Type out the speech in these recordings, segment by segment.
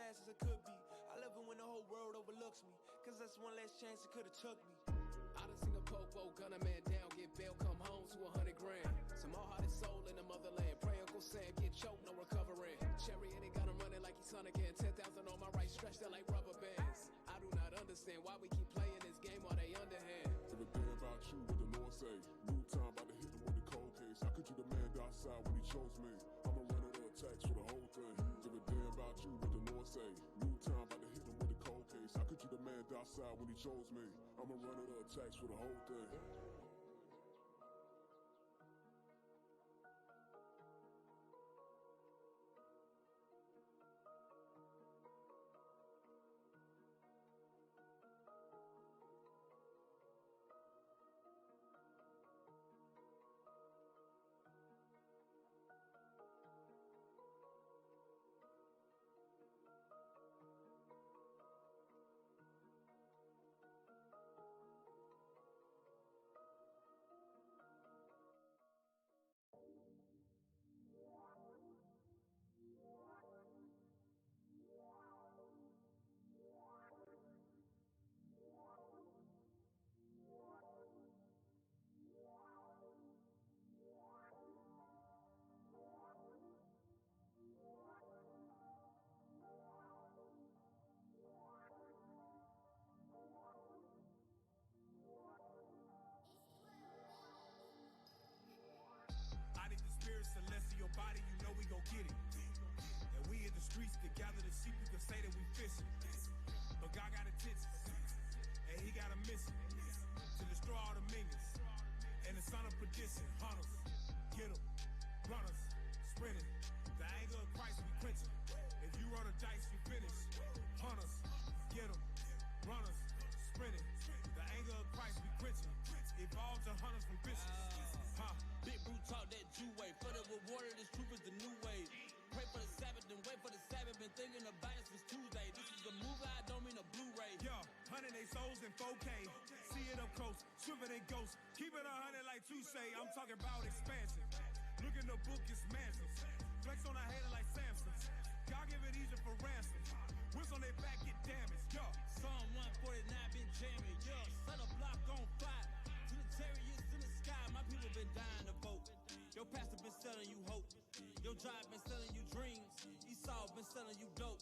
fast as it could be. I love it when the whole world overlooks me, cause that's one last chance it could've took me. I done seen a popo, gun a man down, get bail, come home to 100 grand. Some more hearted soul in the motherland. Pray Uncle Sam get choked, no recovering. Cherry and they got him running like he's son again. 10,000 on my right, stretched out like rubber bands. I do not understand why we keep playing this game while they underhand. Everything about you, what the Lord say. New time, about to hit him with the cold case. How could you demand outside when he chose me? I'ma run it attacks for the whole thing. Everything about you, what the Lord say. New time, about to hit him with the cold case. How could you demand outside when he chose me? I'ma run it attacks for the whole thing. Celestial body, you know we gon' get it. And we in the streets to gather the sheep, you can say that we fishing. But God got intentions, and he got a mission to destroy all the minions. And the son of perdition, hunters, get them, runners, sprinting. The anger of Christ we quenching. If you roll the dice, you finish. Hunters, get them, runners, sprinting. The anger of Christ we quenching. Evolve to hunters from fishes. Big Brute talk that Jew way. For the reward of this truth is the new way. Pray for the Sabbath, then wait for the Sabbath. Been thinking about it since Tuesday. This is a movie, I don't mean a Blu-ray. Yo, 100 they souls in 4K. See it up close, swimming in ghosts. Keep it 100 like you say. I'm talking about expansion. Look in the book, it's mansions. Flex on a hater like Samson. God give it easy for ransom. Whips on their back get damaged. Yo, Psalm 149 been jamming. Yo, set a block on fire. To the chariots in the sky, my people been dying to vote. Your pastor been selling you hope. Your job been selling you dreams. Esau been selling you dope.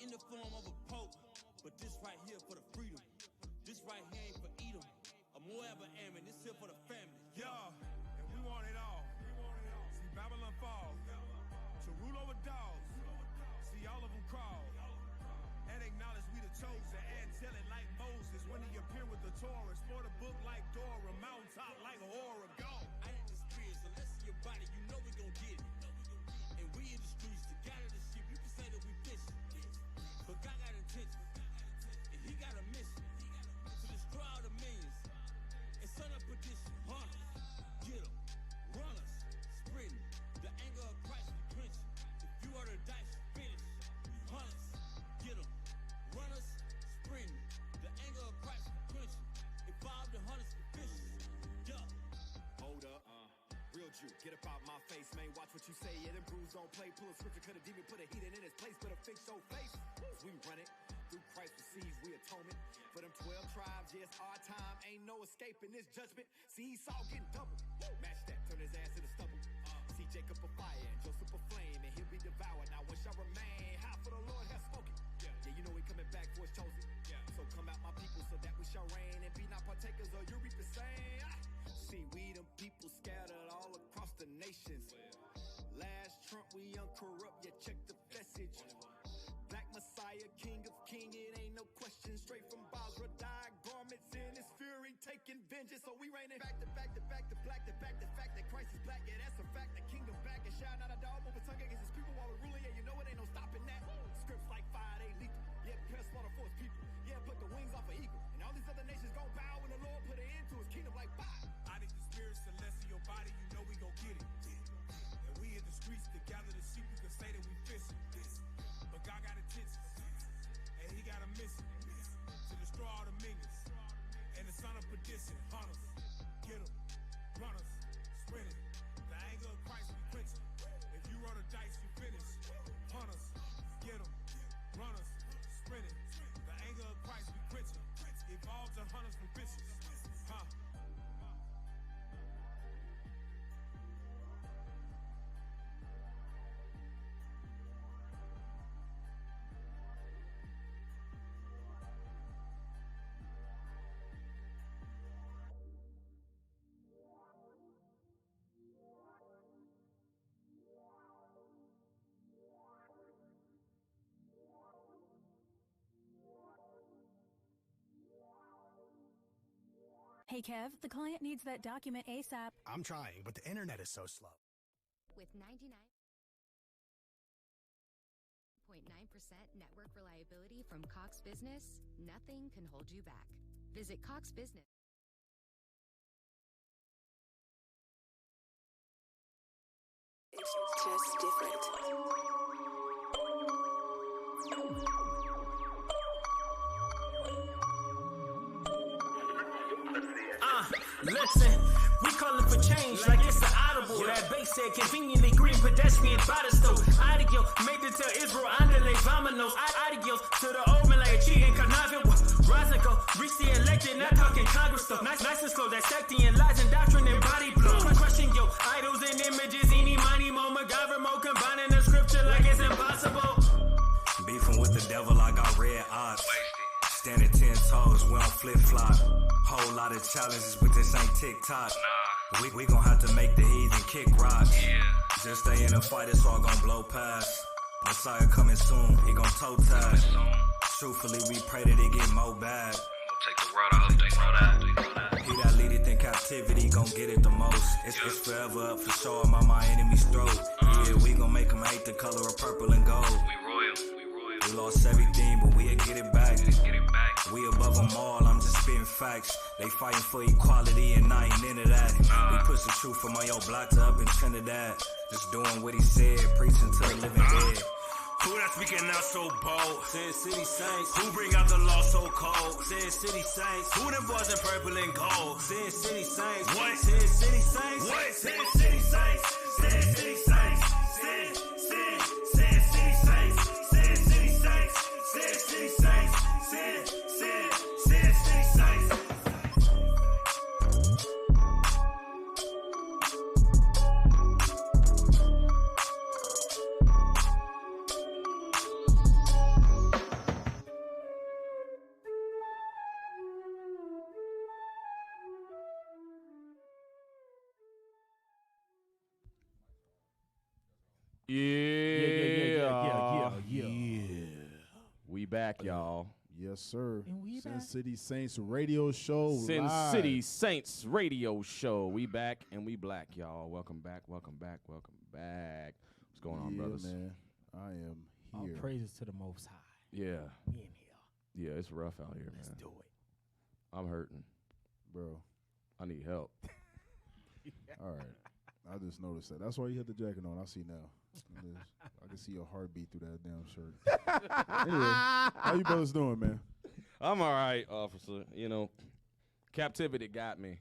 In the form of a pope. But this right here for the freedom. This right here ain't for Edom. A Moab or Ammon, this here for the family. Yo, and we want it all. See Babylon fall. To rule over dogs. See all of them crawl. And acknowledge we the chosen, angelic like Moses. When he appeared with the Torah, explore the book like Dora, mountaintop like Aurora. Go! I ain't the spirit, so let's see your body, you know we gon' get it. And we in the streets to gather the sheep, you can say that we fishing. But God got intention, and he got a mission to destroy all the millions. And son of perdition, hunters, get them, runners, sprinting. The anger of Christ we quenching. If you are the dice, finish. Hunters, get them. Runners, sprinting. The anger of Christ we quenching. Evolve the hunters and fishes. Yeah. Hold up. Real Jew, get up out my face, man. Watch what you say. Yeah, them brews don't play. Pull a scripture, cut a demon, put a heathen in his place. Put a fix your face. As we run it. Through Christ receive we atonement. For them 12 tribes, yes, our time. Ain't no escaping this judgment. See Esau getting double. Match that, turn his ass to the stubble. See Jacob a fire and Joseph a flame. And he'll be devoured. Now what shall remain? How for the Lord has spoken. Yeah, you know we coming back for his chosen. So come out my people so that we shall reign. And be not partakers or you reap the same. See we them people scattered all across the nations. Last Trump we uncorrupt, yeah, check the message. Black Messiah, King of King, it ain't no question. Straight from Basra, dyed garments in his fury, taking vengeance. So we reigning back to back to back to black to back. The fact that Christ is black, yeah, that's a fact. The kingdom back and shine out a dog, move a tongue against his people while we're ruling. Yeah, you know it ain't no stopping that. Scripts like fire, they lethal. Yeah, prepare slaughter for his people. Yeah, put the wings off an eagle. And all these other nations gon' bow when the Lord put an end to his kingdom like bye. I need the spirit celestial body, you know we gon' get it. And we in the streets to gather the sheep, you can say that we fishing. But God got intentions, and he got a mission to destroy all the minions. And the son of perdition, hunters, get them, runners, sprinting. The anger of Christ we quenching. If you roll the dice, you finish. Hey, Kev, the client needs that document ASAP. I'm trying, but the internet is so slow. With 99.9% network reliability from Cox Business, nothing can hold you back. Visit Cox Business. It's just different. Listen, we callin' for change like it's an audible. That bass said conveniently green pedestrian by the stove. Adios, made it to Israel, andale, vamonos. Adios to the old man like a cheating conniving. Rosnico, reach the elected, not talking Congress stuff. Nice and slow, that secting and lies and doctrine and body blow. Crushing yo, idols and images, any money, mo, MacGyver, mo, combining the scripture like it's impossible. Beefing with the devil, I got red odds. Standing 10 toes, we don't flip-flop. Whole lot of challenges, but this ain't TikTok. Nah. We gon' have to make the heathen kick rocks. Yeah. Just stay in the fight, it's all gon' blow past. Messiah coming soon, he gon' toe tag. Truthfully, we pray that it get more bad. We'll take the world, I hope they know that. He that leadeth in captivity gon' get it the most. It's forever up for sure, my enemy's throat. Yeah, we gon' make him hate the color of purple and gold. We royal. We lost everything, but we'll get it back. We above them all, I'm just spitting facts. They fighting for equality and I ain't into that. We push the truth from your block to up in Trinidad. Just doing what he said, preaching to the living dead. Who that speaking out so bold? Sin City Saints. Who bring out the law so cold? Sin City Saints. Who them boys in purple and gold? Sin City Saints. What? Sin City Saints. What? Sin City Saints. Sin City Saints. Sin City Saints. Sin City Saints. Sin City Saints. Sin City Saints. Yeah. We back, y'all. Yes, sir. And we Sin back. City Saints radio show. Sin live. City Saints radio show. We back and we black, y'all. Welcome back. What's going on, brothers? Man, I am All here. praises to the Most High. Yeah. We in here. Yeah, it's rough out here, Let's man. do it. I'm hurting. Bro. I need help. All right. I just noticed that. That's why you had the jacket on. I see now. I can see your heartbeat through that damn shirt. Anyway, how you brothers doing, man? I'm all right, officer. You know, captivity got me.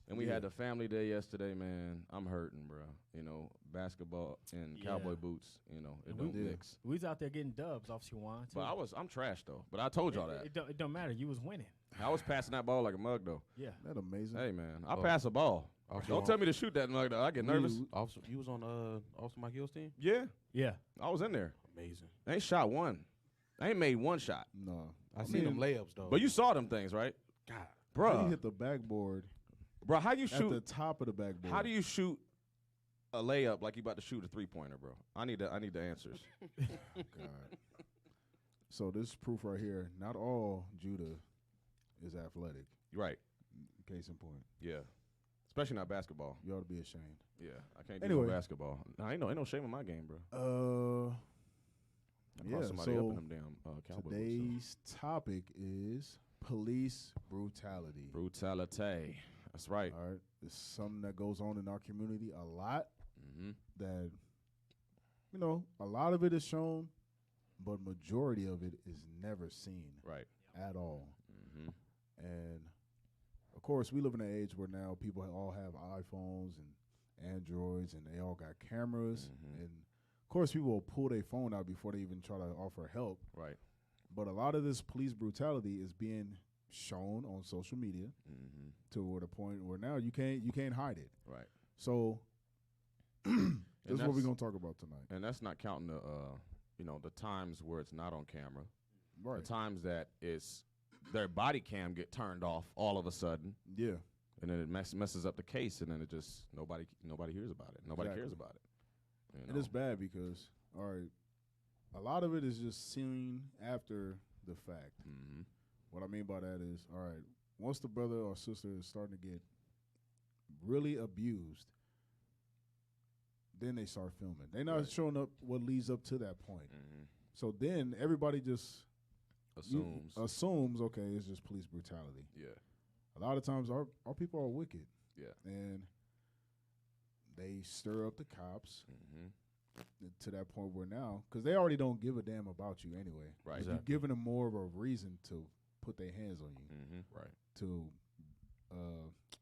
And we had the family day yesterday, man. I'm hurting, bro. You know, basketball and cowboy boots, you know, it don't mix. We was out there getting dubs off Shawan, too. But I'm trash, though. But I told y'all that. It don't matter. You was winning. I was passing that ball like a mug, though. Yeah. That amazing. Hey, man, I pass a ball. Don't tell me to shoot that mug, though. I get nervous. You was on Officer Micahyel's team? Yeah. Yeah. I was in there. Amazing. I ain't shot one. I ain't made one shot. No. I seen them layups, though. But you saw them things, right? God. Bro. You hit the backboard. Bro, how you shoot? At the top of the backboard. How do you shoot a layup like you about to shoot a three-pointer, bro? I need the answers. God. So this is proof right here. Not all Judah is athletic. Right. Case in point. Yeah. Especially not basketball. You ought to be ashamed. Yeah, I can't do no basketball. No, ain't no shame in my game, bro. I caught somebody up in them damn cowboy boots, today's topic is police brutality. Brutality. That's right. All right. It's something that goes on in our community a lot. That, you know, a lot of it is shown, but majority of it is never seen. Right. At all. And of course, we live in an age where now people all have iPhones and Androids, and they all got cameras. And of course, people will pull their phone out before they even try to offer help. Right. But a lot of this police brutality is being shown on social media to the point where now you can't hide it. Right. So this is what we're gonna talk about tonight. And that's not counting the the times where it's not on camera. Right. The times that it's their body cam get turned off all of a sudden. Yeah. And then it messes up the case, and then it just nobody hears about it. Nobody cares about it. You know? And it's bad because, all right, a lot of it is just seen after the fact. What I mean by that is, all right, once the brother or sister is starting to get really abused, then they start filming. They're not showing up what leads up to that point. So then everybody just assumes, okay, it's just police brutality. Yeah. A lot of times our people are wicked. Yeah. And they stir up the cops to that point where now, because they already don't give a damn about you anyway. Right. Exactly. You're giving them more of a reason to put their hands on you. Right. To,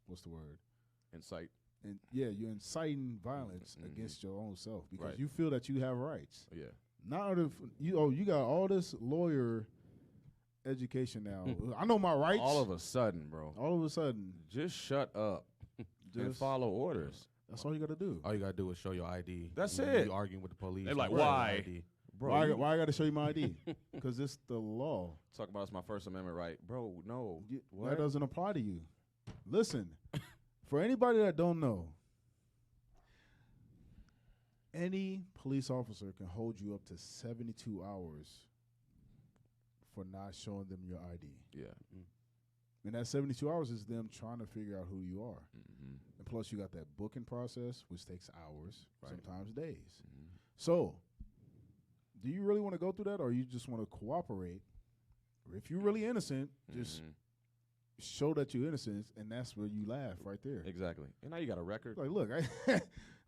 what's the word? Incite. And you're inciting violence against your own self because Right. you feel that you have rights. Yeah. Not if you got all this lawyer education now. I know my rights. All of a sudden, bro. All of a sudden. Just shut up and follow orders. That's all you got to do. All you got to do is show your ID. That's You it. You arguing with the police. They're like, you show your why? ID. Bro, Why I got to show you my ID? Because it's the law. Talk about it's my First Amendment right. Bro, no. That doesn't apply to you. Listen, for anybody that don't know, any police officer can hold you up to 72 hours for not showing them your ID. Yeah. And that 72 hours is them trying to figure out who you are. And plus, you got that booking process, which takes hours, sometimes days. So, do you really want to go through that, or you just want to cooperate? Or if you're really innocent, just show that you're innocent, and that's where you laugh right there. Exactly. And now you got a record. Like, look,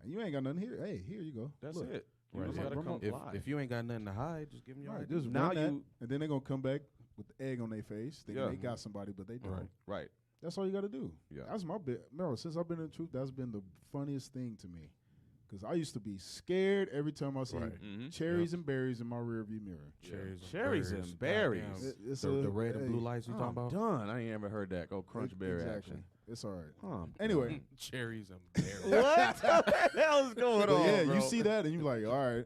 you ain't got nothing here. Hey, here you go. That's Look. it. You Right. just gotta comply. If you ain't got nothing to hide, just give them your Right, ID. just Now run that, you- and then they're going to come back with the egg on their face. They got somebody, but they don't. Right. That's all you got to do. Yeah. That's my bit. Remember, since I've been in the truth, that's been the funniest thing to me. Because I used to be scared every time I see cherries and berries in my rearview mirror. Cherries and berries. It's the red and blue lights you talking about? Done. I ain't ever heard that. Go crunch berry exactly. action. It's all right. Huh. Anyway. Cherries and berries. What the hell is going on, Yeah, bro? you see that and you're like, all right,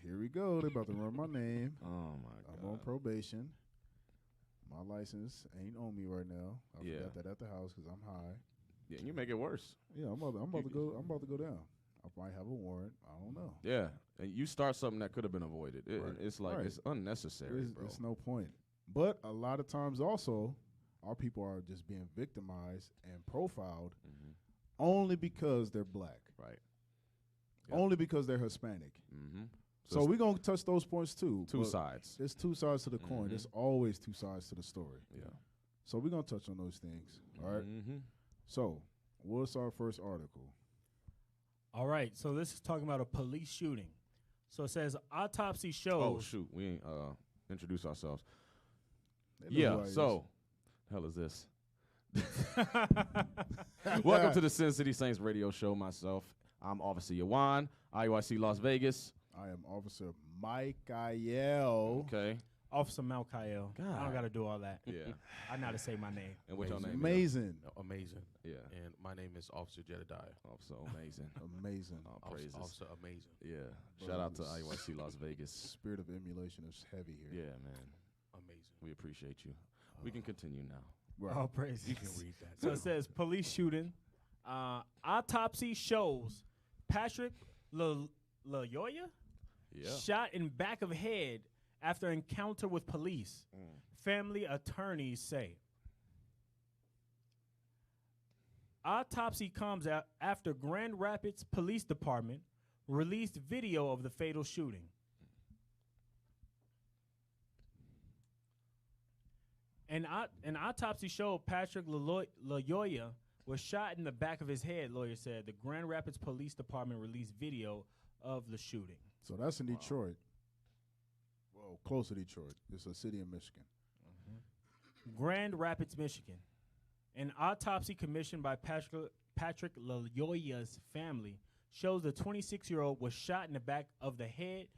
here we go. They're about to run my name. Oh, my God. I'm on probation. My license ain't on me right now. I forgot that at the house because I'm high. Yeah, and you make it worse. Yeah, I'm about to go down. I might have a warrant. I don't know. Yeah, and you start something that could have been avoided. It's like it's unnecessary, bro. It's no point. But a lot of times also, our people are just being victimized and profiled only because they're black. Right. Only because they're Hispanic. So it's we're going to touch those points too. Two sides. There's two sides to the coin. There's always two sides to the story. Yeah. So we're going to touch on those things. All right. So what's our first article? All right, so this is talking about a police shooting. So it says autopsy shows. Oh shoot, we ain't introduce ourselves. They know Yeah. who I is. So, hell is this? Welcome to the Sin City Saints radio show. Myself, I'm Officer Yawan, IUIC Las Vegas. I am Officer Micahyel. Okay. Officer Micahyel. I God. don't got to do all that. Yeah. I know how to say my name. And what's your name? Amazing. Amazing. Yeah. And my name is Officer Jedediah. Officer Amazing. Amazing. All praises. Officer Amazing. Yeah. Shout out to IUIC Las Vegas. Spirit of emulation is heavy here. Yeah, man. Amazing. We appreciate you. We can continue now. Right. All praise. You can read that. So it says police shooting. Autopsy shows Patrick LaYoya shot in back of head after encounter with police. Family attorneys say. Autopsy comes out after Grand Rapids Police Department released video of the fatal shooting. An autopsy showed Patrick LaYoya was shot in the back of his head, lawyer said. The Grand Rapids Police Department released video of the shooting. So that's in Detroit. Well, close to Detroit. It's a city in Michigan. Grand Rapids, Michigan. An autopsy commissioned by Patrick LaYoya's family shows the 26-year-old was shot in the back of the head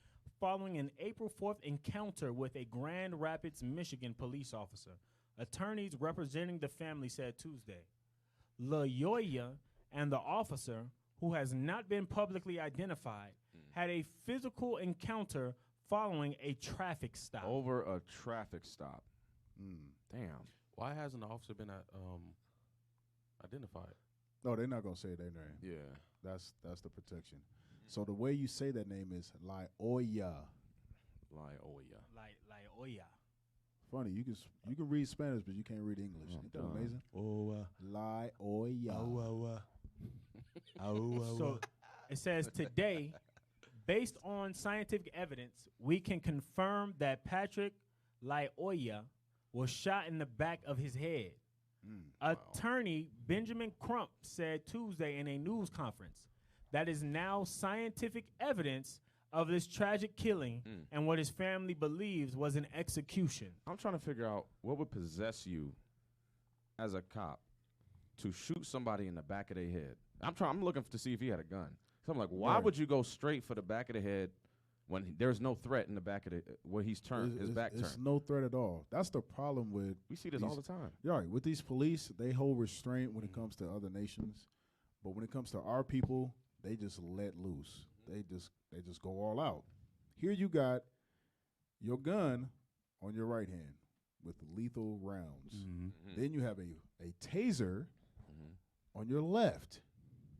following an April 4th encounter with a Grand Rapids, Michigan police officer. Attorneys representing the family said Tuesday. LaYoya and the officer, who has not been publicly identified, had a physical encounter following a traffic stop. Over a traffic stop. Damn. Why hasn't the officer been identified? No, they're not going to say their name. Yeah. That's the protection. So the way you say that name is LaYoya. LaYoya. LaYoya. funny. You can read Spanish, but you can't read English. Isn't that amazing? Lie or ya. So it says today, based on scientific evidence, we can confirm that Patrick Lyoya was shot in the back of his head. Attorney Benjamin Crump said Tuesday in a news conference that is now scientific evidence of this tragic killing and what his family believes was an execution. I'm trying to figure out what would possess you as a cop to shoot somebody in the back of their head. I'm looking to see if he had a gun. So I'm like, why would you go straight for the back of the head when there's no threat in the back of the where he's turned, his back turned? It's no threat at all. That's the problem with. We see this all the time. Yeah, right. With these police, they hold restraint when it comes to other nations, but when it comes to our people, they just let loose. They just go all out. Here you got your gun on your right hand with lethal rounds. Then you have a taser on your left,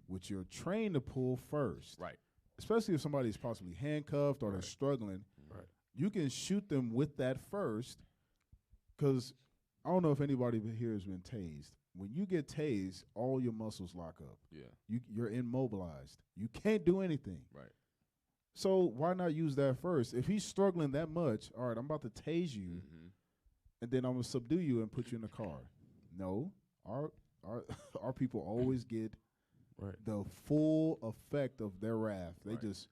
which you're trained to pull first. Right. Especially if somebody's possibly handcuffed or they're struggling. Right. You can shoot them with that first, because I don't know if anybody here has been tased. When you get tased, all your muscles lock up. Yeah. You're immobilized. You can't do anything. Right. So why not use that first? If he's struggling that much, all right, I'm about to tase you, and then I'm going to subdue you and put you in the car. No. Our people always get the full effect of their wrath. They just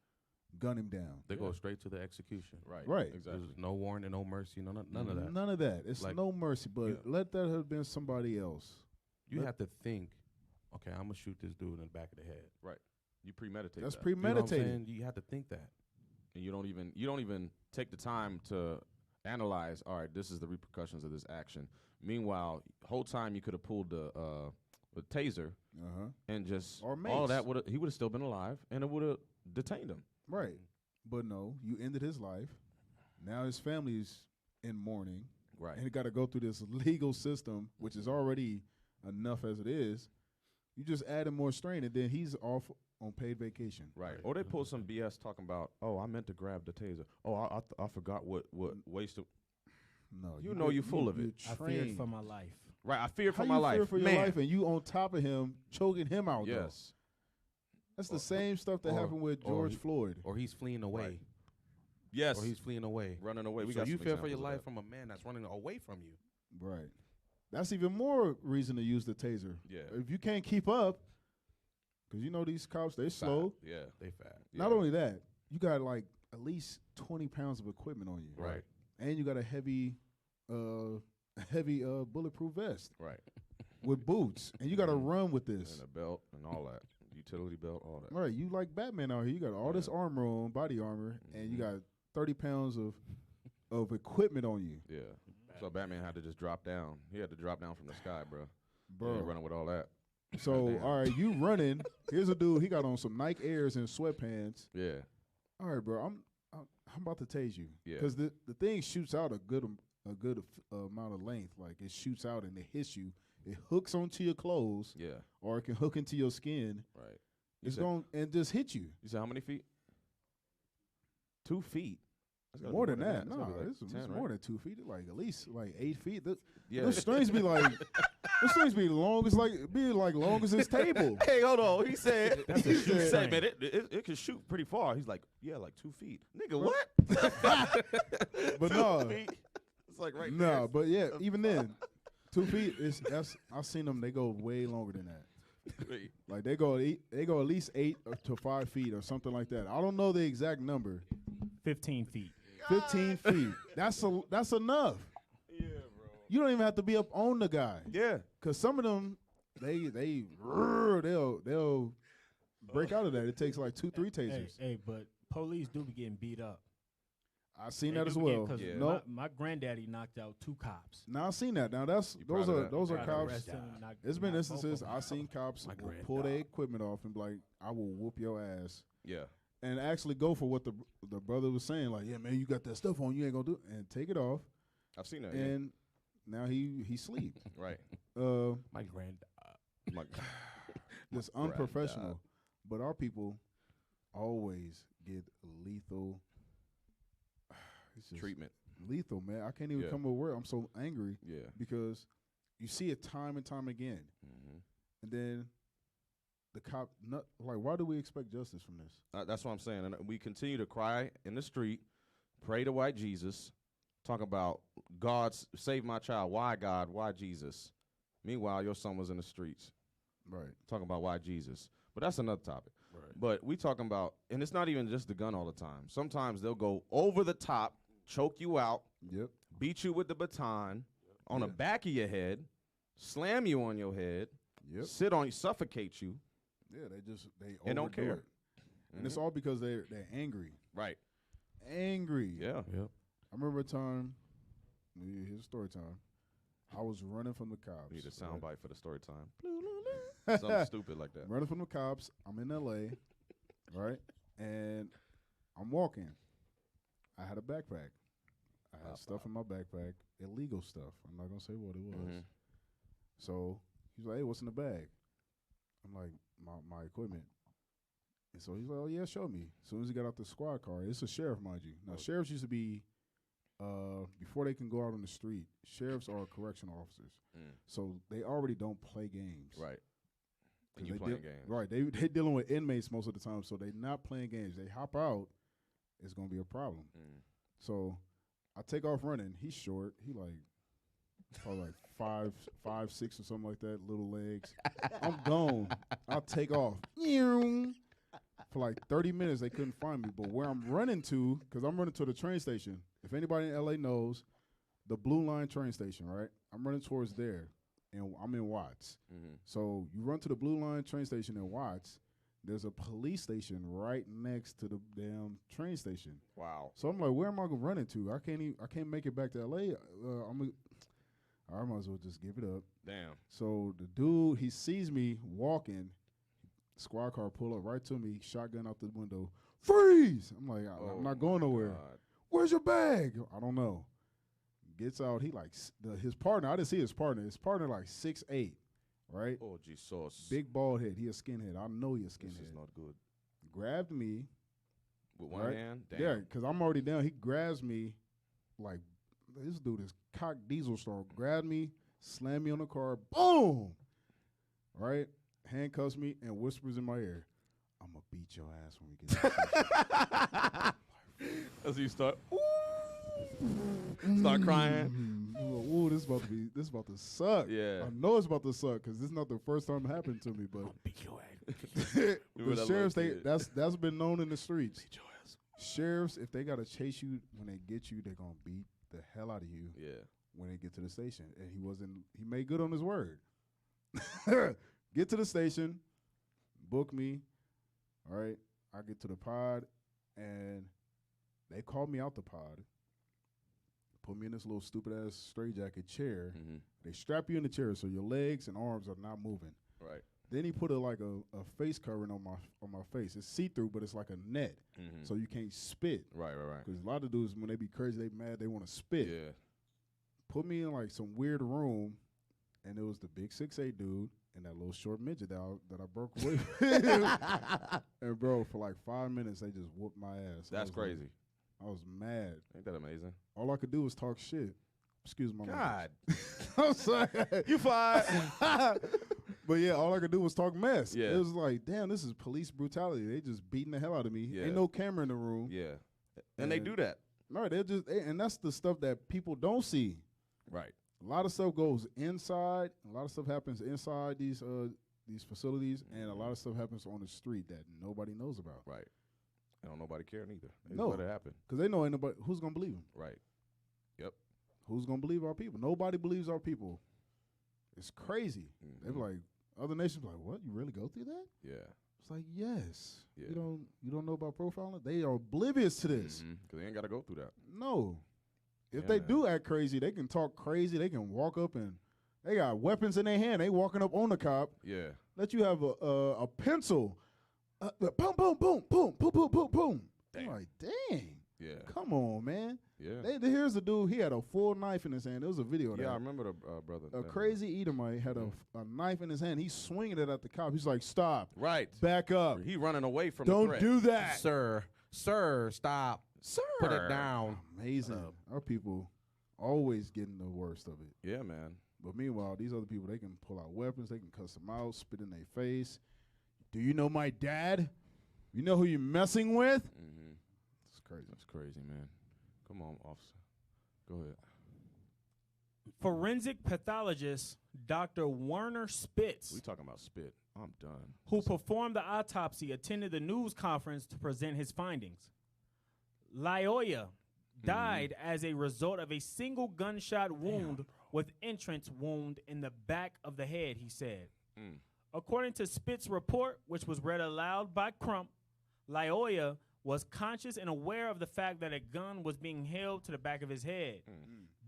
gun him down. They go straight to the execution. Right. Exactly. There's no warning, no mercy, none of that. None of that. It's no mercy, but let that have been somebody else. You have to think, okay, I'm going to shoot this dude in the back of the head. Right. You premeditate That's that. premeditated. You know what I'm saying? You have to think that. And you don't even take the time to analyze, all right, this is the repercussions of this action. Meanwhile, whole time you could have pulled the taser and just or all that he would have still been alive and it would have detained him. Right. But no, you ended his life. Now his family's in mourning. Right. And he got to go through this legal system, which is already enough as it is. You just add him more strain, and then he's off on paid vacation. Right. Or they pull some BS talking about, oh, I meant to grab the taser. Oh, I forgot what wasted. No, you know you're full of it. I feared for my life. Right. I feared for How my you life. fear for your life, and you on top of him choking him out. Yes. Though. That's the same stuff that happened with George Floyd. Or he's fleeing away. Right. Yes. Or he's fleeing away. Running away. So you fear for your life from a man that's running away from you. Right. That's even more reason to use the taser. Yeah. If you can't keep up, because you know these cops, they slow. Yeah. They fat. Not only that, you got like at least 20 pounds of equipment on you. Right. And you got a heavy bulletproof vest. Right. With boots. And you got to run with this. And a belt and all that. Utility belt, all that. Right. You like Batman out here. You got all this armor on, body armor, and you got 30 pounds of equipment on you. Yeah. So Batman had to just drop down. He had to drop down from the sky, bro. Bro. Running with all that. So, all right, you running. Here's a dude. He got on some Nike Airs and sweatpants. Yeah. All right, bro. I'm about to tase you. Yeah. Because the thing shoots out a good amount of length. Like it shoots out and it hits you. It hooks onto your clothes. Yeah. Or it can hook into your skin. Right. It's going and just hit you. You said how many feet? 2 feet. More than that. No, like it's 10, more right? than 2 feet. Like at least like 8 feet. Yeah. Those strings be like those strings be long as long as this table. Hey, hold on. He said That's a he shoot said, string. man, it can shoot pretty far. He's like, yeah, like 2 feet. Nigga, what? But 2 no. feet? It's like right there. No, but yeah, even then, 2 feet I've seen them. They go way longer than that. Like they go at least 8 to 5 feet or something like that. I don't know the exact number. 15 feet. 15 feet. That's enough. Yeah, bro. You don't even have to be up on the guy. Yeah. Cause some of them they'll break out of that. It takes like 2-3 tasers. Hey, but police do be getting beat up. I've seen They that do as be well. getting- 'cause No, my granddaddy knocked out 2 cops. now I've seen that. Now those proud of are that? cops. Arrested them, knocked- There's been knocked both of instances them I've out. seen cops My will granddad. pull their equipment off and be like, "I will whoop your ass," Yeah. and actually go for what the brother was saying. Like, "Yeah, man, you got that stuff on, you ain't gonna do it," and take it off. I've seen that. And now he sleep. Right. My granddad. It's unprofessional. But our people always get lethal it's just- Treatment. lethal, man. I can't even come up with word. I'm so angry. Yeah. Because you see it time and time again. And then the cop, why do we expect justice from this? That's what I'm saying. And we continue to cry in the street, pray to white Jesus, talk about God save my child. Why God? Why Jesus? Meanwhile, your son was in the streets. Right. Talking about why Jesus. But that's another topic. Right. But we talking about, and it's not even just the gun all the time. Sometimes they'll go over the top, choke you out, beat you with the baton on the back of your head, slam you on your head, sit on you, suffocate you. Yeah, they don't care. And it's all because they're angry. Right. Angry. Yeah. I remember a time, here's story time. I was running from the cops. We need a soundbite for the story time. Something stupid like that. Running from the cops. I'm in L.A., right? And I'm walking. I had a backpack. I had stuff in my backpack, illegal stuff. I'm not going to say what it was. So he's like, hey, what's in the bag? I'm like, my equipment. And so he's like, oh, yeah, show me. As soon as he got out the squad car, it's a sheriff, mind you. Now, sheriffs used to be, before they can go out on the street, sheriffs are correctional officers. So they already don't play games. Right. And you playing games. Right. They dealing with inmates most of the time, so they not playing games. They hop out, it's going to be a problem. So I take off running. He's short. He probably like 5'6" or something like that, little legs. I'm gone. I'll take off. For like 30 minutes, they couldn't find me. But where I'm running to, because I'm running to the train station. If anybody in L.A. knows, the Blue Line train station, right? I'm running towards there, and I'm in Watts. So you run to the Blue Line train station in Watts. There's a police station right next to the damn train station. Wow. So I'm like, where am I running to? I can't make it back to L.A. I might as well just give it up. Damn. So the dude, he sees me walking. Squad car pull up right to me, shotgun out the window. Freeze! I'm like, I'm not going nowhere. God. Where's your bag? I don't know. Gets out. He his partner. I didn't see his partner. His partner like 6'8", right? Oh, Jesus. Big bald head. He a skinhead. I know he a skinhead. This is not good. Grabbed me. With one hand? Damn. Yeah, because I'm already down. He grabs me like, this dude is cock diesel star. Grabbed me, slammed me on the car. Boom! Right? Handcuffs me and whispers in my ear, I'm going to beat your ass when we get out. As you start crying. Ooh, this is about to suck. Yeah. I know it's about to suck because this is not the first time it happened to me. But beat your ass. The sheriffs, that's been known in the streets. Beat your ass. Sheriffs, if they got to chase you, when they get you, they're going to beat the hell out of you. Yeah. When they get to the station. And he made good on his word. Get to the station, book me. All right. I get to the pod, and they called me out the pod, put me in this little stupid-ass straitjacket chair. They strap you in the chair so your legs and arms are not moving. Right. Then he put a face covering on my face. It's see-through, but it's like a net, so you can't spit. Right. Because a lot of dudes, when they be crazy, they mad, they want to spit. Yeah. Put me in like some weird room, and it was the big 6'8" dude and that little short midget that I broke away with. And, bro, for like 5 minutes, they just whooped my ass. That's crazy. I was mad. Ain't that amazing? All I could do was talk shit. Excuse my God. I'm sorry. You fired. But, yeah, all I could do was talk mess. Yeah. It was like, damn, this is police brutality. They just beating the hell out of me. Yeah. Ain't no camera in the room. Yeah. And they do that. No, and that's the stuff that people don't see. Right. A lot of stuff goes inside. A lot of stuff happens inside these facilities, and a lot of stuff happens on the street that nobody knows about. Right. And don't nobody care neither. They No. just let it happen. Because they know ain't nobody who's gonna believe them. Right. Yep. Who's gonna believe our people? Nobody believes our people. It's crazy. They're like, other nations be like, what? You really go through that? Yeah. It's like, yes. Yeah. You don't know about profiling? They are oblivious to this. Because they ain't got to go through that. No. If they do act crazy, they can talk crazy. They can walk up and they got weapons in their hand. They walking up on the cop. Yeah. Let you have a pencil. Boom, boom, boom, boom, boom, boom, boom, boom. I'm like, dang. Yeah. Come on, man. Yeah. Here's the dude. He had a full knife in his hand. There was a video of that. Yeah, I remember the brother. A crazy Edomite had a knife in his hand. He's swinging it at the cop. He's like, stop. Right. Back up. He running away from Don't the threat. do that. Sir, stop. Sir. Put it down. Amazing. Our people always getting the worst of it. Yeah, man. But meanwhile, these other people, they can pull out weapons. They can cuss them out, spit in their face. Do you know my dad? You know who you're messing with? Mm-hmm. It's crazy. That's crazy, man. Come on, officer. Go ahead. Forensic pathologist Dr. Werner Spitz, We talking about spit. I'm done. who performed the autopsy, attended the news conference to present his findings. Lyoya died as a result of a single gunshot wound with entrance wound in the back of the head, he said. According to Spitz's report, which was read aloud by Crump, Lyoya was conscious and aware of the fact that a gun was being held to the back of his head.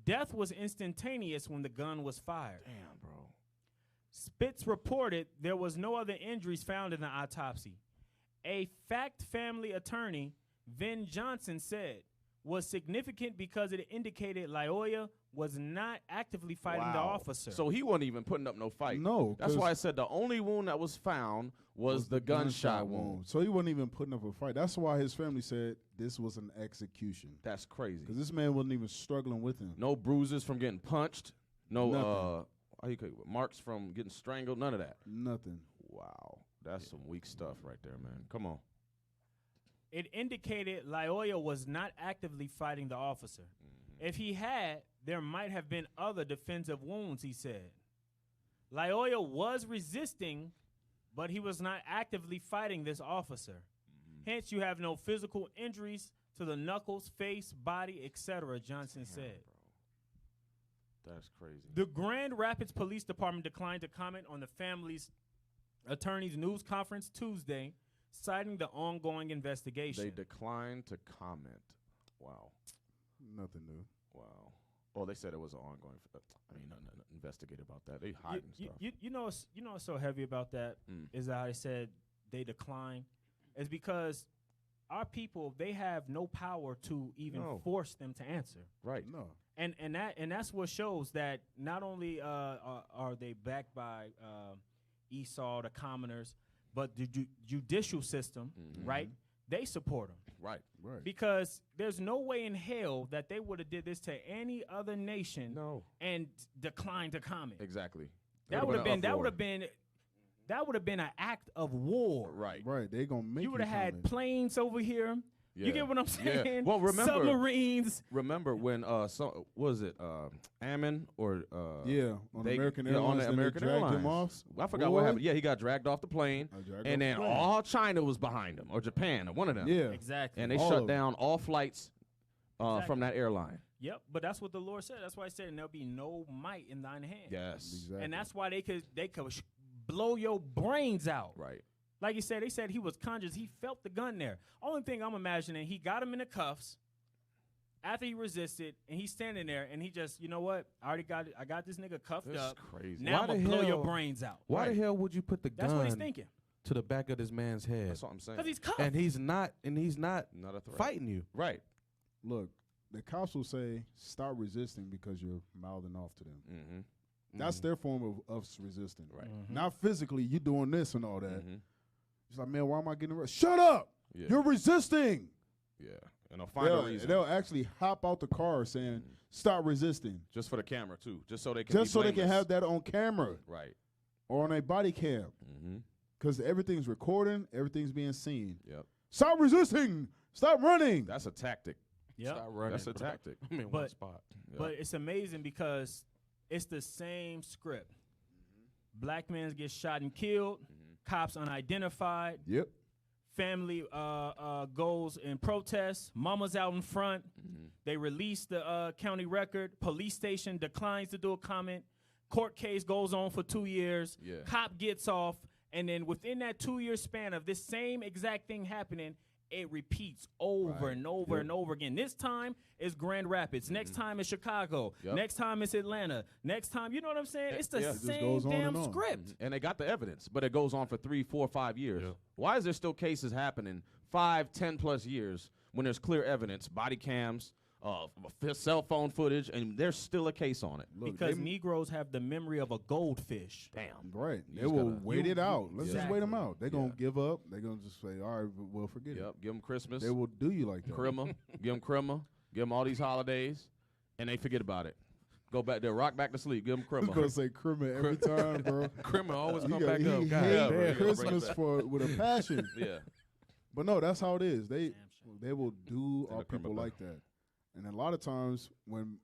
Death was instantaneous when the gun was fired. Damn, bro. Spitz reported there was no other injuries found in the autopsy. A fact family attorney, Vin Johnson, said was significant because it indicated Lyoya was not actively fighting the officer. So he wasn't even putting up no fight. No. That's why I said the only wound that was found was the gunshot wound. So he wasn't even putting up a fight. That's why his family said this was an execution. That's crazy. Because this man wasn't even struggling with him. No bruises from getting punched. No Nothing. Marks from getting strangled. None of that. Nothing. Wow. That's some weak stuff right there, man. Come on. It indicated Lyoya was not actively fighting the officer. If he had, there might have been other defensive wounds, he said. Lyoya was resisting, but he was not actively fighting this officer. Hence, you have no physical injuries to the knuckles, face, body, etc., Johnson said. That's crazy. The Grand Rapids Police Department declined to comment on the family's attorney's news conference Tuesday, citing the ongoing investigation. They declined to comment. Wow. Nothing new. Wow. Oh, they said it was an ongoing. Nothing investigated about that. They hiding stuff. You know what's so heavy about that is that I said they decline. Is because our people, they have no power to even force them to answer. Right. No. And that's what shows that not only are they backed by Esau, the commoners, but the judicial system, right? They support them. Right. Because there's no way in hell that they would have did this to any other nation and declined to comment. Exactly. That would have been an act of war. Right. Right. They gonna make you would have had planes over here. Yeah. You get what I'm saying? Yeah. Well, remember submarines. Remember when was it Ammon or on American Airlines? On the American Airlines. Him off. I forgot what happened. Yeah, he got dragged off the plane, and then all China was behind him, or Japan, or one of them. Yeah, exactly. And they shut down all flights from that airline. Yep, but that's what the Lord said. That's why He said, "And there'll be no might in thine hand." Yes, exactly. And that's why they could blow your brains out. Right. Like you said, they said he was conscious. He felt the gun there. Only thing I'm imagining, he got him in the cuffs after he resisted, and he's standing there, and he just, you know what? I got this nigga cuffed That's up. crazy. Now I'm going to blow your brains out. Why the hell would you put the That's what he's gun thinking. to the back of this man's head? That's what I'm saying. Because he's cuffed. And he's not a threat. fighting you. Right. Look, the cops will say, stop resisting because you're mouthing off to them. Mm-hmm. That's their form of us resisting. Right. Not physically, you doing this and all that. It's like, man, why am I getting arrested? Shut up! Yeah. You're resisting. Yeah. And they'll find a reason. They'll actually hop out the car saying, stop resisting. Just for the camera, too. Just so they can have that on camera. Right. Or on a body cam. Because everything's recording, everything's being seen. Yep. Stop resisting! Stop running! That's a tactic. Yep. Stop running. That's a tactic. I'm in one spot. But it's amazing because it's the same script. Black men get shot and killed. Cops unidentified. Yep. Family goes in protest. Mama's out in front. They release the county record. Police station declines to do a comment. Court case goes on for 2 years. Yeah. Cop gets off. And then within that 2-year span of this same exact thing happening, it repeats over and over and over again. This time it's Grand Rapids. Next time it's Chicago. Next time it's Atlanta. Next time, you know what I'm saying? It's the same damn script. And they got the evidence, but it goes on for 3, 4, 5 years. Why is there still cases happening 5, 10 plus years when there's clear evidence, body cams, cell phone footage, and there's still a case on it. Because Negroes have the memory of a goldfish. Damn. Right. You They just will gotta- wait it out. Let's just wait them Exactly. out. They're going to give up. They're going to just say, all right, we'll forget Yep. it. Give them Christmas. They will do you like that. Christmas. Give them Christmas. Give them all these holidays, and they forget about it. Go back there, rock back to sleep. Give them I was Christmas. going to say Crimin every time, bro. Criminal always You come got- back he up. God hate damn. bring Christmas that. with a passion. Yeah. But no, that's how it is. They will do In our the criminal people like that. And a lot of times when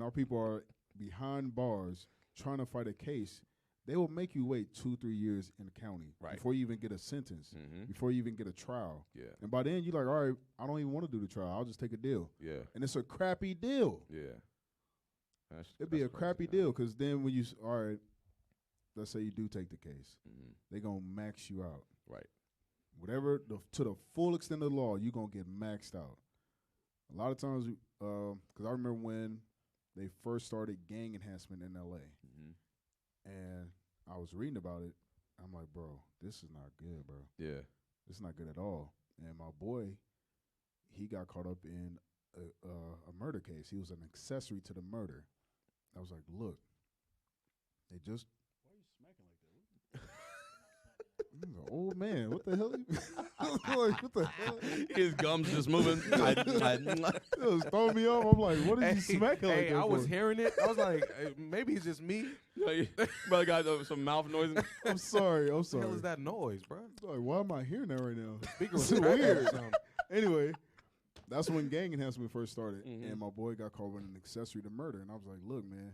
our people are behind bars trying to fight a case, they will make you wait 2-3 years in the county before you even get a sentence, before you even get a trial. Yeah. And by then you're like, all right, I don't even want to do the trial. I'll just take a deal. Yeah. And it's a crappy deal. Yeah. It'd be a crappy deal because then when you all right, let's say you do take the case, they're gonna max you out. Right. Whatever to the full extent of the law, you're gonna get maxed out. A lot of times, because I remember when they first started gang enhancement in LA, and I was reading about it. I'm like, bro, this is not good, bro. Yeah. This is not good at all. And my boy, he got caught up in a murder case. He was an accessory to the murder. I was like, look, they just. Why are you smacking like that? He's an old man. What the hell? Like, what the hell? His gums just moving. It was throwing me off. I'm like, what is he smacking like that I was for? hearing it. I was like, maybe it's just me. Brother got some mouth noise. I'm sorry. What the hell is that noise, bro? Like, why am I hearing that right now? Speaker was It's cracking or weird. something. Anyway, that's when gang enhancement first started, and my boy got caught with an accessory to murder, and I was like, look, man,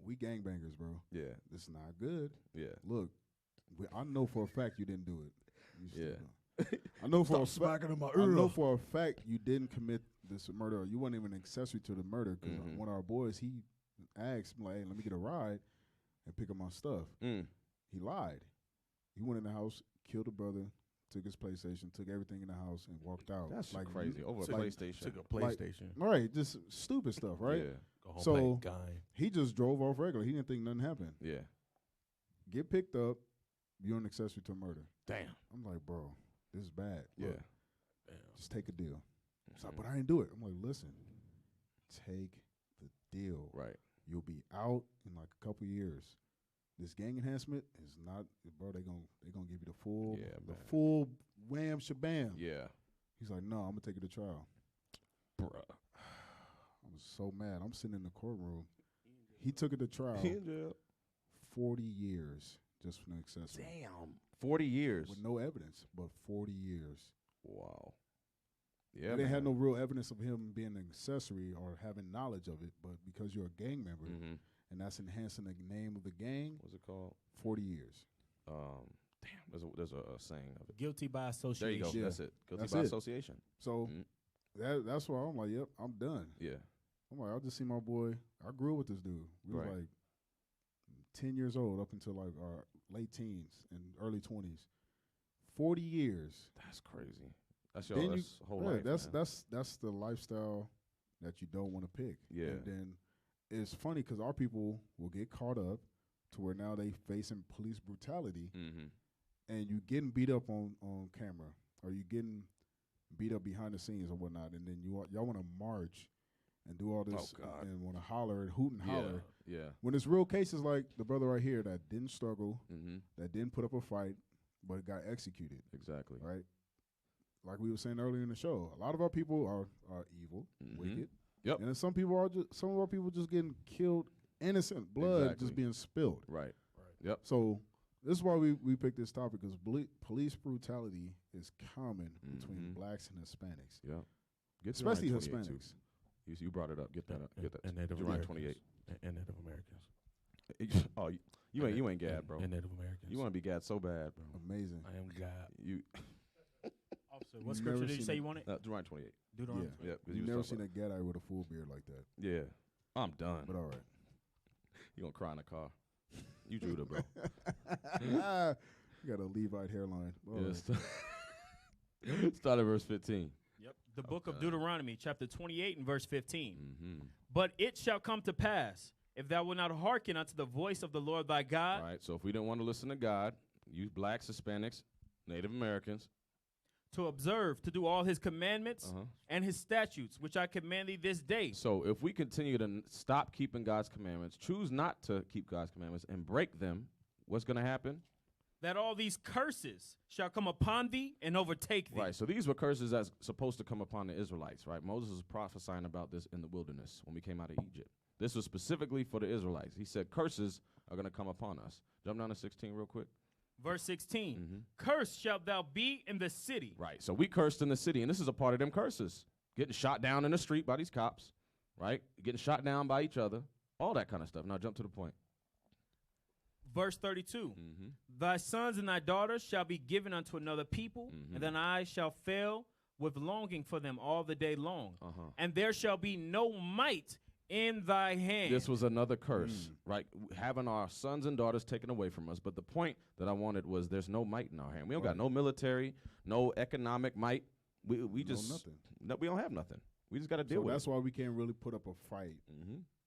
we gangbangers, bro. Yeah. This is not good. Yeah. Look, I know for a fact you didn't do it. Yeah. I know for Stop a fact. smacking in my I know ear. for a fact you didn't commit this murder. You weren't even an accessory to the murder. Because one of our boys, he asked me like, "Hey, let me get a ride and pick up my stuff." He lied. He went in the house, killed a brother, took his PlayStation, took everything in the house, and walked out. That's like crazy. Over a PlayStation. Took a PlayStation. Right, just stupid stuff, right? Yeah. Go home, So play a game. he just drove off regular. He didn't think nothing happened. Yeah. Get picked up. You're an accessory to murder. Damn. I'm like, bro, this is bad. Yeah. Look, just take a deal. It's like, but I didn't do it. I'm like, listen, take the deal. Right. You'll be out in like a couple years. This gang enhancement is not, bro. They gonna give you the full wham shabam. Yeah. He's like, no, I'm gonna take it to trial. Bruh. I was so mad. I'm sitting in the courtroom. He took it to trial. He in jail. 40 years just for an accessory. Damn. 40 years. With no evidence, but 40 years. Wow. Yeah, they had no real evidence of him being an accessory or having knowledge of it, but because you're a gang member, and that's enhancing the name of the gang. What's it called? 40 years. Damn, there's a saying of it. Guilty by association. There you go. Yeah. That's it. Guilty That's by it. association. So that's why I'm like, yep, I'm done. Yeah. I'm like, I'll just see my boy. I grew up with this dude. We was Right. like 10 years old up until like our late teens and early 20s. 40 years. That's crazy. That's Then your you- whole yeah, life. That's the lifestyle that you don't want to pick. Yeah. And then it's funny because our people will get caught up to where now they facing police brutality, and you getting beat up on camera, or you getting beat up behind the scenes or whatnot, and then y'all want to march and do all this and want to holler and hoot and holler. Yeah. When it's real cases like the brother right here that didn't struggle, that didn't put up a fight, but got executed. Exactly. Right? Like we were saying earlier in the show, a lot of our people are evil, wicked. Yep. And then some of our people just getting killed, innocent blood just being spilled. Right. Yep. So this is why we picked this topic, because police brutality is common between blacks and Hispanics. Yeah. Get Especially July 28 too. Hispanics. You brought it up. Get that up. Get that. And Native July Americans. 28. And Native Americans. Oh, you ain't Gad, bro. And Native Americans. You want to be Gad so bad, bro. Amazing. I am God. You. Officer, what scripture did you say you wanted? July 28. Deuteronomy. Yeah. Yep. 'cause You've was never talking seen a Gadite with a full beard like that. Yeah. I'm done. But all right. You gonna cry in the car. You Judah, bro. You got a Levite hairline. All Yes. right. Start at verse 15. Yep. The book of Deuteronomy, chapter 28 and verse 15. Mm-hmm. But it shall come to pass, if thou wilt not hearken unto the voice of the Lord thy God, All right. So if we didn't want to listen to God, you blacks, Hispanics, Native Americans, to observe, to do all his commandments and his statutes, which I command thee this day. So if we continue to stop keeping God's commandments, choose not to keep God's commandments, and break them, what's going to happen? That all these curses shall come upon thee and overtake thee. Right, so these were curses that's supposed to come upon the Israelites, right? Moses was prophesying about this in the wilderness when we came out of Egypt. This was specifically for the Israelites. He said curses are going to come upon us. Jump down to 16 real quick. Verse 16, cursed shalt thou be in the city. Right, so we cursed in the city, and this is a part of them curses. Getting shot down in the street by these cops, right? Getting shot down by each other, all that kind of stuff. Now jump to the point. Verse 32, thy sons and thy daughters shall be given unto another people, and thine eyes shall fail with longing for them all the day long. And there shall be no might in thy hand. This was another curse, right? Having our sons and daughters taken away from us. But the point that I wanted was there's no might in our hand. We don't got no military, no economic might. We just nothing. No, we don't have nothing. We just got to deal with it. That's why we can't really put up a fight.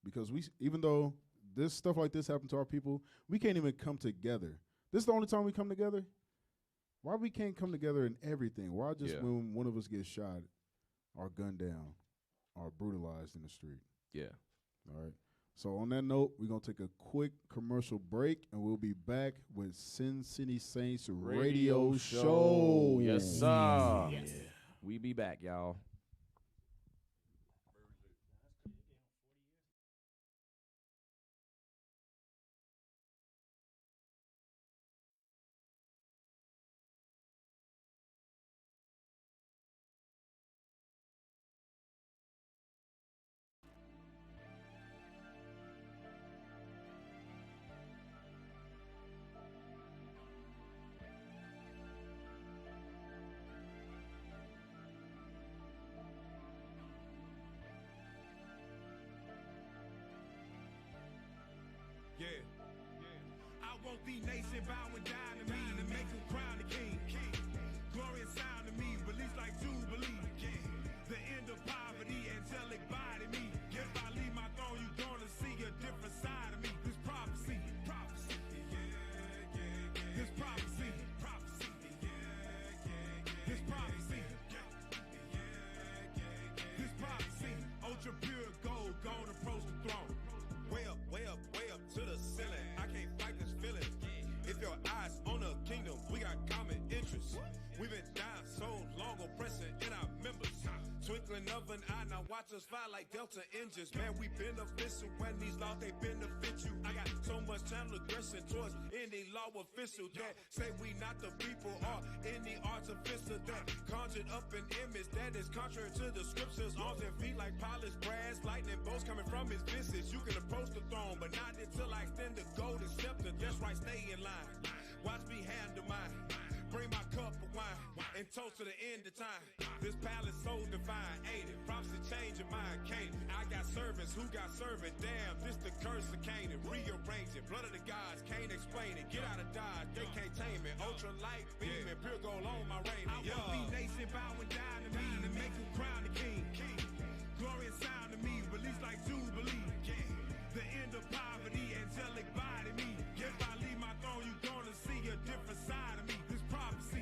Because even though this stuff like this happened to our people, we can't even come together. This is the only time we come together. Why we can't come together in everything? Why just when one of us gets shot or gunned down or brutalized in the street? Yeah. All right. So on that note, we're going to take a quick commercial break, and we'll be back with Sin City Saints Radio Show. Yes, sir. Yes. We be back, y'all. I want the nation bowing down to me to make them crown the king. Glorious sound to me, release like Jubilee. The end of poverty, angelic body me. If I leave my throne, you gonna see a different side of me. This prophecy, this prophecy, this prophecy, this prophecy. Ultra pure gold, gonna approach the throne. Way up, way up, way up to the ceiling. I can't fight this feeling. If your eyes on the kingdom, we got common interests. We've been down so long, oppressing in our members. Twinkling of an eye, now watch us fly like Delta engines. Man, we beneficial when these laws, they benefit you. I got so much channel aggression towards any law official that say we not the people or any artificial that conjured up an image that is contrary to the scriptures. Arms and feet like polished brass, lightning bolts coming from his visage. You can approach the throne, but not until I extend the golden scepter. That's right, stay in line. Watch me handle mine. Bring my cup of wine and toast to the end of time. This palace so divine, ain't it? Prophecy change your mind, can't it? I got servants who got servant. Damn, this the curse of Canaan. Rearrange it. Blood of the gods, can't explain it. Get out of Dodge, they can't tame it. Ultra light beaming, pure gold on my raiment. I want the nation bowing down to me to make them crown the king. Glorious sound to me, release like Jubilee. The end of poverty, angelic body me. If I leave my throne, you gonna see a different side of me. This prophecy,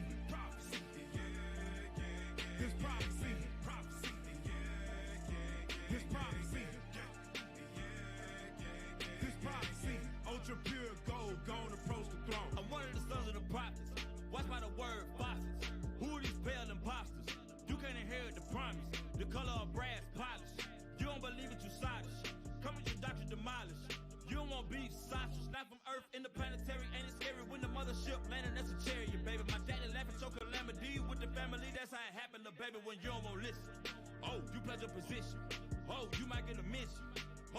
this prophecy, this prophecy, this prophecy. Ultra pure gold, gonna approach the throne. I'm one of the sons of the prophets. Watch by the word foxes. Who are these pale imposters? You can't inherit the promise. The color of brass polish. You don't believe it, you silence. Come with your doctrine demolished. You don't want beef, sausage, not from Earth, interplanetary. Ain't it scary when the mothership landing? That's a chariot, baby. My daddy laughing, so calamity with the family. That's how it happened, little baby, when you don't want listen. Oh, you pledge your position. Oh, you might get a mention.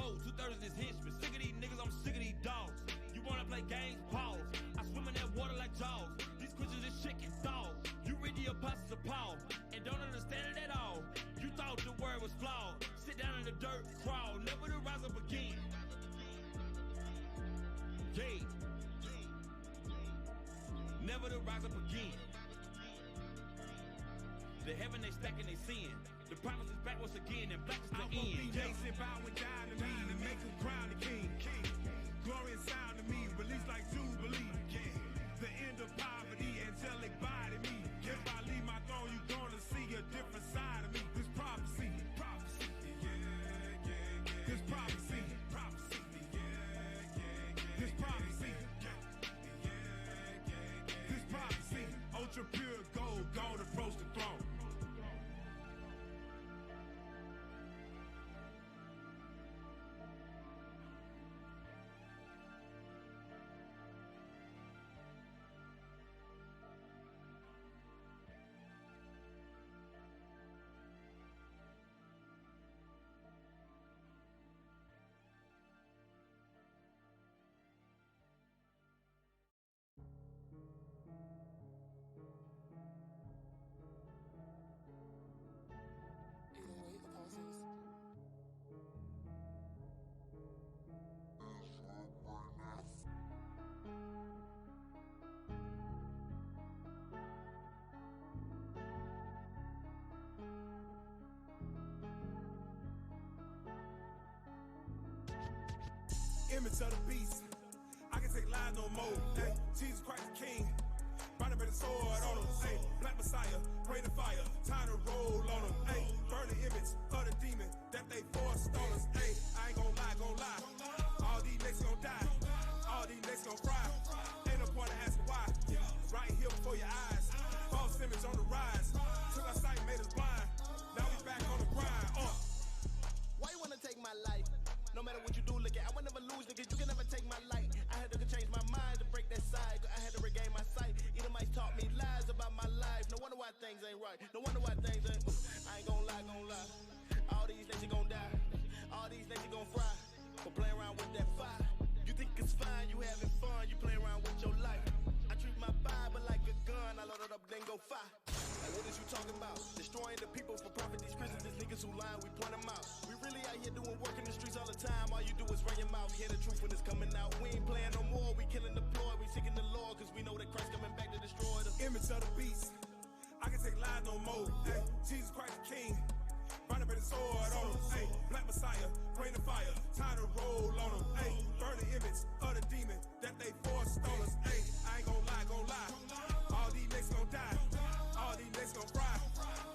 Oh, 2/3 of this henchman. Sick of these niggas, I'm sick of these dogs. You wanna play games? Pause. I swim in that water like jaws. These creatures is chicken dogs. You read the apostles of Paul and don't understand it at all. You thought the word was flawed. Sit down in the dirt, crawl, never to rise up again. Yeah. Never to rise up again. The heaven they stacking they sin. The promise is back once again and black is the end. The nation bowing down to me to make them crown the king. Glorious sound to me, release like Jubilee. The end of poverty, angelic body me. If I leave my throne, you Image of the beast. I can take lies no more. Hey, Jesus Christ the King. Burn the sword on him. Hey, Black Messiah, pray the fire. Time to roll on him. Hey, burn the image of the demon that they forced on us. Hey, I ain't gon' lie. All these niggas gon' die. All these niggas gon' fry. Ain't no point in asking why. Right here before your eyes. False image on the rise. Took our sight, made us blind. Now we back on the grind. Why you wanna take my life? No matter what you do, look at I will never lose, nigga. You can never take my light. I had to change my mind to break that side. I had to regain my sight. Edomites taught me lies about my life. No wonder why things ain't right. No wonder why things ain't. I ain't gon' lie. All these niggas gon' die. All these niggas gon' fry. For playing around with that fire. You think it's fine? You having fun? You playing around with your life? I treat my Bible like a gun. I load it up, then go fire. Like what is you talking about? Destroying the people for profit. These Christians, these niggas who lying, we point them out. We really out here doing work in the streets all the time. All you do is run your mouth. Hear the truth when it's coming out. We ain't playing no more. We killing the ploy. We seeking the Lord because we know that Christ coming back to destroy them. Image of the beast. I can take lies no more. Hey, Jesus Christ the King. Burn the sword on him. Hey, Black Messiah, pray the fire. Time to roll on him. Hey, burn the image of the demon that they forced on us. Hey, I ain't gon' lie. All these niggas gon' die. All these niggas gon' fry.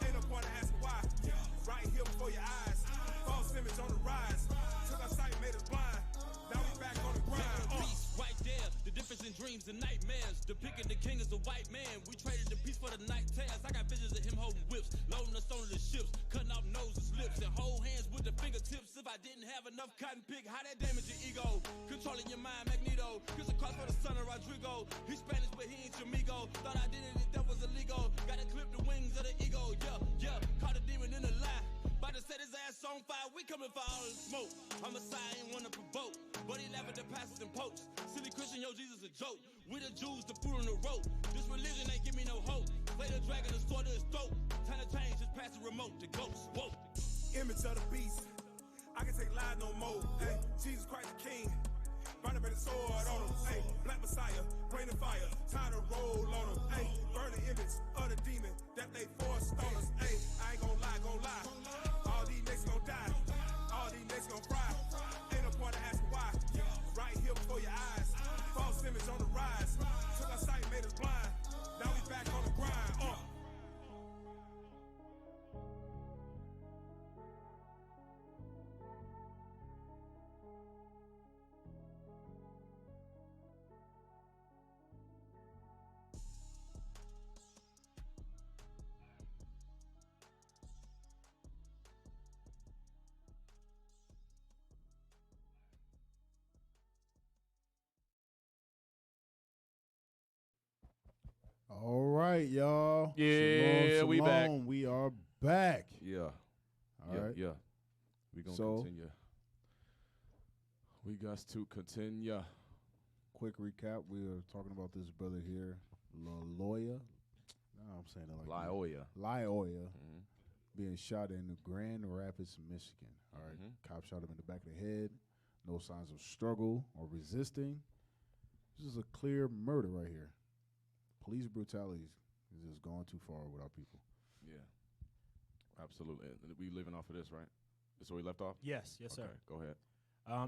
Ain't no point in asking why. Right here before your eyes. False image on the rise. Took our sight, made us blind. Now we back on the grind. Peace right there. The difference in dreams and nightmares. Depicting the king as a white man. We traded the peace for the night tears. I got visions of him holding whips, loading us on the ships, cutting off noses, lips, and hold hands with the fingertips. If I didn't have enough cotton pick, how that damage your ego? Controlling your mind, Magneto. Here's a cross for the son of Rodrigo. He's Spanish, but he ain't your amigo. Thought I did it if that was illegal. Gotta clip the wings of the ego. Yeah. Caught a demon in a lie. About to set his ass on fire. We coming for all the smoke. Homicide ain't wanna provoke, but he laugh at the pastors and popes. Silly Christian, yo, Jesus a joke. We the Jews, the food on the rope. This religion ain't give me no hope. Play the dragon, the sword to his throat. Time to change, just pass the remote to ghosts. Whoa. Image of the beast. I can take lies no more. Hey, Jesus Christ the King. Burn the sword on him. Hey, Black Messiah, pray the fire. Time to roll on him. Hey, burn the image of the demon that they forced on us. Hey, I ain't gon' lie. All these niggas gon' die. All these niggas gon' fry. Ain't no point in asking why. Right here before your eyes. False image on the rise. Took our sight, made us blind. Now we back on the grind. All right, y'all. Yeah, Shalom, we back. shalom. We are back. Yeah. All right. Yeah. We gonna continue. We got to continue. Quick recap. We were talking about this brother here, Laloya. No, I'm saying it like Lyoya. Being shot in Grand Rapids, Michigan. All right. Cop shot him in the back of the head. No signs of struggle or resisting. This is a clear murder right here. Police brutality is just going too far with our people. Yeah, absolutely. And we living off of this, right? This where we left off? Yes, sir. Okay, go ahead.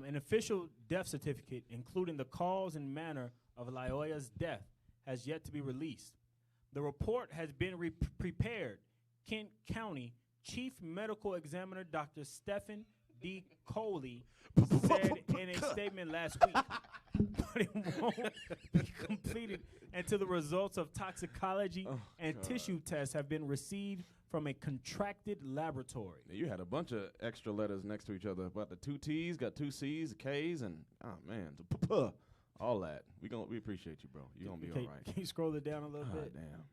An official death certificate, including the cause and manner of Lyoya's death, has yet to be released. The report has been prepared. Kent County Chief Medical Examiner Dr. Stephen D. Coley said in a statement last week, but it won't be completed until the results of toxicology and tissue tests have been received from a contracted laboratory. You had a bunch of extra letters next to each other. About the 2 T's, got 2 C's, K's, and all that. We appreciate you, bro. You're gonna be all right. Can you scroll it down a little bit? Damn.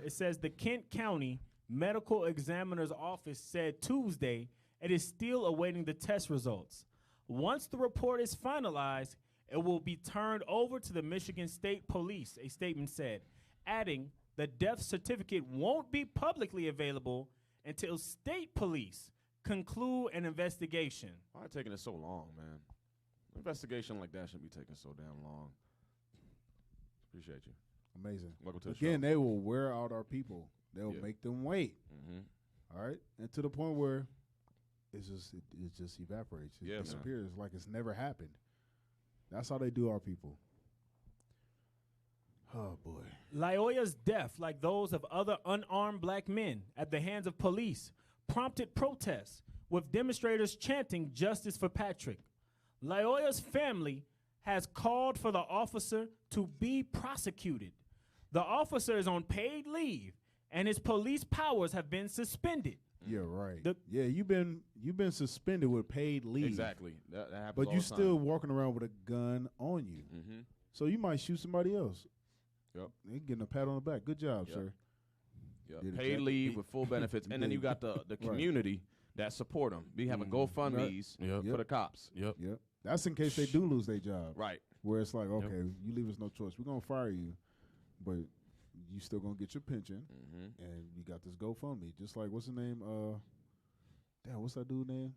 It says the Kent County Medical Examiner's Office said Tuesday it is still awaiting the test results. Once the report is finalized, it will be turned over to the Michigan State Police, a statement said, adding the death certificate won't be publicly available until state police conclude an investigation. Why taking it so long, man? Investigation like that shouldn't be taking so damn long. Appreciate you. Amazing. Welcome to the Again, show. they will wear out our people. They'll make them wait. All right? And to the point where it just evaporates. It Yeah, man. disappears like it's never happened. That's how they do our people. Oh boy. Lyoya's death, like those of other unarmed black men at the hands of police, prompted protests, with demonstrators chanting justice for Patrick. Lyoya's family has called for the officer to be prosecuted. The officer is on paid leave, and his police powers have been suspended. Yeah, right. You've been suspended with paid leave. Exactly. That happens But all you the time. still walking around with a gun on you. Mm-hmm. So you might shoot somebody else. Yep. They getting a pat on the back. Good job, Yep. sir. Yep. Did Paid exactly- leave with full benefits, and then you got the Right. community that support them. We have a GoFundMe's for the cops. Yep. That's in case they do lose their job. Right. Where it's like, okay, you leave us no choice. We're gonna fire you, but you still gonna get your pension, and you got this GoFundMe. Just like what's the name? What's that dude name?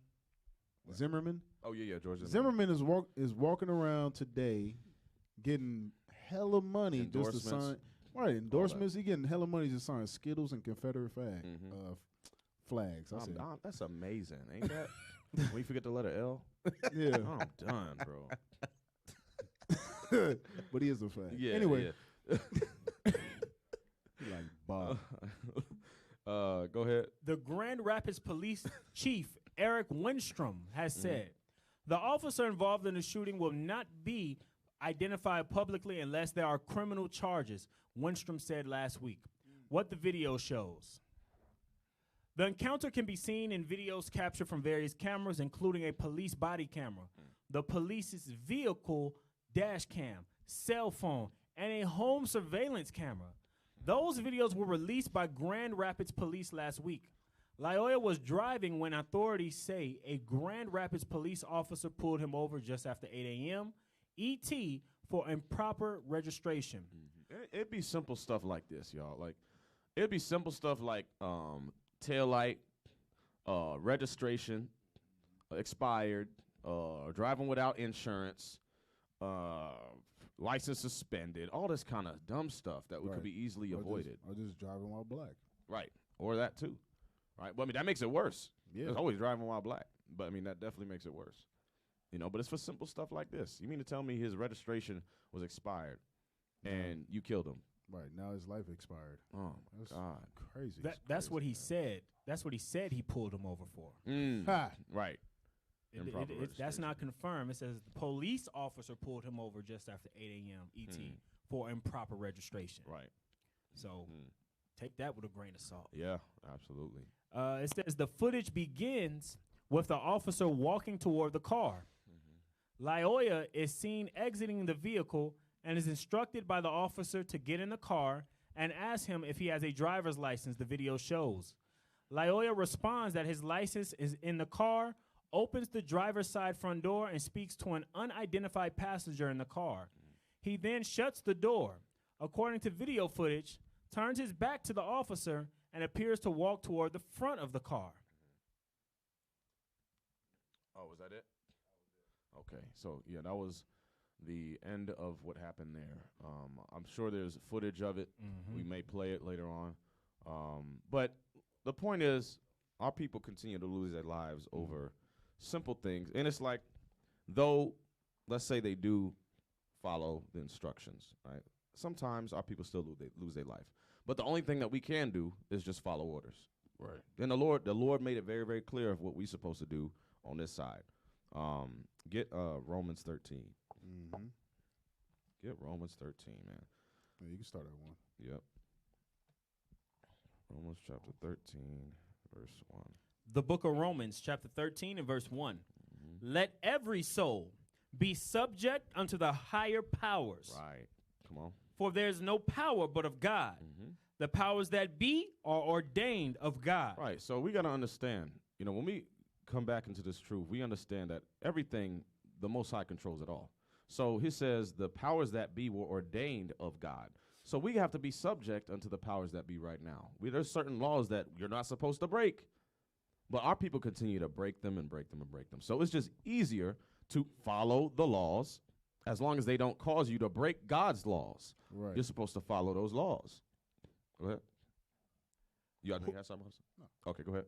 Zimmerman. Oh yeah, George Zimmerman is walking around today, getting hella money just to sign. Right, endorsements. He getting hella money to sign Skittles and Confederate flags. I said, that's amazing, ain't that? When you forget the letter L. Yeah. I'm done, bro. But he is a fag. Yeah. Anyway. Yeah. He like Bob. Go ahead. The Grand Rapids Police Chief Eric Winstrom has said the officer involved in the shooting will not be identified publicly unless there are criminal charges, Winstrom said last week. What the video shows. The encounter can be seen in videos captured from various cameras, including a police body camera, the police's vehicle dash cam, cell phone, and a home surveillance camera. Those videos were released by Grand Rapids Police last week. Lyoya was driving when authorities say a Grand Rapids police officer pulled him over just after 8 a.m. ET for improper registration. It'd be simple stuff like this, y'all. Like, it'd be simple stuff like taillight, registration, expired, driving without insurance, license suspended, all this kind of dumb stuff that could be easily avoided. Or just driving while black. Right. Or that too. Right. Well, I mean, that makes it worse. Yeah. There's always driving while black. But I mean, that definitely makes it worse. You know, but it's for simple stuff like this. You mean to tell me his registration was expired and you killed him? Right. Now his life expired. Oh, my God. Crazy. That's what he said. That's what he said he pulled him over for. Right. That's not confirmed. It says the police officer pulled him over just after 8 a.m. ET for improper registration. Right. So take that with a grain of salt. Yeah, absolutely. It says the footage begins with the officer walking toward the car. Lyoya is seen exiting the vehicle and is instructed by the officer to get in the car and ask him if he has a driver's license, the video shows. Lyoya responds that his license is in the car, opens the driver's side front door, and speaks to an unidentified passenger in the car. He then shuts the door. According to video footage, turns his back to the officer and appears to walk toward the front of the car. Oh, was that it? Okay, so yeah, that was the end of what happened there. I'm sure there's footage of it. We may play it later on. But the point is, our people continue to lose their lives over simple things. And it's like, though, let's say they do follow the instructions, right? Sometimes our people still lose their life. But the only thing that we can do is just follow orders. Right. And the Lord made it very, very clear of what we're supposed to do on this side. Get Romans 13. Get Romans 13, man. Yeah, you can start at 1. Yep. Romans chapter 13, verse 1. The book of Romans, chapter 13 and verse 1. Let every soul be subject unto the higher powers. Right. Come on. For there's no power but of God. The powers that be are ordained of God. Right. So we got to understand, you know, when we come back into this truth, we understand that everything, the Most High controls it all. So he says the powers that be were ordained of God. So we have to be subject unto the powers that be right now. There's certain laws that you're not supposed to break, but our people continue to break them and break them and break them. So it's just easier to follow the laws as long as they don't cause you to break God's laws. Right. You're supposed to follow those laws. Go ahead. You have something else? No. Okay, go ahead.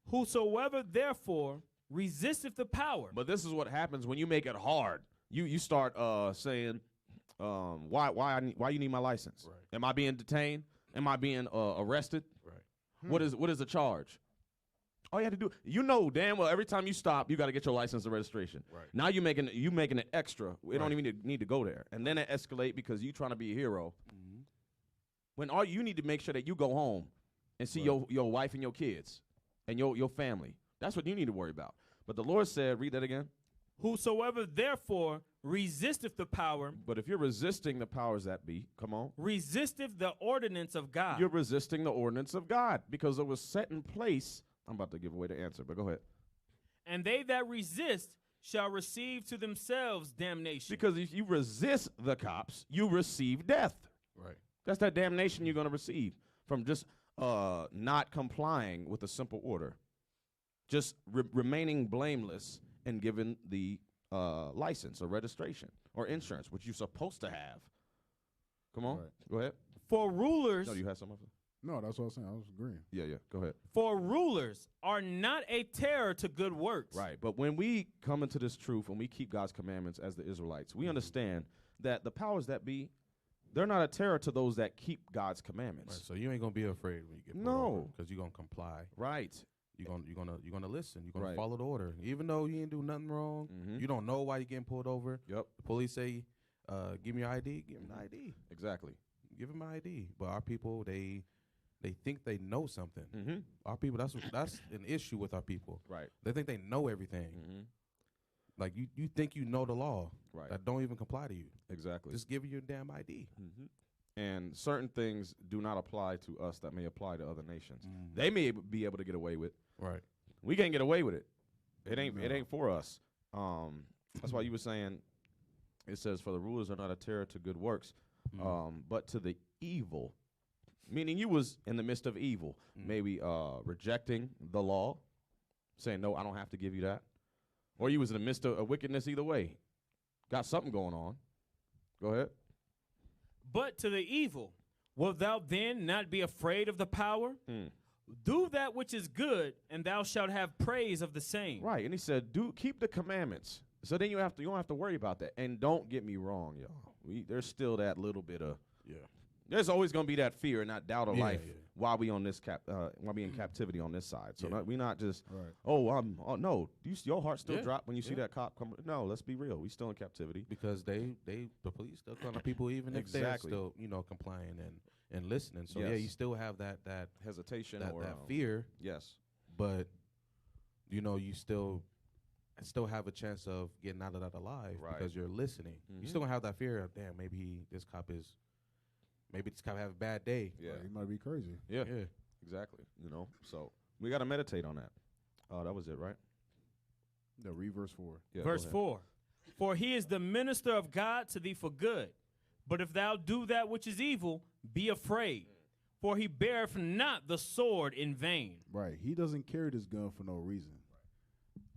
Whosoever therefore resisteth the power. But this is what happens when you make it hard. You start saying, why you need my license? Right. Am I being detained? Am I being arrested? Right. What is the charge? All you have to do, you know damn well every time you stop, you got to get your license and registration. Right. Now you making it extra. We don't even need to go there, and then it escalate because you trying to be a hero. Mm-hmm. When all you need to make sure that you go home and see your wife and your kids and your family. That's what you need to worry about. But the Lord said, read that again. Whosoever therefore resisteth the power. But if you're resisting the powers that be, come on. Resisteth the ordinance of God. You're resisting the ordinance of God because it was set in place. I'm about to give away the answer, but go ahead. And they that resist shall receive to themselves damnation. Because if you resist the cops, you receive death. Right. That's that damnation you're going to receive from just not complying with a simple order. Just remaining blameless and given the license or registration or insurance, which you're supposed to have. Come on. Right. Go ahead. For rulers. No, you had something? No, that's what I was saying. I was agreeing. Yeah. Go ahead. For rulers are not a terror to good works. Right. But when we come into this truth and we keep God's commandments as the Israelites, we understand that the powers that be, they're not a terror to those that keep God's commandments. Right, so you ain't gonna be afraid when you get because you're gonna comply. Right. You're gonna listen. You're gonna Right. follow the order, even though you ain't do nothing wrong. Mm-hmm. You don't know why you're getting pulled over. Yep. The police say, "Give me your ID." Give them the ID. Exactly. Give them my ID. But our people, they think they know something. Mm-hmm. Our people, that's an issue with our people. Right. They think they know everything. Mm-hmm. Like you think you know the law. Right. That don't even comply to you. Exactly. Just give you your damn ID. Mm-hmm. And certain things do not apply to us that may apply to other nations. Mm. They may be able to get away with. Right. We can't get away with it. It ain't for us. That's why you were saying it says, for the rulers are not a terror to good works, but to the evil. Meaning you was in the midst of evil, maybe rejecting the law, saying, no, I don't have to give you that. Or you was in the midst of wickedness either way. Got something going on. Go ahead. But to the evil, wilt thou then not be afraid of the power? Do that which is good, and thou shalt have praise of the same. Right, and he said, keep the commandments. So then you don't have to worry about that. And don't get me wrong, y'all. There's still that little bit of There's always going to be that fear and that doubt of life while we on this while we in captivity on this side. So we not just no. Your heart still drop when you see that cop come. No, let's be real. We still in captivity because the police still come to people even if they're still complying and listening. So you still have that hesitation that, or that fear. Yes, but you still have a chance of getting out of that alive because you're listening. You still gonna have that fear of damn maybe this cop have a bad day. Yeah, he might be crazy. Yeah, exactly. So we got to meditate on that. That was it, right? No, read verse 4. Yeah, verse 4. For he is the minister of God to thee for good. But if thou do that which is evil, be afraid. For he beareth not the sword in vain. Right. He doesn't carry this gun for no reason.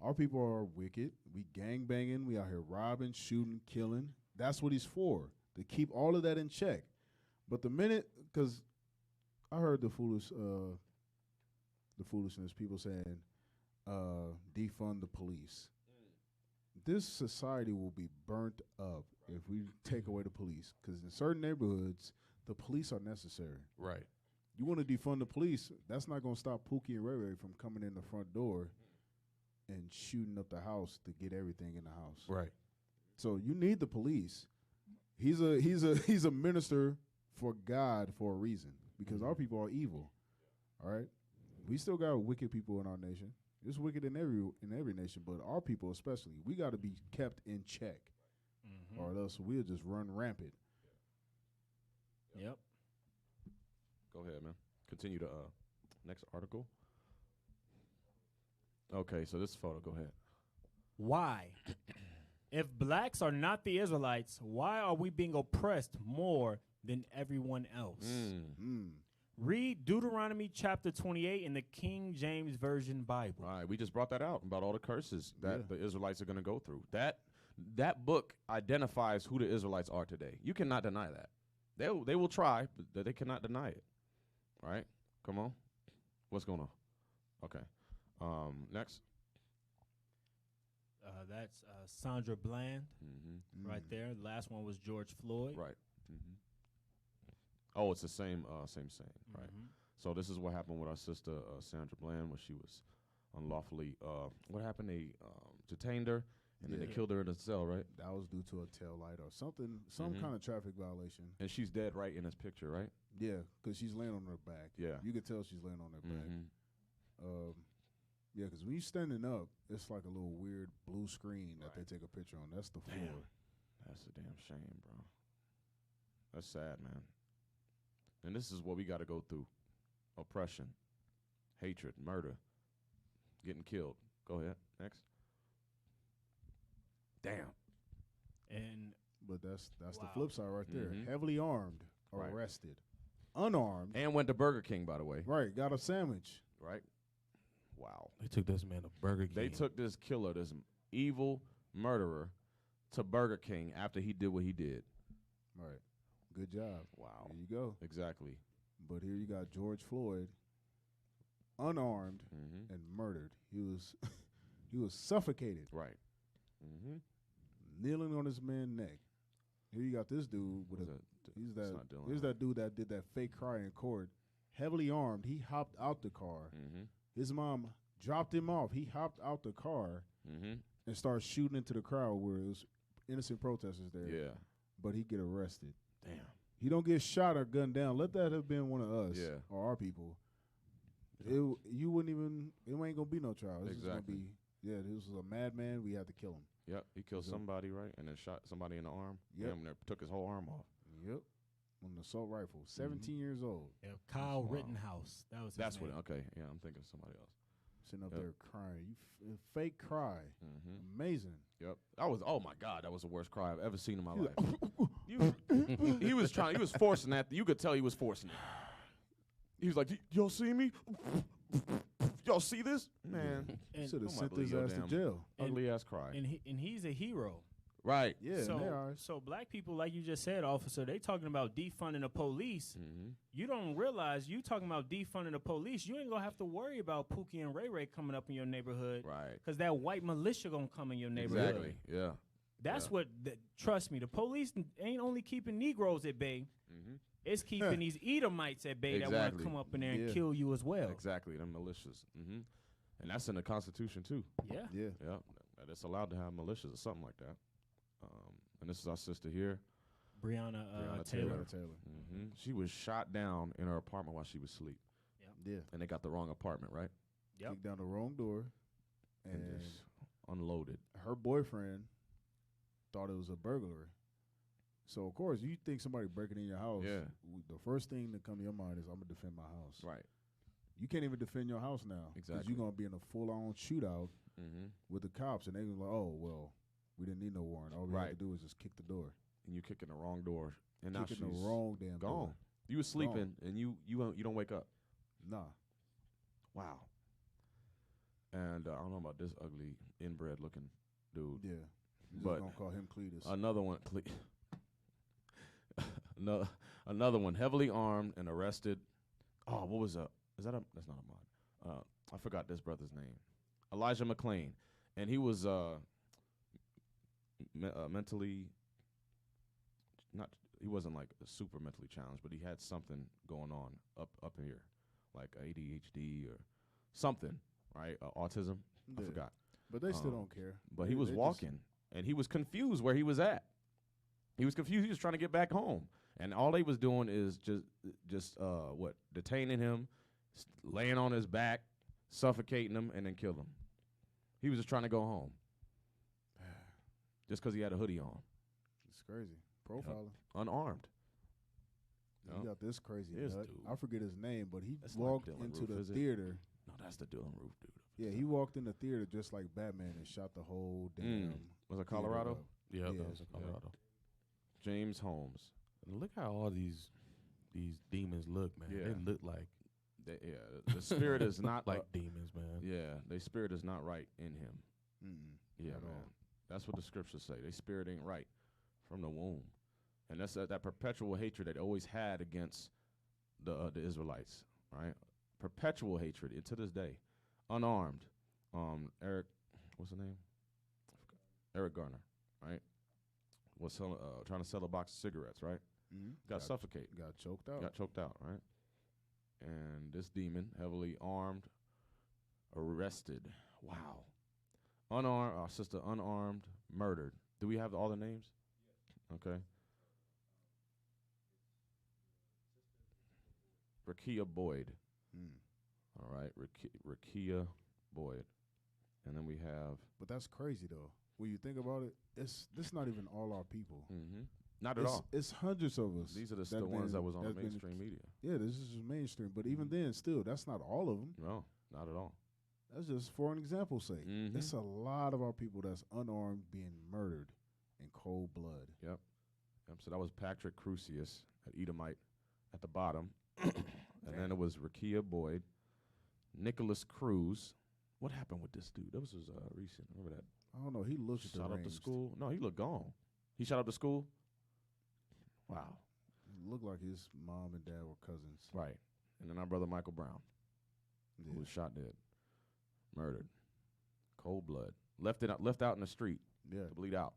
Our people are wicked. We gang banging. We out here robbing, shooting, killing. That's what he's for, to keep all of that in check. But the minute, because I heard the foolishness, people saying, defund the police. This society will be burnt up if we take away the police, because in certain neighborhoods, the police are necessary. Right. You want to defund the police, that's not going to stop Pookie and Ray Ray from coming in the front door and shooting up the house to get everything in the house. Right. So you need the police. He's a minister for God for a reason, because our people are evil. All right, we still got wicked people in our nation. It's wicked in every nation, but our people especially, we got to be kept in check, or else we'll just run rampant. Yep. Go ahead, man. Continue to next article. Okay, so this photo. Go ahead. Why? If blacks are not the Israelites, why are we being oppressed more than everyone else? Read Deuteronomy chapter 28 in the King James Version Bible. All right, we just brought that out about all the curses that the Israelites are going to go through. That book identifies who the Israelites are today. You cannot deny that. They will try, but they cannot deny it. All right, come on. What's going on? Okay. Next. That's Sandra Bland right Mm. there. The last one was George Floyd. Right. Oh, it's the same, same. Right. Mhm. So this is what happened with our sister Sandra Bland when she was unlawfully. What happened? They detained her and then they killed her in a cell. Right. That was due to a tail light or something, some Mhm. kind of traffic violation. And she's dead right in this picture, right? Yeah, because she's laying on her back. Yeah. You could tell she's laying on her back. Mhm. Yeah, because when you're standing up, it's like a little weird blue screen that they take a picture on. That's the floor. That's a damn shame, bro. That's sad, man. And this is what we got to go through: oppression, hatred, murder, getting killed. Go ahead. Next. Damn. But that's the Wow. flip side right there. Mhm. Heavily armed, Right. arrested, unarmed, And went to Burger King, by the way. right? Got a sandwich. Right. Wow. They took this man to Burger King. They took this killer, this evil murderer, to Burger King after he did what he did. Right. Good job. Wow. There you go. Exactly. But here you got George Floyd, unarmed Mhm. and murdered. He was he was suffocated, Right. Mhm. kneeling on his man's neck. Here you got this dude with he's It's not Dylan, here's that dude that did that fake cry in court, heavily armed. He hopped out the car. Mhm. His mom dropped him off. He hopped out the car Mhm. and started shooting into the crowd where it was innocent protesters there. Yeah. But he get arrested. Damn. He don't get shot or gunned down. Let that have been one of us Yeah. or our people. You wouldn't even. It ain't gonna be no trial. It's just Exactly. gonna be. Yeah, this was a madman. We had to kill him. Yep. He killed So- somebody, right, and then shot somebody in the arm. Yep. Damn, near took his whole arm off. Yep. On an assault rifle. Mm-hmm. 17 years old. Yeah, Kyle Wow. Rittenhouse. That was his That's name. what. Okay. Yeah, I'm thinking of somebody else. Sitting up Yep. there crying. Fake cry. Mhm. Amazing. Yep. That was. Oh my God, that was the worst cry I've ever seen in my life. He was trying. He was forcing that. You could tell he was forcing it. He was like, "Y'all see me? Y'all see this, man?" And- Should have I'm sent like, his "Yo, ass to damn jail. Ugly ass cry. And he's a hero. Right. Yeah, so, they are. so black people, like you just said, officer, they talking about defunding the police. Mm-hmm. You don't realize you talking about defunding the police. You ain't gonna have to worry about Pookie and Ray Ray coming up in your neighborhood, Right. Because that white militia gonna come in your neighborhood. Exactly. Yeah. That's Yeah. what. Trust me, the police ain't only keeping Negroes at bay. Mm-hmm. It's keeping these Edomites at bay that want Exactly. to come up in there and Yeah. kill you as well. Exactly. Them militias. Mm-hmm. And that's in the Constitution too. Yeah. Yeah. Yeah. That it's allowed to have militias or something like that. And this is our sister here, Breonna Taylor. Mm-hmm. She was shot down in her apartment while she was asleep. Yeah. And they got the wrong apartment, right? Yep. Kicked down the wrong door. And just unloaded. Her boyfriend thought it was a burglary. So, of course, you think somebody breaking in your house. Yeah. The first thing that come to your mind is, I'm going to defend my house. Right. You can't even defend your house now. Because Exactly. you're going to be in a full-on shootout Mm-hmm. with the cops. And they're like, oh, well, we didn't need no warrant. All we had to do is just kick the door. And you kicking the wrong door. And now she's Kicking the wrong damn gone. door. You was sleeping and you don't wake up. Nah. Wow. And I don't know about this ugly inbred looking dude. Yeah. You're But just going to call him Cletus. Another one. Another one, heavily armed and arrested. Oh, what was that? That's not a mod. I forgot this brother's name. Elijah McClain, and he was mentally not. He wasn't like super mentally challenged, but he had something going on up here, like ADHD or something, right? Autism. I Yeah. forgot. But they still don't care. But he was walking, and he was confused where he was at. He was confused. He was trying to get back home, and all they was doing is just detaining him, laying on his back, suffocating him, and then kill him. He was just trying to go home, just because he had a hoodie on. It's crazy. Profiling. Unarmed. You got this crazy This nut. dude. I forget his name, but he That's not walked Dylan into Roof, the is it? theater. No, that's the Dylan Roof dude. Yeah, he walked in the theater just like Batman and shot the whole damn. Was it theater Colorado? up. Yeah, Yeah. that was in Colorado. James Holmes. And look how all these demons look, man. Yeah. They look like The spirit is not like demons, man. Yeah, their spirit is not right in him. Yeah, At man. all. That's what the scriptures say. Their spirit ain't right from the womb, and that's that perpetual hatred that they always had against the Israelites, right? Perpetual hatred, and to this day. unarmed. Eric, what's the name? Eric Garner, right? Was trying to sell a box of cigarettes, right? Got suffocated. Got choked out. Got choked out, right? And this demon, heavily armed, arrested. Wow. Unarmed, our sister unarmed, murdered. Do we have all the names? Okay. Rakia Boyd. All right, Rakia Boyd. And then we have. But that's crazy though. When you think about it, this not even all our people. Not at all. It's hundreds of us. These are the ones that was on the mainstream media. Yeah, this is just mainstream. But even then, still, that's not all of them. No, not at all. That's just for an example's sake. It's a lot of our people that's unarmed being murdered in cold blood. Yep. So that was Patrick Crucius at Edomite at the bottom. And then it was Rakia Boyd, Nicholas Cruz. What happened with this dude? That was recent. Remember that? I don't know. He looked shot up the school. No, he looked gone. He shot up the school. Wow. It looked like his mom and dad were cousins. Right. And then our brother Michael Brown, who was shot dead, murdered, cold blood, left out in the street to bleed out.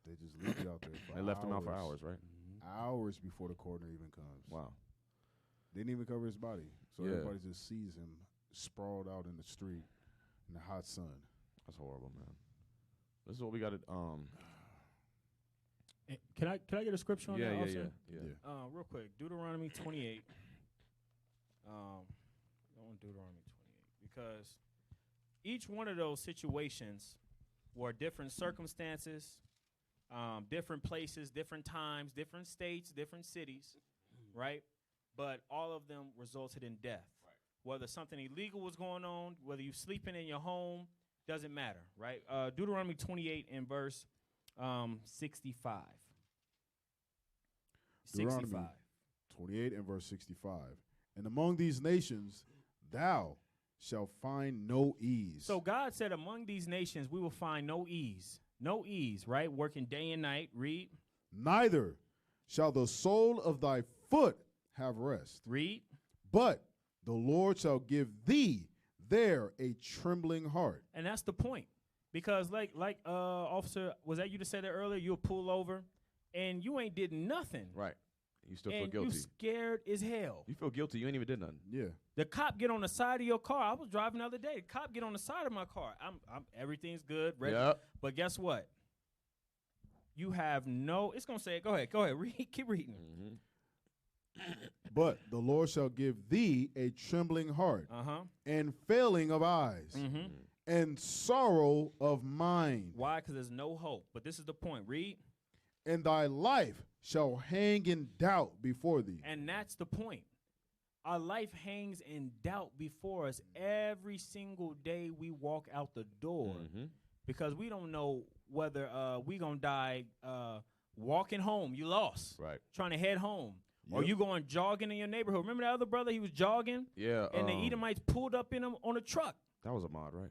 They just left you out there. They left him out for hours, right? Hours before the coroner even comes. Wow. Didn't even cover his body, so everybody just sees him sprawled out in the street in the hot sun. That's horrible, man. This is what we got to. Can I get a scripture on that? Yeah. Real quick, Deuteronomy 28. On Deuteronomy 28 because each one of those situations were different circumstances, different places, different times, different states, different cities, right? But all of them resulted in death. Right. Whether something illegal was going on, whether you're sleeping in your home, doesn't matter, right? Deuteronomy 28 in verse 65. Deuteronomy 28 and verse 65. And among these nations, thou shalt find no ease. So God said, among these nations, we will find no ease. No ease, right? Working day and night. Read. Neither shall the sole of thy foot have rest. Read. But the Lord shall give thee there a trembling heart. And that's the point. Because like officer, was that you that said that earlier? You'll pull over and you ain't did nothing. Right. You still feel guilty. You scared as hell. You feel guilty. You ain't even did nothing. Yeah. The cop get on the side of your car. I was driving the other day. The cop get on the side of my car. I'm everything's good. Ready. Yep. But guess what? You have no. It's gonna say. Go ahead. Read. Keep reading. But the Lord shall give thee a trembling heart, and failing of eyes, and sorrow of mind. Why? Because there's no hope. But this is the point. Read. And thy life shall hang in doubt before thee. And that's the point. Our life hangs in doubt before us every single day we walk out the door, because we don't know whether we gonna die walking home. You lost. Right. Trying to head home. Or you going jogging in your neighborhood. Remember that other brother? He was jogging. Yeah. And the Edomites pulled up in him on a truck. That was Ahmad, right?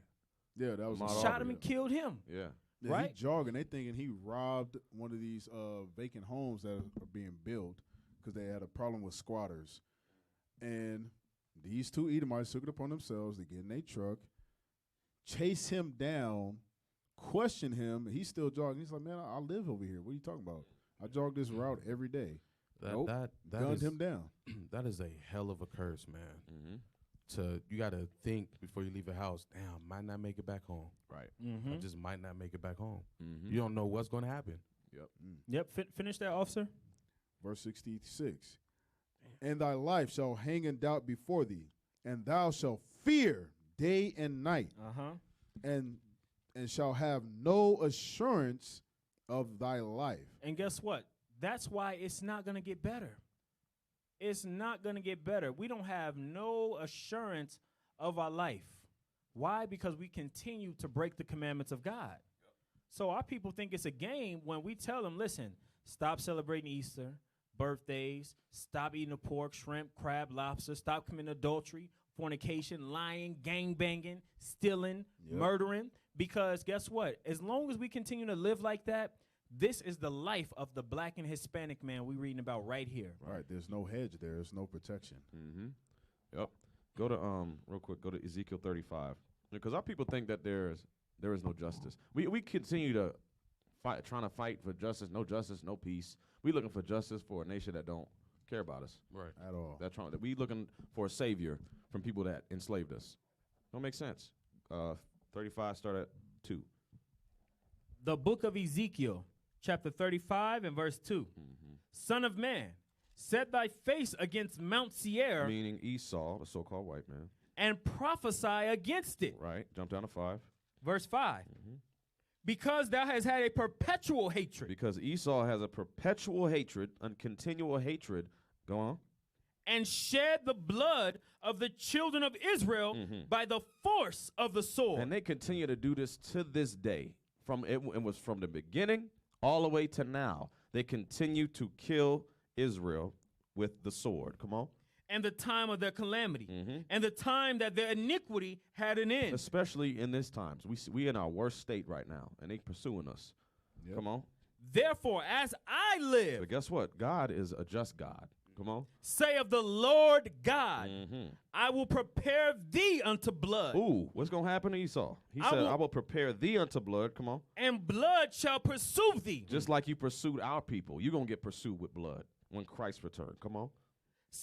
Yeah, that was Ahmad. Shot him and killed him. Yeah. Right? He jogging. They thinking he robbed one of these vacant homes that are being built because they had a problem with squatters. And these two Edomites took it upon themselves to get in a truck, chase him down, question him. He's still jogging. He's like, man, I live over here. What are you talking about? I jog this route every day. That gunned him down. That is a hell of a curse, man. You got to think before you leave the house. Damn, might not make it back home. Right. I just might not make it back home. You don't know what's going to happen. Yep. Finish that, officer. Verse 66. And thy life shall hang in doubt before thee, and thou shalt fear day and night, and shall have no assurance of thy life. And guess what? That's why it's not going to get better. It's not going to get better. We don't have no assurance of our life. Why? Because we continue to break the commandments of God. So our people think it's a game when we tell them, listen, stop celebrating Easter, birthdays, stop eating the pork, shrimp, crab, lobster, stop committing adultery, fornication, lying, gangbanging, stealing, murdering. Because guess what? As long as we continue to live like that, this is the life of the black and Hispanic man we're reading about right here. Right. There's no hedge there. There's no protection. Yep. Go to real quick. Go to Ezekiel 35. Because our people think that there is no justice. We continue to fight, trying to fight for justice, no peace. We looking for justice for a nation that don't care about us. Right. At all. That we looking for a savior from people that enslaved us. Don't make sense. 35 start at 2. The book of Ezekiel, chapter 35 and verse 2. Son of man, set thy face against Mount Seir. Meaning Esau, the so-called white man. And prophesy against it. Right. Jump down to 5. Verse 5. Because thou hast had a perpetual hatred. Because Esau has a perpetual hatred, a continual hatred. Go on. And shed the blood of the children of Israel by the force of the sword. And they continue to do this to this day. It was from the beginning all the way to now. They continue to kill Israel with the sword. Come on. And the time of their calamity, and the time that their iniquity had an end. Especially in this times. We in our worst state right now, and they pursuing us. Yep. Come on. Therefore, as I live. But guess what? God is a just God. Come on. Say of the Lord God, I will prepare thee unto blood. Ooh, what's going to happen to Esau? He said, I will prepare thee unto blood. Come on. And blood shall pursue thee. Just like you pursued our people. You're going to get pursued with blood when Christ returns. Come on.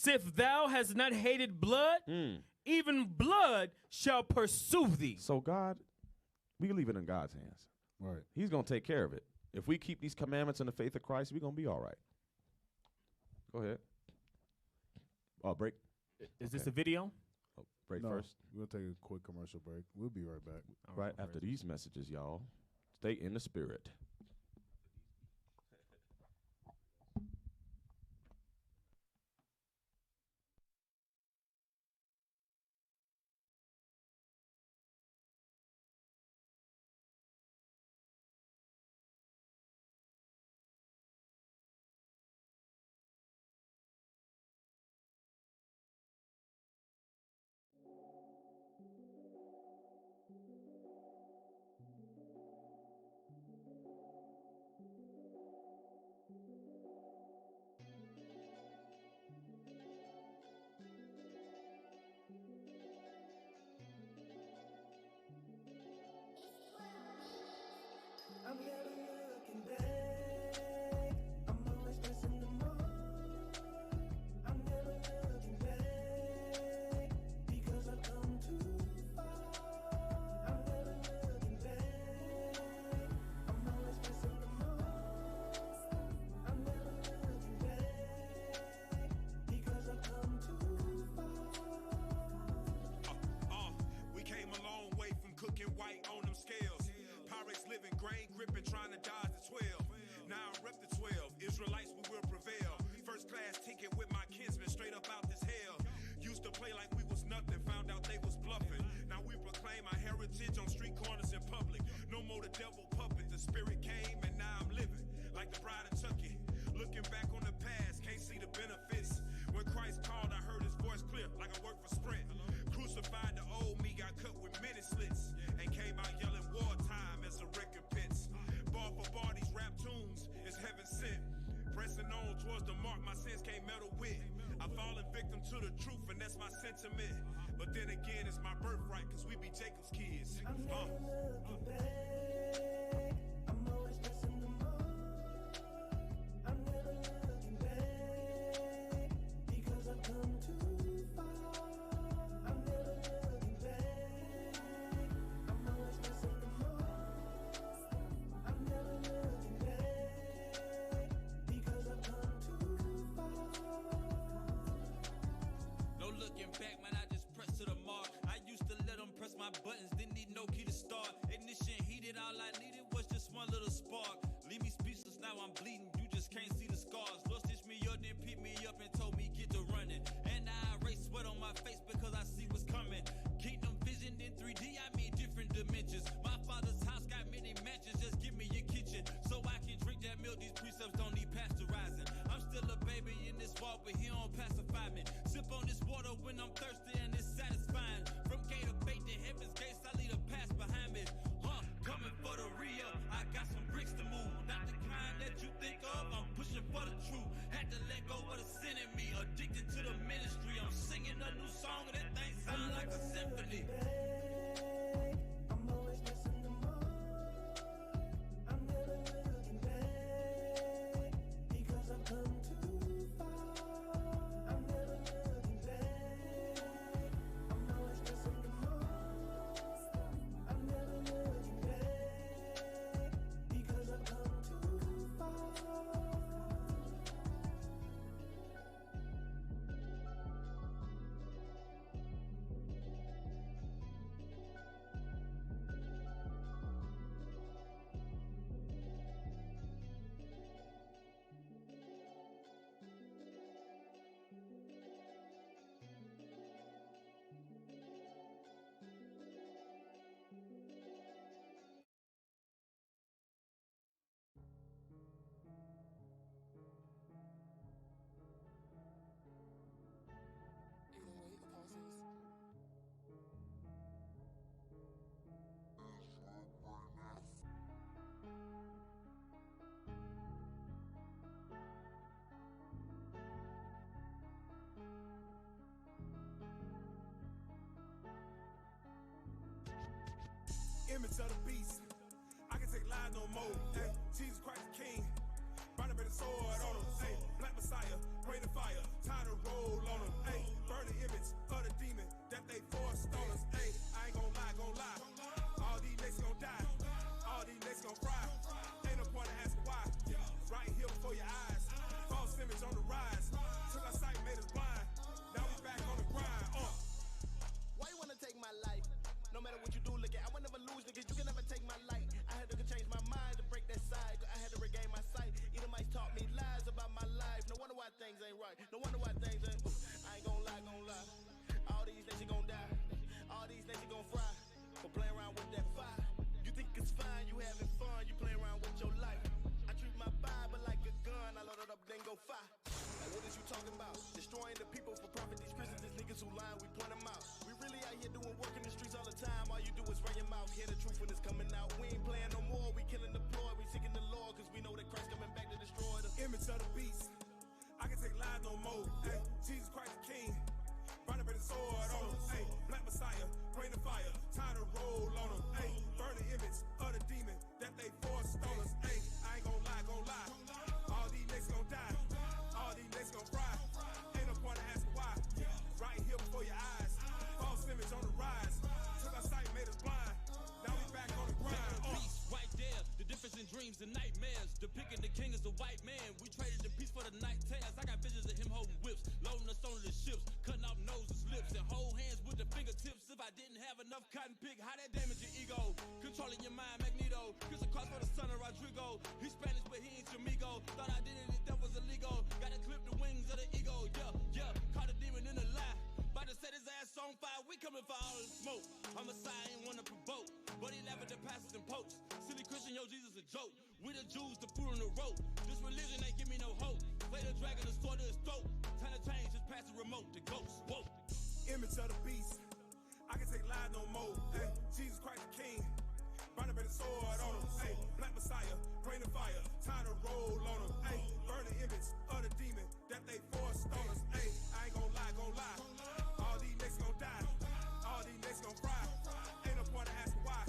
If thou hast not hated blood, even blood shall pursue thee. So God, we leave it in God's hands. Right. He's going to take care of it. If we keep these commandments in the faith of Christ, we're going to be all right. Go ahead. Break. Is this a video? Break No, first. We'll take a quick commercial break. We'll be right back. Right after these messages, y'all. Stay in the spirit. I'm never looking back. I'm always pressing the mark. I'm never looking back because I've come too far. I'm never looking back. I'm always pressing the mark. I'm never looking back because I've come too far. We came a long way from cooking white on them scales. Pirates living grain gripping, trying to dodge the 12. Now I rep the 12. Israelites, we will prevail. First class ticket with my kinsmen, straight up out this hell. Used to play like we was nothing, found out they was bluffing. Now we proclaim our heritage on street corners in public. No more the devil puppet, the spirit came and now I'm living like the bride of Chucky. Looking back on the past, can't see the benefits. When Christ called, I heard his voice clear, like I worked for Sprint. Crucified the old me, got cut with many slits, and came out yelling wartime as a recompense. Bar for bar, these rap tunes is heaven sent. Pressing on towards the mark my sins can't meddle with. I've fallen victim to the truth, and that's my sentiment. But then again, it's my birthright, cause we be Jacob's kids. I'm never looking back. I'm always pressing the mark. I'm never looking back because I've come too far. I'm never looking back. I'm always pressing the mark. I'm never looking back because I've come too far. No looking back, man, I just press to the mark. I used to let them press my buttons, didn't need no key to start. Ignition heated, all I needed was just one little spark. Leave me speechless, now I'm bleeding, you just can't see the scars. Lord stitched me up, then picked me up and told me get to running. And I erase sweat on my face because I see what's coming. Kingdom vision in 3D, I mean different dimensions. My father's house got many mansions, just give me your kitchen so I can drink that milk. These precepts don't need pasteurizing. I'm still a baby in this walk, but he don't pacify me. Sip on this water when I'm thirsty and it's satisfying. From gate to bait to heaven's gates, I leave a pass behind me. Coming for the re-up, I got some bricks to move. Not the kind that you think of, I'm pushing for the truth. Had to let go of the sin in me, addicted to the ministry. I'm singing a new song and that thing sound like a symphony. Image of the beast. I can take lies no more. Hey, Jesus Christ the King. Burn a bit of sword on him. Hey, Black Messiah, pray the fire. Time to roll on him. Hey, burn the image of the demon that they forced on us. Hey, I ain't gon' lie. All these niggas gon' die. All these niggas gon' fry. Ain't no point in asking why. Right here before your eyes. False image on the rise. Took our sight, made us blind. Now we back on the grind. Why you wanna take my life? No matter what you do, look at I will never lose, nigga. You can never take my light. I had to change my mind to break that side. I had to regain my sight. Edomites taught me lies about my life. No wonder why things ain't right. No wonder why things ain't. I ain't gon' lie. All these niggas gon' die. All these niggas gon' fry. For playing around with that fire. You think it's fine, you having fun. You play around with your life. I treat my Bible like a gun. I load it up, then go fire. Like what is you talking about? Destroying the people for profit. These Christians, these niggas who lying, we point them out. We really out here doing work in the streets all the time. All you do is run your mouth. Hear the truth when it's coming out. We ain't playing no more. We killing the ploy. We seeking the Lord because we know that Christ coming back to destroy the image of the beast. I can take lies no more. Hey, Jesus Christ the King. Burn a bit of sword on him. Hey, Black Messiah, pray the fire. Time to roll on him. Hey, burn the image of the demon that they forced on us. Hey, I ain't gon' lie. All these niggas gon' die. All these niggas gon' fry. Ain't no point in asking why. Right here before your eyes. False image on the rise. Took our sight, made us blind. Now we back on the grind. Peace right there. The difference in dreams and nightmares. Depicting the king as a white man. We traded the peace for the night tears. I got visions of him holding whips, loading us onto the ships, cutting off noses, lips, and hold hands with the fingertips. If I didn't have enough cotton pick, how that damage your ego? Controlling your mind, Magneto. Here's a cross for the son of Rodrigo. He's Spanish, but he ain't Chamigo. Thought I did it, that was illegal. Gotta clip the wings of the ego. Yeah. Caught a demon in a lie. About to set his ass on fire. We coming for all the smoke. I'm a side, ain't wanna provoke. But he laugh at the pastors and popes. Silly Christian, yo, Jesus a joke. We the Jews, the food on the rope. This religion ain't give me no hope. Play the dragon, the sword to his throat. Time to change, just pass the remote. The ghost, whoa. Image of the beast. I can take lies no more. Hey, Jesus Christ the King. Burn a bit of sword on him. Hey, Black Messiah, pray the fire. Time to roll on him. Hey, burn the image of the demon that they forced on us. Hey, I ain't gon' lie. All these niggas gon' die. All these niggas gon' fry. Ain't no point in asking why.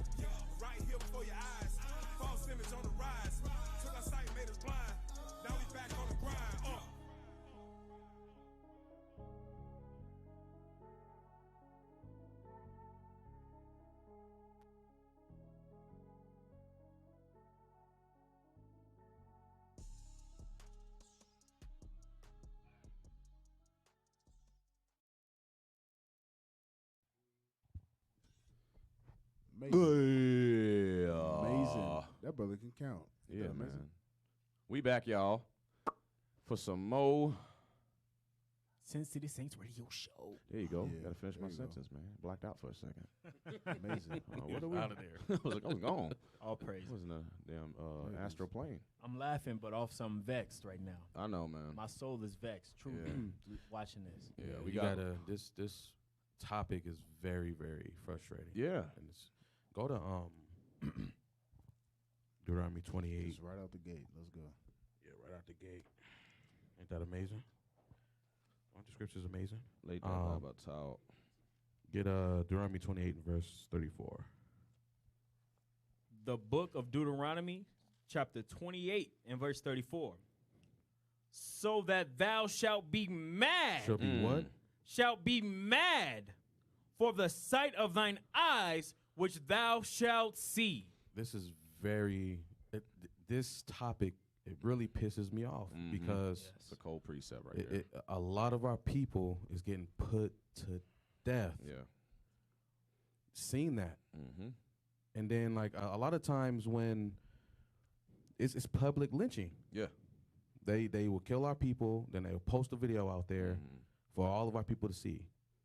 Right here before your eyes. False image on the rise. Took our sight, made us blind. Now we back on the grind. Amazing. That brother can count. Yeah, man. We back, y'all, for some more Sin City Saints Radio Show. There you go. Yeah, Gotta finish my there you go. sentence, man. Blacked out for a second. Amazing. What are we? Out of there. I was gone. All praise. I was in a damn astral plane. I'm laughing, but off some vexed right now. I know, man. My soul is vexed. True. Yeah. Watching this. Yeah, we gotta. This topic is very, very frustrating. Yeah. And it's, go to Deuteronomy 28. Just right out the gate. Let's go. Yeah, right out the gate. Ain't that amazing? Aren't the scriptures amazing? Laid down about towel. Get Deuteronomy 28 and verse 34. The book of Deuteronomy, chapter 28 and verse 34. So that thou shalt be mad. Shall be what? Shalt be mad for the sight of thine eyes, which thou shalt see. This is very. This topic, it really pisses me off because it's a cold precept right here. A lot of our people is getting put to death. Yeah. Seen that. And then, like, a lot of times when it's public lynching. Yeah. They will kill our people, then they'll post a video out there for all of our people to see.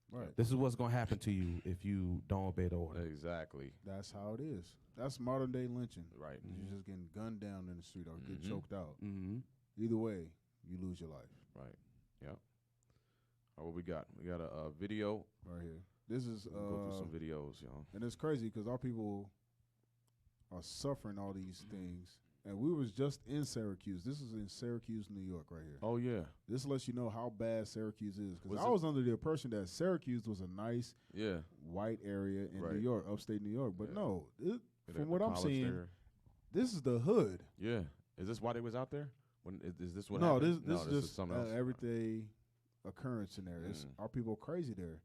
Right. This is what's going to happen to you if you don't obey the order. Exactly. That's how it is. That's modern day lynching. Right. You're just getting gunned down in the street or get choked out. Mm-hmm. Either way, you lose your life. Right. Yep. All right, what we got? We got a video right here. This is we'll go through some videos, y'all. And it's crazy because our people are suffering all these things. And we was just in Syracuse. This is in Syracuse, New York, right here. Oh, yeah. This lets you know how bad Syracuse is. Because Was I it- was under the impression that Syracuse was a nice Yeah. white area in Right. New York, upstate New York. But no, what I'm college seeing, there. this is the hood. Yeah. Is this why they was out there? When is this what No, happened? this is just something else. everyday occurrence in there. It's our people crazy there,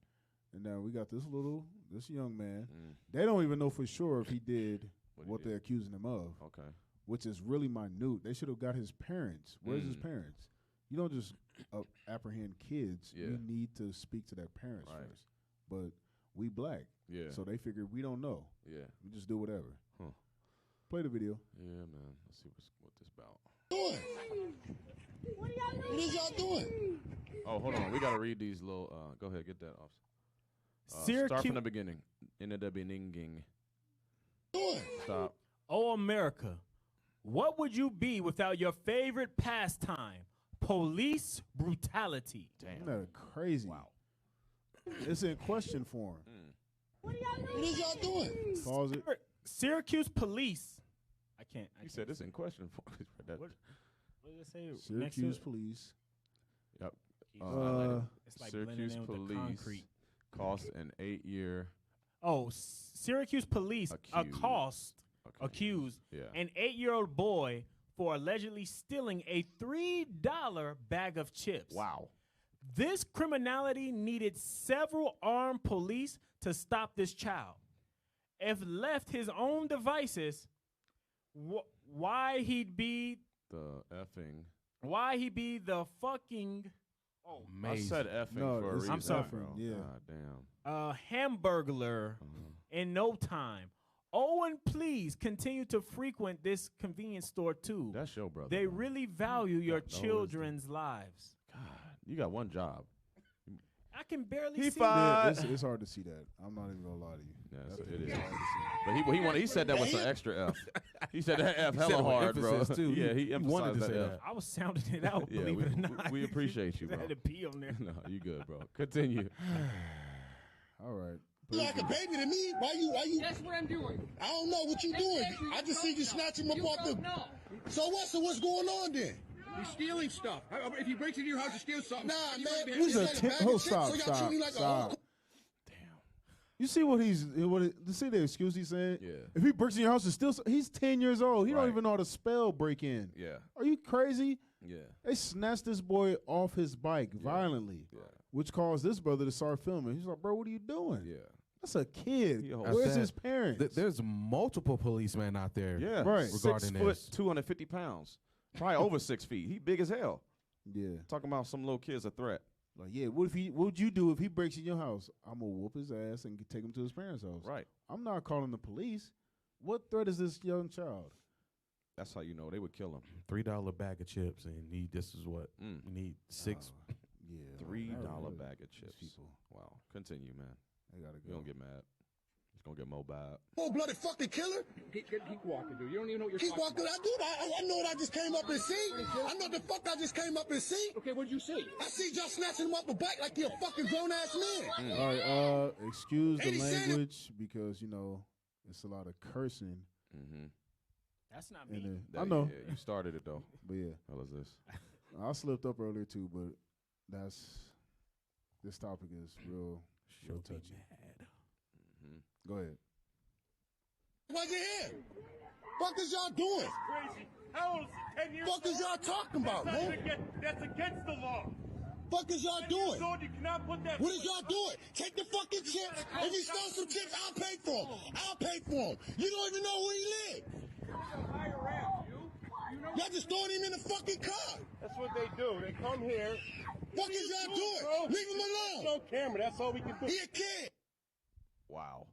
and now we got this young man. They don't even know for sure if he did what they're accusing him of. Okay, which is really minute. They should have got his parents. Where's his parents? You don't just apprehend kids. Yeah. You need to speak to their parents first. But we black, so they figured we don't know. Yeah, we just do whatever. Huh. Play the video. Yeah, man. Let's see what this about. What is y'all doing? Oh, hold on. We gotta read these little. Go ahead, get that off. Start from the beginning. In the beginning. Stop. Oh, America, what would you be without your favorite pastime, police brutality? Damn. Isn't that crazy? Wow. It's in question form. What is y'all doing? Pause it. Syracuse police. I can't. You said it's in question form. What does it say? Syracuse police. Yep. It's like Syracuse blending in with the police concrete. cost an 8-year. Oh, Syracuse police accused an 8-year-old boy for allegedly stealing a $3 bag of chips. Wow. This criminality needed several armed police to stop this child. If left his own devices, why he'd be the fucking I said effing for a reason. I'm sorry. Yeah. God damn. Hamburglar in no time. Owen, please continue to frequent this convenience store too. That's your brother. They really value your children's lives. God, you got one job. I can barely He see fired. that. It's hard to see that. I'm not even gonna lie to you. Yes, it is. But he said that with some extra F. He said that F hella hard, bro. Too. Yeah, he wanted emphasized to say that F. that. I was sounding it out. Yeah, believe it or not. we appreciate you, bro. I had to pee on there. No, you good, bro. Continue. All right. You like a baby to me? Why you? That's what I'm doing. I don't know what you doing. I just see you snatching him up off the. So what? So what's going on then? You're stealing stuff. If he breaks into your house, you steal something. Nah, man. He's a stop. You see what see the excuse he's saying? Yeah. If he breaks in your house, he's 10 years old. He don't Right. even know how to spell break in. Yeah. Are you crazy? Yeah. They snatched this boy off his bike violently, which caused this brother to start filming. He's like, bro, what are you doing? Yeah. That's a kid. He a whole- Where's said, his parents? There's multiple policemen out there. Yeah. Right. Regarding 6 foot, this. 250 pounds. Probably over 6 feet. He big as hell. Yeah. Talking about some little kid's a threat. Like, yeah, what would you do if he breaks in your house? I'm gonna whoop his ass and take him to his parents' house. Right. I'm not calling the police. What threat is this young child? That's how you know they would kill him. $3 bag of chips, and this is what we need 6. Yeah. $3 bag of chips. People. Wow. Continue, man. They gotta You go. don't get mad. It's gonna get mobile. Cold-blooded fucking killer. Keep walking, dude. You don't even know what you're Keep talking walking. I know what I just came up and see. I know the fuck I just came up and see. Okay, what did you see? I see y'all snatching him up a bike like he a fucking grown-ass man. All right, excuse the 80 cent. language because it's a lot of cursing. Mm-hmm. That's not in me. there. I know, Yeah, you started it though. but yeah, How was this? I slipped up earlier too. But this topic is real touchy. Mm-hmm. Go ahead. Wasn't here. Fuck is y'all doing? Crazy. How old is he? 10 years Fuck is y'all talking about, man? That's against the law. Fuck is y'all doing? You cannot put that. What is y'all doing? Take the fucking chips. If he stole some chips, I'll pay for him. I'll pay for him. You don't even know where he lives. Y'all just throwing him in the fucking car. That's what they do. They come here. Fuck is y'all doing? Bro? Leave him alone. No camera. That's all we can do. He a kid. Wow.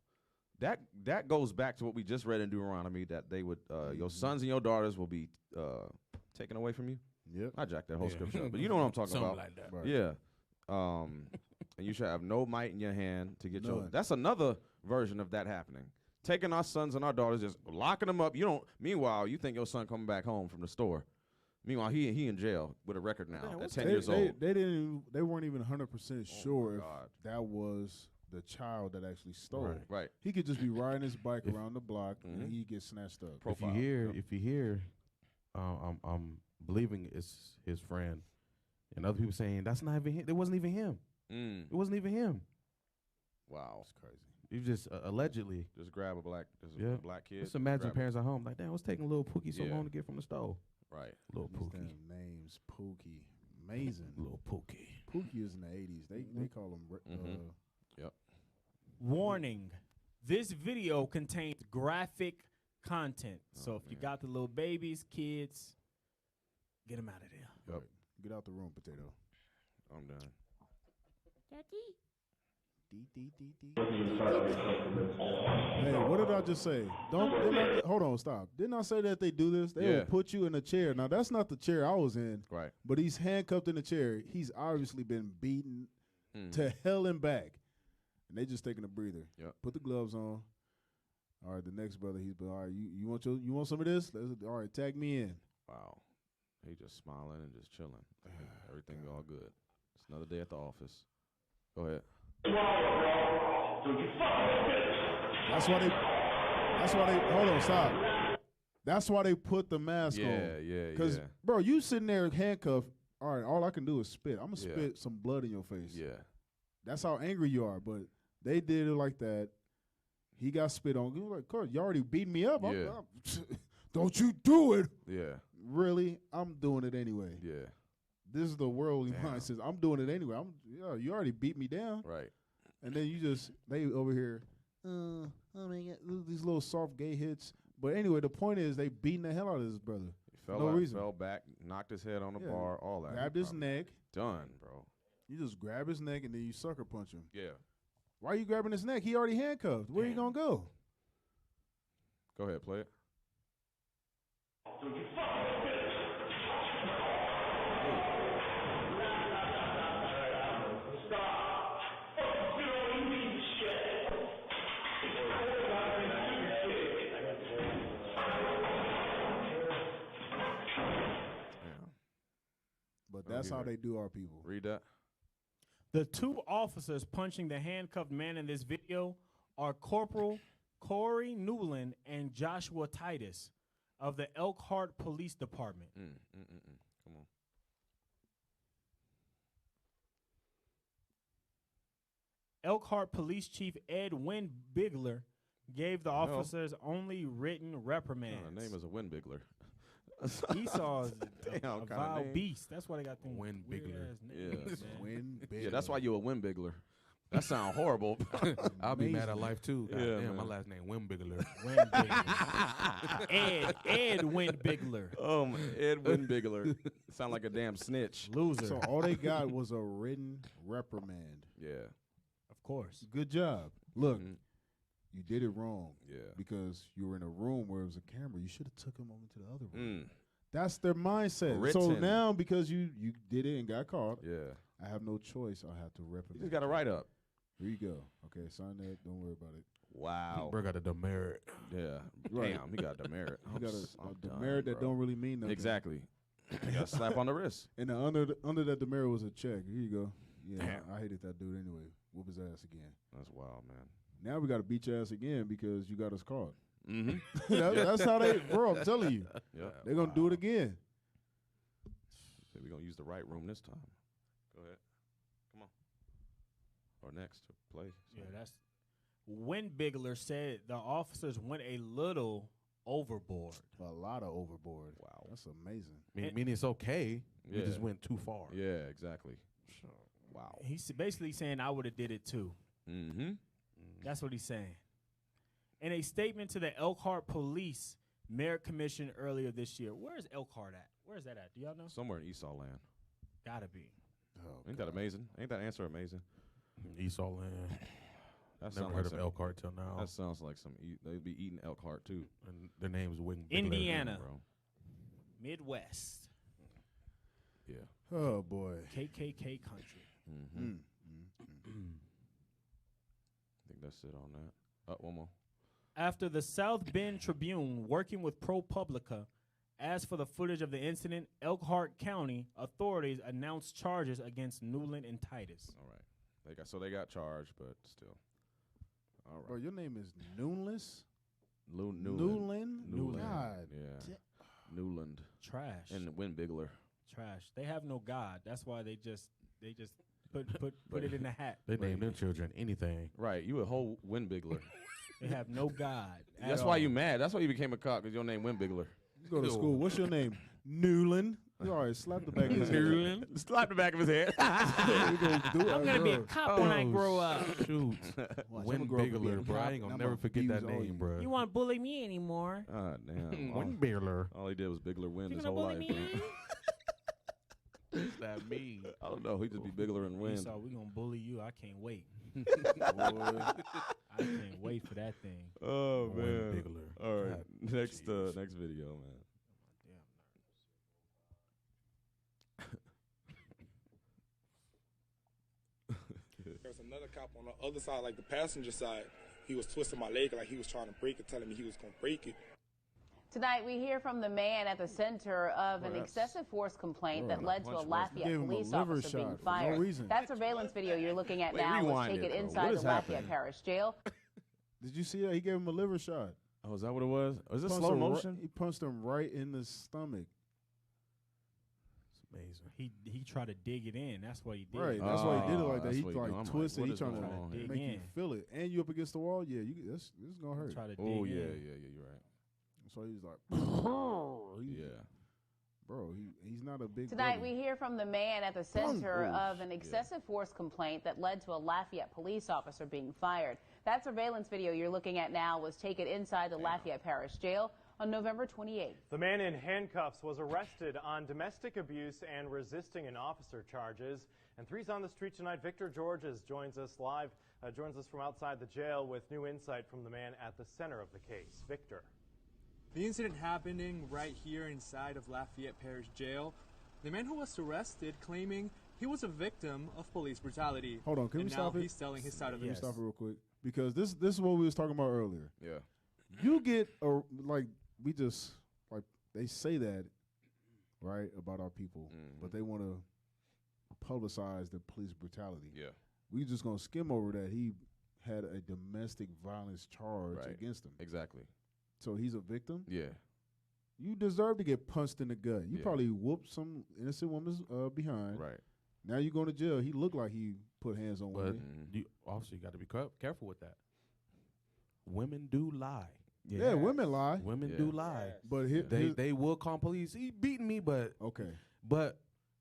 That goes back to what we just read in Deuteronomy, that they would your sons and your daughters will be taken away from you. Yep. I jacked that whole scripture up, but you know what I'm talking Something about. like that. Right. Yeah. And you shall have no might in your hand to get your. None. That's another version of that happening. Taking our sons and our daughters, just locking them up. You don't. Meanwhile, you think your son coming back home from the store. Meanwhile, he in jail with a record now at 10 years old. They weren't even 100% sure if God. that was the child that actually stole. Right. He could just be riding his bike around the block and he gets snatched up. If you hear, I'm believing it's his friend, and other people saying that's not even him. It wasn't even him. It wasn't even him. Wow. That's crazy. You just allegedly just grab a black kid. Just imagine grab parents at home like, damn, what's taking little Pookie so long to get from the stove? Right. Little These Pookie. damn names, Pookie, amazing. Little Pookie. Pookie is in the 80s. They call them. Yep. Warning: this video contains graphic content. So if you got the little babies, kids, get them out of there. Yep. Get out the room, potato. I'm done. Daddy. Hey, what did I just say? Hold on, stop. Didn't I say that they do this? They will put you in a chair. Now that's not the chair I was in. Right. But he's handcuffed in the chair. He's obviously been beaten to hell and back. And they just taking a breather. Yep. Put the gloves on. All right, the next brother, he's been, all right, you want some of this? All right, tag me in. Wow. He just smiling and just chilling. Everything all good. It's another day at the office. Go ahead. That's why they hold on, stop. That's why they put the mask on. Yeah. Because, bro, you sitting there handcuffed. All right, all I can do is spit. I'm going to spit some blood in your face. Yeah. That's how angry you are. But they did it like that. He got spit on. He was like, Carl, you already beat me up. Don't you do it. Yeah. Really? I'm doing it anyway. Yeah. This is the worldly mindset. I'm doing it anyway. You already beat me down. Right. And then they over here, oh my God, these little soft gay hits. But anyway, the point is they beating the hell out of this brother. He fell back, knocked his head on the bar, all that. Grabbed his neck. Done, bro. You just grab his neck and then you sucker punch him. Yeah. Why are you grabbing his neck? He already handcuffed. Where you gonna go? Go ahead, play it. But that's how they do our people. Read that. The two officers punching the handcuffed man in this video are Corporal Corey Newland and Joshua Titus of the Elkhart Police Department. Come on. Elkhart Police Chief Ed Windbigler gave the officers only written reprimands. The name is a Windbigler. Esau's a Damn, kinda vile name. beast. That's why they got them Windbigler. Yeah, that's why you a Windbigler. That sound horrible. I'll be mad at life too. God Yeah, damn, my man. last name Windbigler. Ed Windbigler. Ed Windbigler. Sound like a damn snitch. Loser. So all they got was a written reprimand. Yeah. Of course. Good job. Look, you did it wrong. Yeah. Because you were in a room where it was a camera. You should have took him over to the other room. That's their mindset. So Written. now because you did it and got caught, Yeah. I have no choice. I have to reprimand. You just got to write up. Here you go. Okay, sign that. Don't worry about it. Wow. Bro got a demerit. Yeah. Right. Damn, he got a demerit. You got I'm a done, demerit that bro. don't really mean nothing. Exactly. You got a slap on the wrist. And under that demerit was a check. Here you go. Yeah, Damn. I hated that dude anyway. Whoop his ass again. That's wild, man. Now we got to beat your ass again because you got us caught. Mm-hmm. That's how they, bro, I'm telling you. Yep. They're going to do it again. We're going to use the right room this time. Go ahead. Come on. Or next to play. Yeah, that's Windbigler said the officers went a little overboard. A lot of overboard. Wow. That's amazing. Meaning it's okay. We Yeah. just went too far. Yeah, exactly. Wow. He's basically saying I would have did it too. Mm-hmm. That's what he's saying. In a statement to the Elkhart Police Merit Commission earlier this year, where's Elkhart at? Where's that at? Do y'all know? Somewhere in Esau land. Gotta be. Ain't that amazing? Ain't that answer amazing? Esau land. That Never sounds heard like of Elkhart till now. That sounds like they'd be eating Elkhart too. And their name's Wing. Indiana. Bro. Midwest. Yeah. Oh, boy. KKK country. Mm-hmm. I think that's it on that. One more. After the South Bend Tribune, working with ProPublica, asked for the footage of the incident, Elkhart County authorities announced charges against Newland and Titus. All right. They got charged, but still. All right. Bro, your name is Noonless? Newland. Newland. God. Yeah. Newland. Trash. And Windbigler. Trash. They have no God. That's why they just Put it in a hat. They name their children anything. Right, you a whole Windbigler. They have no God. That's why you mad. That's why you became a cop, because your name Windbigler. You go to school. What's your name? Newland. You all right? Slap the back of his head. Slap the back of his head. I'm gonna be a cop when I grow up. Shoot. Windbigler, bro. I ain't gonna never forget that name, bro. You won't bully me anymore. Ah, damn. Windbigler. All he did was Bigler win You his gonna whole bully life. me? Bro. What's that mean? I don't know. He just be Bigler and win. So we gonna bully you. I can't wait. Boy, I can't wait for that thing. Oh man. Windbigler. All right. God, Next video, man. There's another cop on the other side, like the passenger side. He was twisting my leg like he was trying to break it, telling me he was going to break it. Tonight, we hear from the man at the center of an excessive force complaint that led to a Lafayette police officer being fired. That surveillance video you're looking at now was taken inside the Lafayette Parish Jail. Did you see that? He gave him a liver shot. Oh, is that what it was? Was it slow motion? He punched him right in the stomach. It's amazing. He tried to dig it in. That's why he did. Right. it. That's why he did it like that. He what like he twisted. doing? He trying to dig make you in. feel it, and you up against the wall. Yeah, this is gonna hurt. Try to dig Oh in. yeah, you're right. So he's like, Yeah. bro, he's not a big. Tonight, brother. we hear from the man at the center of an excessive force complaint that led to a Lafayette police officer being fired. That surveillance video you're looking at now was taken inside the Lafayette Parish Jail on November 28th. The man in handcuffs was arrested on domestic abuse and resisting an officer charges. And three's on the street tonight. Victor Georges joins us live, joins us from outside the jail with new insight from the man at the center of the case. Victor. The incident happening right here inside of Lafayette Parish Jail. The man who was arrested claiming he was a victim of police brutality. Hold on, can we stop it? Now he's telling his side of the Let me stop it real quick, because this is what we was talking about earlier. Yeah. You get they say that, right, about our people, but they want to publicize the police brutality. Yeah. We just gonna skim over that he had a domestic violence charge against him. Exactly. So he's a victim? Yeah. You deserve to get punched in the gut. You Yeah. probably whooped some innocent woman's behind. Right. Now you going to jail. He looked like he put hands on But women. you also got to be careful with that. Women do lie. Yeah, women lie. Women do lie. But they will call police. He beating me, but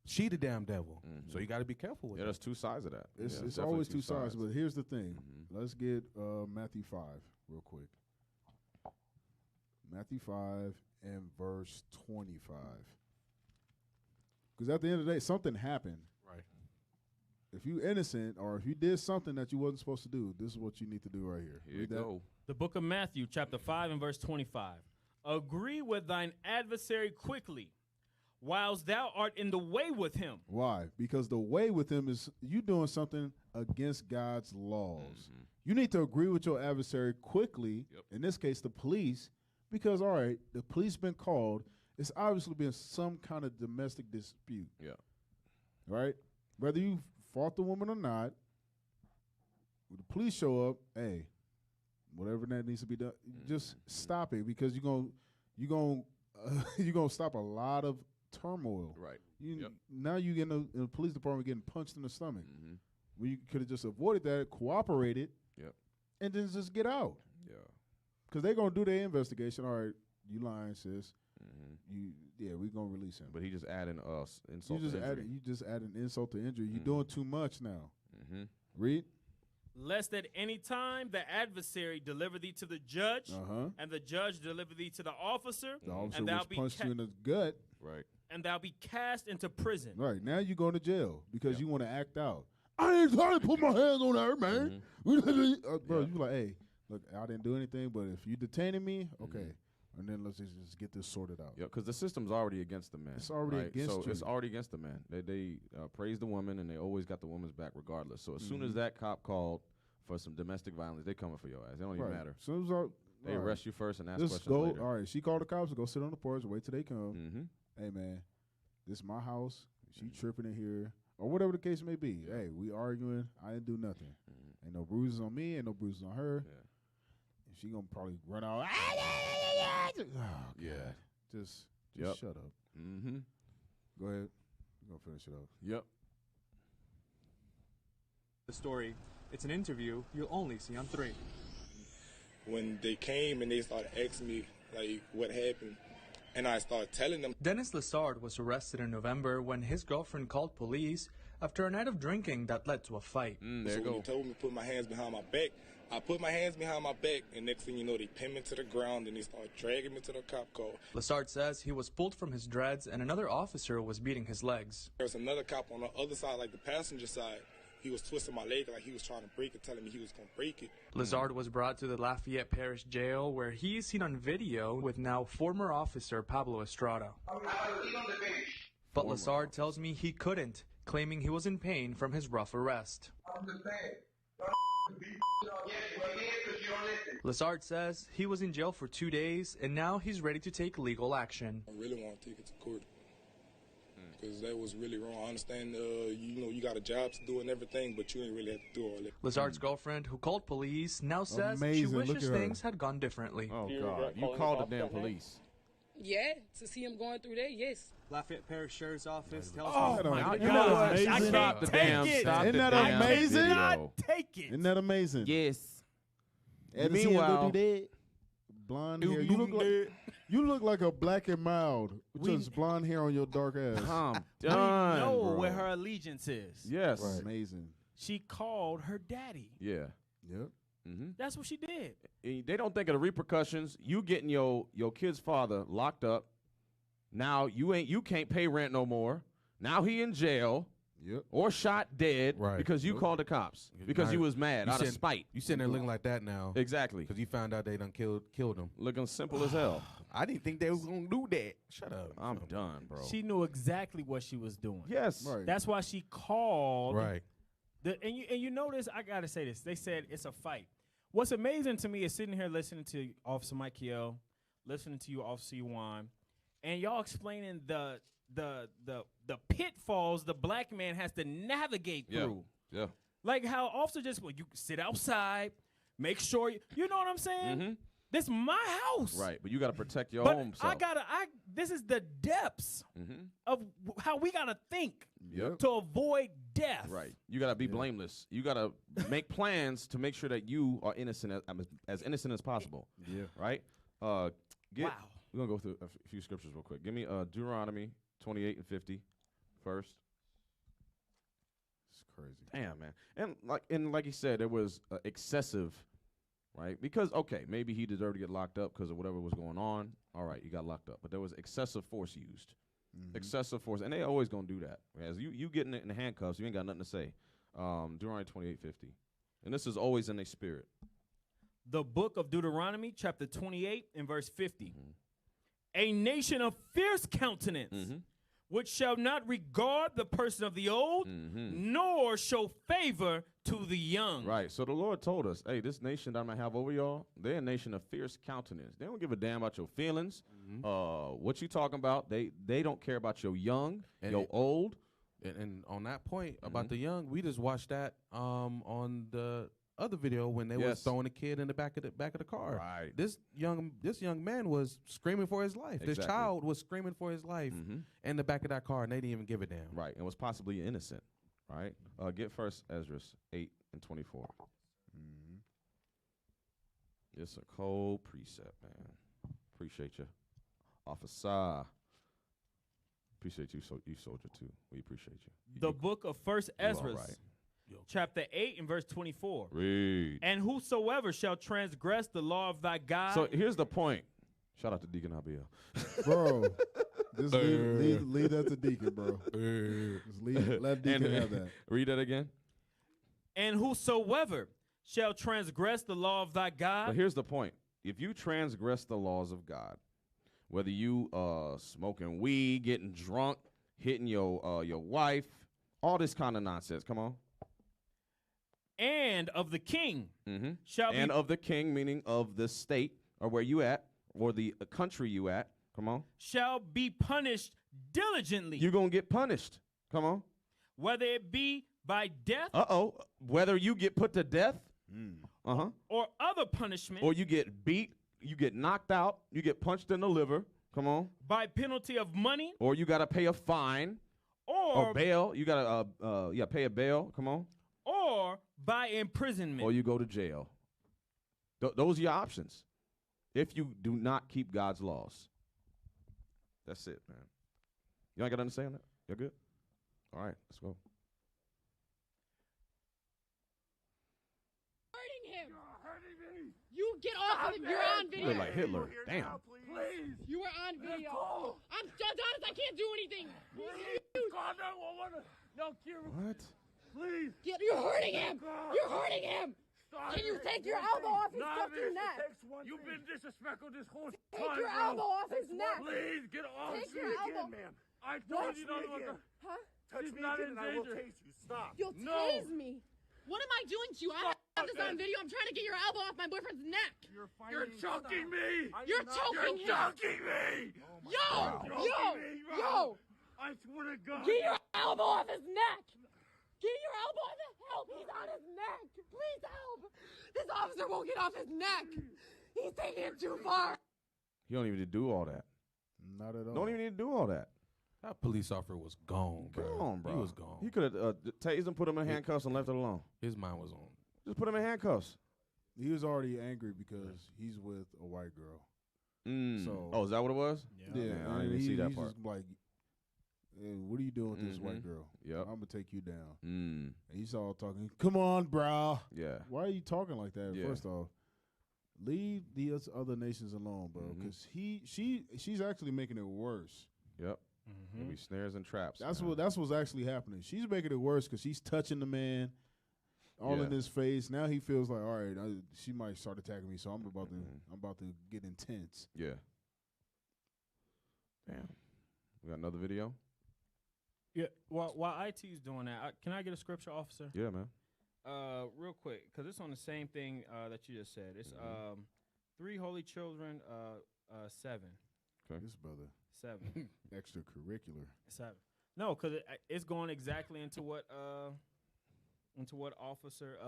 she the damn devil. So you got to be careful with Yeah, that. there's two sides of that. It's Yeah, definitely always two sides. But here's the thing. Let's get Matthew 5 real quick. Matthew 5 and verse 25. Because at the end of the day, something happened. Right. If you innocent or if you did something that you wasn't supposed to do, this is what you need to do right here. Here you Read that. go. The book of Matthew, chapter 5 and verse 25. Agree with thine adversary quickly, whilst thou art in the way with him. Why? Because the way with him is you doing something against God's laws. You need to agree with your adversary quickly, in this case the police, because, all right, the police been called. It's obviously been some kind of domestic dispute. Yeah. Right? Whether you fought the woman or not, when the police show up, hey, whatever that needs to be done, just stop it, because you're gonna stop a lot of turmoil. Right. Now you get in the police department getting punched in the stomach. Well, you could have just avoided that, cooperated, and then just get out. Yeah. Because they're going to do their investigation. All right, you lying, sis. We're going to release him. But he just adding insult You to injury. just add an insult to injury. You're doing too much now. Read. Lest at any time the adversary deliver thee to the judge, and the judge deliver thee to the officer, The officer and thou which be punched you in the gut. Right. and thou be cast into prison. Right. Now you going to jail because you want to act out. I ain't trying to put my hands on her, man. Bro, you like, hey, look, I didn't do anything, but if you detaining me, okay. And then let's just get this sorted out. Yeah, because the system's already against the man. It's already against so you. it's already against the man. They praise the woman, and they always got the woman's back regardless. So as soon as that cop called for some domestic violence, they coming for your ass. It don't even matter. As soon as they arrest you first and ask just questions later. All right, she called the cops. Go sit on the porch. Wait till they come. Hey, man, this is my house. She tripping in here. Or whatever the case may be. Hey, we arguing. I didn't do nothing. Ain't no bruises on me. Ain't no bruises on her. And she going to probably run out. Oh, yeah. Just Yep. shut up. Mm-hmm. Go ahead. You're going to finish it up. Yep. The story. It's an interview you'll only see on 3. When they came and they started asking me, like, what happened, and I started telling them. Dennis Lessard was arrested in November when his girlfriend called police after a night of drinking that led to a fight. So when he told me to put my hands behind my back, I put my hands behind my back, and next thing you know, they pinned me to the ground, and they started dragging me to the cop car. Lessard says he was pulled from his dreads, and another officer was beating his legs. There's another cop on the other side, like the passenger side. He was twisting my leg like he was trying to break it, telling me he was going to break it. Lessard was brought to the Lafayette Parish Jail, where he is seen on video with now former officer Pablo Estrada. But Lessard tells me he couldn't, claiming he was in pain from his rough arrest. Lessard says he was in jail for 2 days, and now he's ready to take legal action. I really want to take it to court, because that was really wrong. I understand, you got a job to do and everything, but you ain't really have to do all that. Lessard's girlfriend, who called police, now says Amazing. she Look wishes at her. things had gone differently. Oh, God. You called the damn police. Yeah, to see him going through there, yes. Lafayette Parish Sheriff's Office tells Oh, me... my God. God. I can't Stop the damn, take it. stop Isn't the that damn amazing? video. Not take it. Isn't that amazing? Yes. Edison, Meanwhile, do that. Blonde hair. You look like a Black and Mild with just blonde hair on your dark ass. I'm We done, know bro. where her allegiance is. Yes. Right. Amazing. She called her daddy. Yeah. Yep. Mm-hmm. That's what she did. They don't think of the repercussions. You getting your kid's father locked up. Now you can't pay rent no more. Now he in jail. Yep. Or shot dead because you called the cops because you was mad out of spite. You sitting there looking like that now. Exactly. Because you found out they done killed him. Looking simple as hell. I didn't think they was going to do that. Shut up. I'm done, bro. She knew exactly what she was doing. Yes. Right. That's why she called. Right. And you notice, I got to say this. They said it's a fight. What's amazing to me is sitting here listening to Officer Micahyel, listening to you, Officer Yuan, and y'all explaining the pitfalls the black man has to navigate through. Yeah. Like how officer just, you sit outside, make sure, you know what I'm saying? Mm-hmm. This is my house. Right, but you got to protect your But own self. this is the depths of how we got to think Yep. to avoid death. Right. You got to be blameless. You got to make plans to make sure that you are innocent, as innocent as possible. Yeah. Right? Wow. We're going to go through a few scriptures real quick. Give me Deuteronomy 28 and 50 first. It's crazy. Damn, man. And like he said, there was excessive, right? Because, okay, maybe he deserved to get locked up because of whatever was going on. All right, you got locked up. But there was excessive force used. Excessive force. And they always going to do that. As you getting in the handcuffs, you ain't got nothing to say. Deuteronomy 28:50. And this is always in their spirit. The book of Deuteronomy, chapter 28 and verse 50. A nation of fierce countenance, which shall not regard the person of the old, nor show favor to the young. Right. So the Lord told us, hey, this nation that I'm going to have over y'all, they're a nation of fierce countenance. They don't give a damn about your feelings, what you talking about. They don't care about your young, your old. And on that point about the young, we just watched that on the other video when they was throwing a kid in the back of the car. Right. This young man was screaming for his life. Exactly. This child was screaming for his life in the back of that car, and they didn't even give a damn. Right. And was possibly innocent. Right. Get first Ezra 8 and 24. It's a cold precept, man. Appreciate you, officer. Appreciate you, you soldier too. We appreciate you. The book of First Ezra, right. chapter 8 and verse 24. Read. And whosoever shall transgress the law of thy God. So here's the point. Shout out to Deacon Abiel. Bro, just leave that to Deacon, bro. Just let Deacon have that. Read that again. And whosoever shall transgress the law of thy God. But here's the point. If you transgress the laws of God, whether you smoking weed, getting drunk, hitting your wife, all this kind of nonsense. Come on. And of the king shall and be. of the king, meaning of the state or where you at or the country you at. Come on. Shall be punished diligently. You're going to get punished. Come on. Whether it be by death. Whether you get put to death. Or other punishment. Or you get beat. You get knocked out. You get punched in the liver. Come on. By penalty of money. Or you got to pay a fine. Or bail. You got to pay a bail. Come on. or by imprisonment. Or you go to jail. Those are your options if you do not keep God's laws. That's it, man. You ain't got to understand that? You're good? All right, let's go. Hurting him. You're hurting me. You get off of him. You're on video. You look like Hitler. Damn. Please. You were on video. I'm done. I can't do anything. Please. Call 911. No, Kira. What? Please. You're hurting him. You're hurting him. Stop Can you it. take your elbow off his fucking neck? You've been disrespectful this whole time, Take your bro. elbow off his neck. Please, get off Take me your elbow. again, ma'am. I told you not to look. Huh? Touch me again and I will tase you. Stop. You'll tase me. What am I doing to you? I have this on video. I'm trying to get your elbow off my boyfriend's neck. You're choking me. You're choking him. You're choking me. Yo. I swear to God. Get your elbow off his neck. Get your elbow off his help. He's on his neck. Please help. This officer won't get off his neck. He's taking it too far. You don't even need to do all that. Not at all. Don't even need to do all that. That police officer was gone, bro. Gone, bro. He was gone. He could have tased him, put him in handcuffs, and left it alone. His mind was on. Just put him in handcuffs. He was already angry because he's with a white girl. So, is that what it was? Yeah, I didn't even see that he's part. just like, hey, what are you doing with this white girl? Yep. I'm gonna take you down. Mm. And he's all talking. Come on, bro. Yeah. Why are you talking like that? Yeah. First off, leave the other nations alone, bro. Because she's actually making it worse. Yep. Maybe snares and traps. That's man. that's what's actually happening. She's making it worse because she's touching the man, all in his face. Now he feels like, all right, she might start attacking me, so I'm about to get intense. Yeah. Damn. We got another video? Yeah. While IT's doing that, can I get a scripture, officer? Yeah, man. Real quick, because it's on the same thing that you just said. It's 3 holy children, 7. Okay. This brother. 7. Extracurricular. 7. No, because it's going exactly into what officer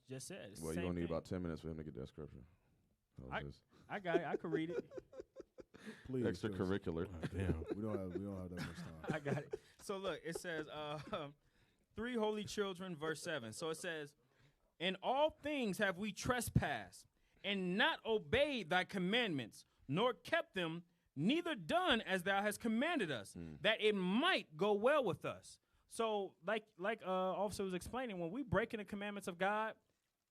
just said. It's Well, you're going to need about 10 minutes for him to get that scripture. I got it. I could read it. Please. Extracurricular. Damn. We don't have that much time. I got it. So look, it says 3 holy children, verse 7. So it says, "In all things have we trespassed, and not obeyed thy commandments, nor kept them, neither done as thou hast commanded us, that it might go well with us." So like officer was explaining, when we breaking the commandments of God,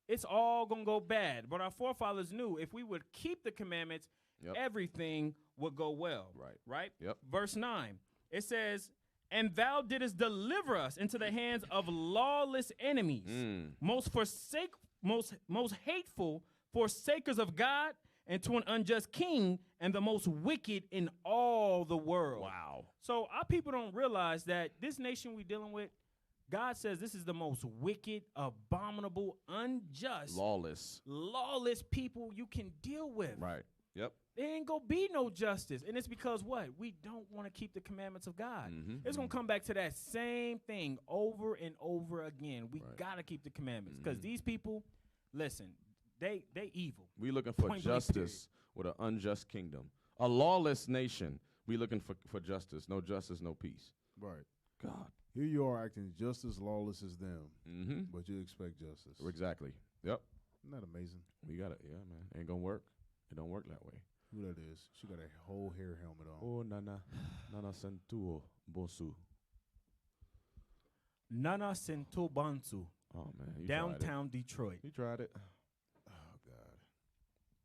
it's all gonna go bad. But our forefathers knew if we would keep the commandments, everything would go well. Right? Yep. Verse 9, it says, "And thou didst deliver us into the hands of lawless enemies, most hateful forsakers of God, and to an unjust king, and the most wicked in all the world." Wow. So our people don't realize that this nation we dealing with, God says this is the most wicked, abominable, unjust, lawless people you can deal with. Right. Yep. There ain't gonna be no justice. And it's because what? We don't want to keep the commandments of God. It's gonna come back to that same thing over and over again. We gotta keep the commandments. Because these people, listen, they evil. We looking for justice with an unjust kingdom. A lawless nation. We looking for justice. No justice, no peace. Right. God. Here you are acting just as lawless as them, but you expect justice. Exactly. Yep. Isn't that amazing? We got it. Yeah, man. Ain't gonna work. It don't work that way. Who that is? She got a whole hair helmet on. Oh, Nana Sentuo Bosu. Nana Sento Bansu. Oh, man. You downtown Detroit. You tried it.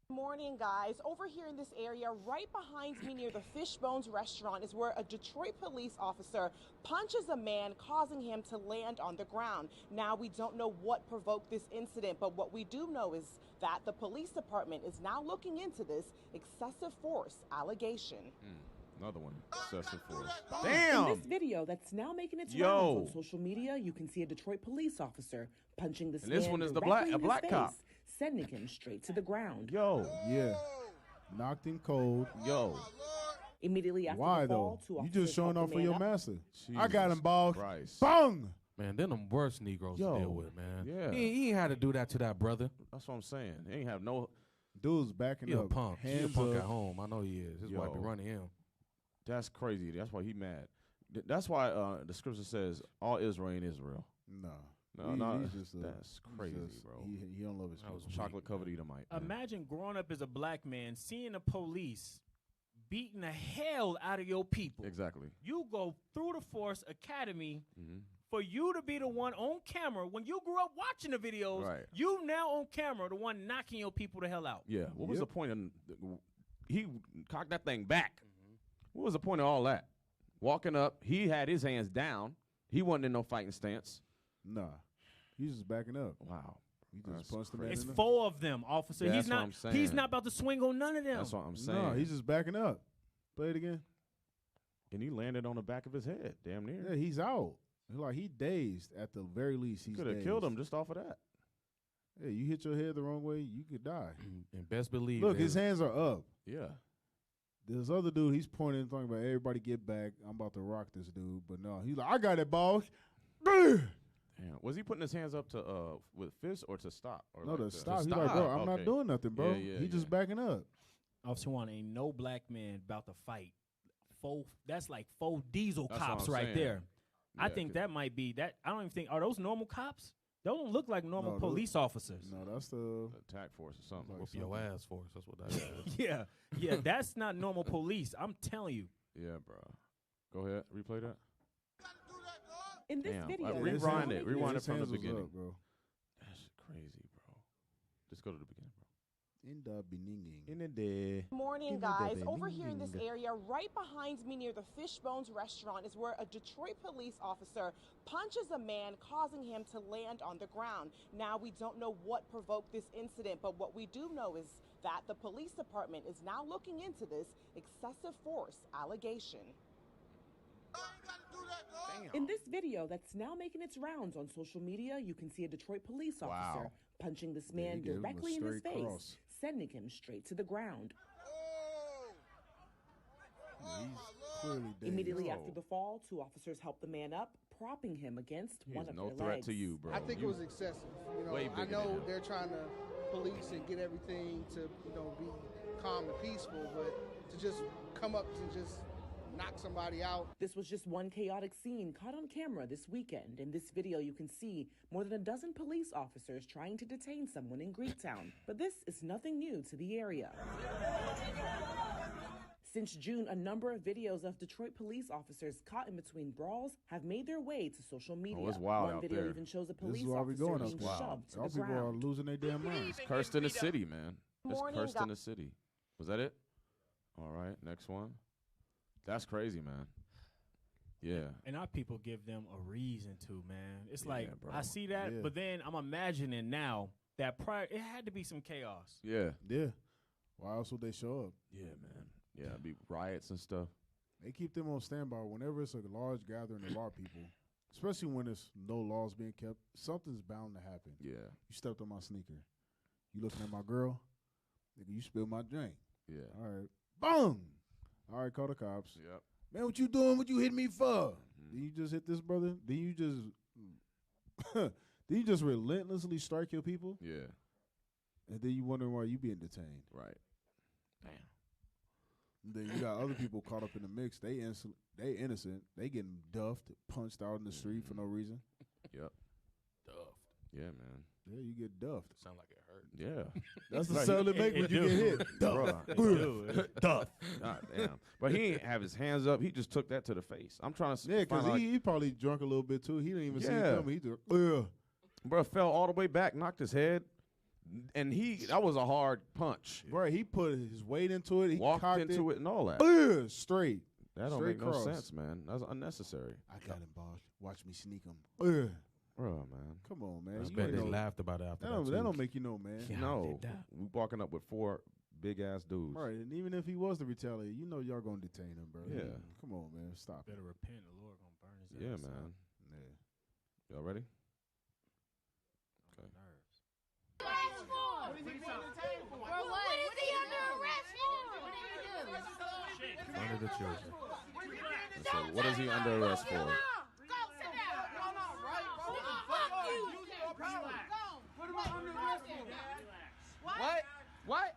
Morning, guys. Over here in this area, right behind me near the Fishbones restaurant, is where a Detroit police officer punches a man, causing him to land on the ground. Now, we don't know what provoked this incident, but what we do know is that the police department is now looking into this excessive force allegation. Another one. Excessive force. Damn! In this video that's now making its rounds on social media, you can see a Detroit police officer punching this man. And this one is a black cop. Sending him straight to the ground. Yeah. Knocked him cold. Immediately after Why the though? fall, two You officers just showing helped off the for your man up. master. I got him, ball. Bung! Man, they're them worst Negroes to deal with, man. Yeah. He ain't had to do that to that brother. That's what I'm saying. He ain't have no... Dude's backing He a up. punk. He a Hands punk up. at home. I know he is. His wife be running him. That's crazy. That's why he mad. That's why the scripture says all Israel ain't Israel. No. He's just that's crazy, bro. He don't love his That was chocolate covered Edomite. Imagine growing up as a black man, seeing the police beating the hell out of your people. Exactly. You go through the Force Academy for you to be the one on camera. When you grew up watching the videos, you now on camera, the one knocking your people the hell out. Yeah. What was the point of he cocked that thing back? What was the point of all that? Walking up, he had his hands down. He wasn't in no fighting stance. Nah. He's just backing up. Wow. He just punched the man. It's 4 of them, officer. Yeah, he's not. He's not about to swing on none of them. That's what I'm saying. No, he's just backing up. Play it again. And he landed on the back of his head, damn near. Yeah, he's out. Like he dazed at the very least. He's could have killed him just off of that. Yeah, you hit your head the wrong way, you could die. And best believe. Look, his hands are up. Yeah. This other dude, he's pointing and talking about everybody get back. I'm about to rock this dude, but no, he's like, I got it, boss. Damn. Was he putting his hands up to with fist or to stop? Or no, like to stop. He's like, bro, I'm not doing nothing, bro. He just backing up. Officer Juan, ain't no black man about to fight. That's like 4 diesel cops right there. I think that might be that. I don't even think, are those normal cops? They don't look like normal police officers. No, that's the attack force or something. Whoop your ass force. That's what that is. Yeah, that's not normal police. I'm telling you. Yeah, bro. Go ahead, replay that. In this video, rewind it from the beginning, up, bro. That's crazy, bro. Just go to the beginning, bro. In the beginning. Morning, guys. Over here in this area, right behind me near the Fishbones restaurant, is where a Detroit police officer punches a man, causing him to land on the ground. Now, we don't know what provoked this incident, but what we do know is that the police department is now looking into this excessive force allegation. In this video that's now making its rounds on social media, you can see a Detroit police officer punching this man directly in his face, sending him straight to the ground. Immediately after the fall, 2 officers helped the man up, propping him against one of their legs. No threat to you, bro. I think it was excessive. You know, I know they're trying to police and get everything to, be calm and peaceful, but to just come up to just knock somebody out. This was just one chaotic scene caught on camera this weekend. In this video, you can see more than a dozen police officers trying to detain someone in Greektown. But this is nothing new to the area. Since June, a number of videos of Detroit police officers caught in between brawls have made their way to social media. Oh, it's wild One out video there. even shows a police This is why we officer going being up there. shoved to All the people are ground. losing their damn minds. It's cursed in the city, man. It's Morning, cursed in the city. Was that it? All right, next one. That's crazy, man. Yeah. And our people give them a reason to, man. It's Yeah, like, bro. I see that, Yeah. but then I'm imagining now that prior, it had to be some chaos. Yeah. Yeah. Why else would they show up? Yeah, man. Yeah, it'd be riots and stuff. They keep them on standby whenever it's a large gathering of our people, especially when there's no laws being kept. Something's bound to happen. Yeah. You stepped on my sneaker. You looking at my girl? Nigga, you spilled my drink. Yeah. All right. Boom. All right, call the cops. Yep. Man, what you doing? What you hit me for? Then you just hit this brother? Then you just relentlessly strike your people? Yeah. And then you wondering why you being detained. Right. Damn. And then you got other people caught up in the mix. They innocent. They getting duffed, punched out in the street for no reason. Yep. Duffed. Yeah, man. Yeah, you get duffed. Sound like it hurt. Yeah. That's the sound it make when you get hit. Duff. God damn. But he ain't have his hands up. He just took that to the face. I'm trying to Yeah, because he probably drunk a little bit too. He didn't even see it coming. He just, Bro, fell all the way back, knocked his head. And that was a hard punch. Right, he put his weight into it. He walked cocked into it and all that. Straight. That don't Straight make no cross. sense, man. That's unnecessary. I got him, boss. Watch me sneak him. Bro, man. Come on, man. I You bet ain't they no- laughed about it after that that. don't make you know, man. No. We walking up with 4 big-ass dudes. Right, and even if he was the retaliator, you know y'all gonna detain him, bro. Yeah. Come on, man. Stop it. Better repent. The Lord gonna burn his Yeah, ass out. man. Yeah. Y'all ready? Okay. What is he detained for? What is he under arrest for? What did he do? Under the children. So what is he under arrest for? Go sit down. Fuck you. What am I under arrest for? What? What?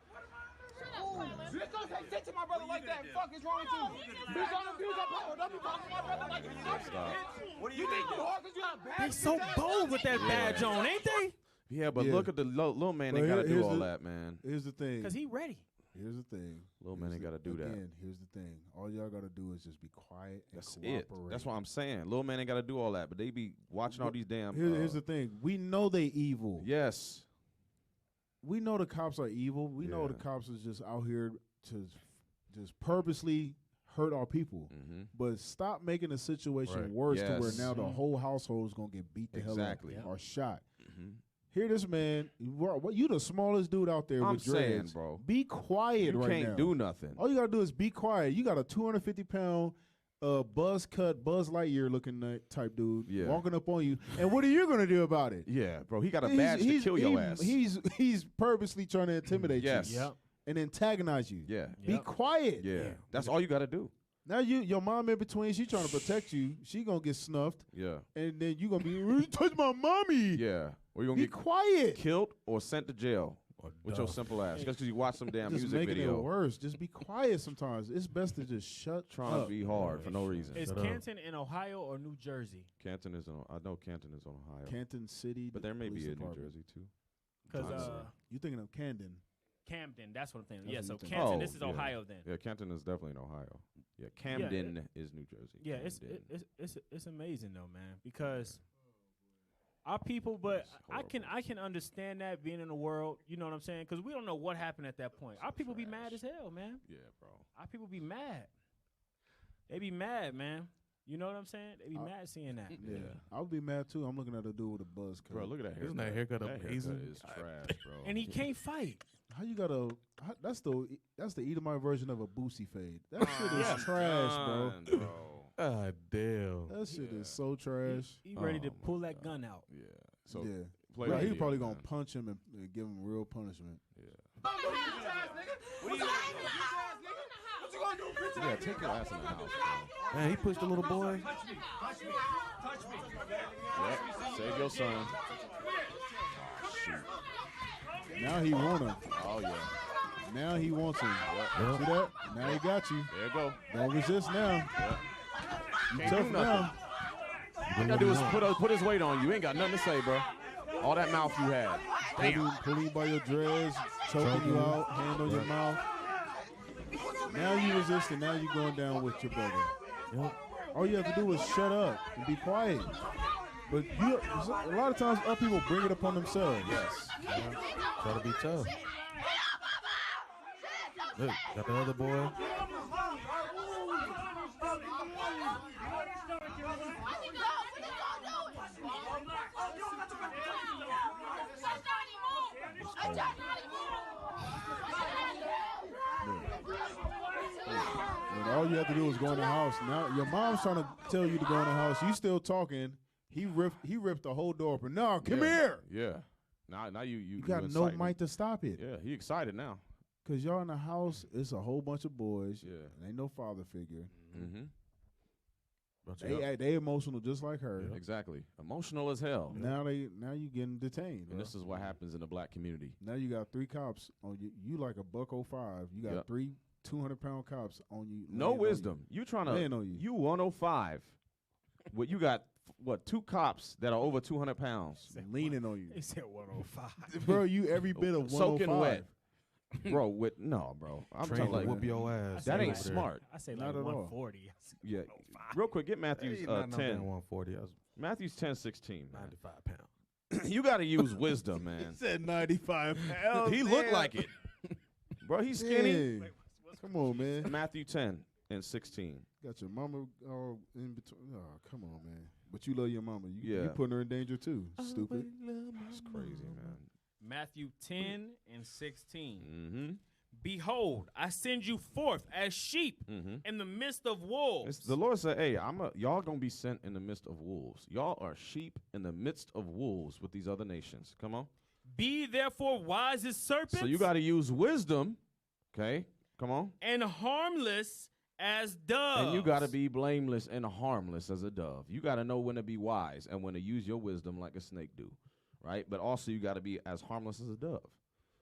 Shut up, Carlos. Bitch, don't say shit to my brother like that. Fuck is wrong with you? Bitch, don't abuse that power. Don't be talking to my brother like he's stupid, bitch. What do you think you hard because you got a They badge? so bold with that badge on, ain't they? Yeah, but look at the little man. They But got to do here's all the- that, man. Here's the thing. Because he ready. Here's the thing. Little man ain't got to do that. Again, here's the thing. All y'all got to do is just be quiet and That's cooperate. it. That's what I'm saying. Little man ain't got to do all that, but they be watching all these damn. Here's the thing. We know they evil. Yes. We know the cops are evil. We know the cops is just out here to just purposely hurt our people. But stop making the situation worse to where Yes. now the whole household is gonna get beat the hell up or shot. Here, this man, what you the smallest dude out there I'm with dreads. saying, bro. Be quiet You right now. can't do nothing. All you gotta do is be quiet. You got a 250-pound Buzz Lightyear looking type dude walking up on you, and what are you gonna do about it? Yeah, bro. He got a badge to kill your ass. He's purposely trying to intimidate Yes. you Yep. and antagonize you. Yeah. Be quiet. Yeah. That's all you got to do. Now your mom in between, she trying to protect you. She gonna get snuffed. Yeah. And then you gonna be, you touch my mommy. Yeah. Or you gonna Be get quiet. killed or sent to jail with your simple ass just because you watch some damn Just music making video. it worse. Just be quiet sometimes. It's best to just shut Trying up. to be hard for no reason. Is Canton in Ohio or New Jersey? Canton is on. I know Canton is on Ohio. Canton City, but there may Police be in New Department. Jersey too. Because you thinking of Camden? Camden, that's what I'm thinking. That's Yeah, what so you thinking. Canton, Oh, this is yeah. Ohio then. Yeah, Canton is definitely in Ohio. Yeah, Camden is New Jersey. Yeah, it's amazing though, man, because our people. But I can understand that being in the world. You know what I'm saying? Because we don't know what happened at that point. Our people be mad as hell, man. Yeah, bro. Our people be mad. They be mad, man. You know what I'm saying? They be mad seeing that. Yeah, I would be mad too. I'm looking at a dude with a buzz cut. Bro, look at that haircut. Isn't that haircut That amazing? is trash, bro. And he can't fight. How you got a? That's the Edomite version of a Boosie fade. That shit is trash, bro. Ah, damn. That shit is so trash. He ready to pull that gun out. Yeah. So yeah, play bro, the he video, probably man. gonna punch him and give him real punishment. Yeah. What you gonna do, bitch? Yeah, take your ass in the house, bro. Man, he pushed the little boy. Touch me. Yep. Save your son. Now he want him. Oh yeah. Now he wants him. Yep. See that? Now he got you. There you go. Don't resist now. Yep. You Can't tough do nothing. now. All you gotta do is put his weight on you. Ain't got nothing to say, bro. All that mouth you had. Pulling you by your dreads, choking you out, hand on your mouth. Now you resisting. Now you going down with your brother. All you have to do is shut up and be quiet. But a lot of times, other people bring it upon themselves. Yes. Try to be tough. Look, got the other boy. And all you have to do is go in the house. Now your mom's trying to tell you to go in the house. You still talking. He ripped the whole door open. No, come here. Yeah. Now you You got no inciting. might to stop it. Yeah, he excited now. Cause y'all in the house, it's a whole bunch of boys. Yeah. And ain't no father figure. Mm-hmm. They emotional just like her. Exactly. Emotional as hell. Now you getting detained. And bro. this is what happens in the black community. Now you got 3 cops on you. You like a $105. You got Yep. 3 200-pound cops on you. No laying on wisdom. You trying to Laying on you. You 105. What you got? What 2 cops that are over 200 pounds leaning on you? He said 105. Bro, you every bit of 105. soaking wet, bro. With no, bro. I'm Train talking to like whoop your ass. That ain't over there. smart. I say Not like at all. 140. Yeah. Real quick, get Matthew's Hey, not no 10. damn 140. I was Matthew's 10:16. Man. 95 pounds. You got to use wisdom, man. He said 95 pounds. He looked like it, bro. He's skinny. Dang. Come on, man. Matthew 10:16. Got your mama all in between. Oh, come on, man. But you love your mama. You Yeah. putting her in danger too. Stupid. It's crazy, man. Matthew 10 and 16. Mm-hmm. Behold, I send you forth as sheep in the midst of wolves. The Lord said, "Hey, y'all gonna be sent in the midst of wolves. Y'all are sheep in the midst of wolves with these other nations. Come on. Be therefore wise as serpents. So you got to use wisdom. Okay, come on. And harmless as doves. And you got to be blameless and harmless as a dove. You got to know when to be wise and when to use your wisdom like a snake do, right? But also you got to be as harmless as a dove.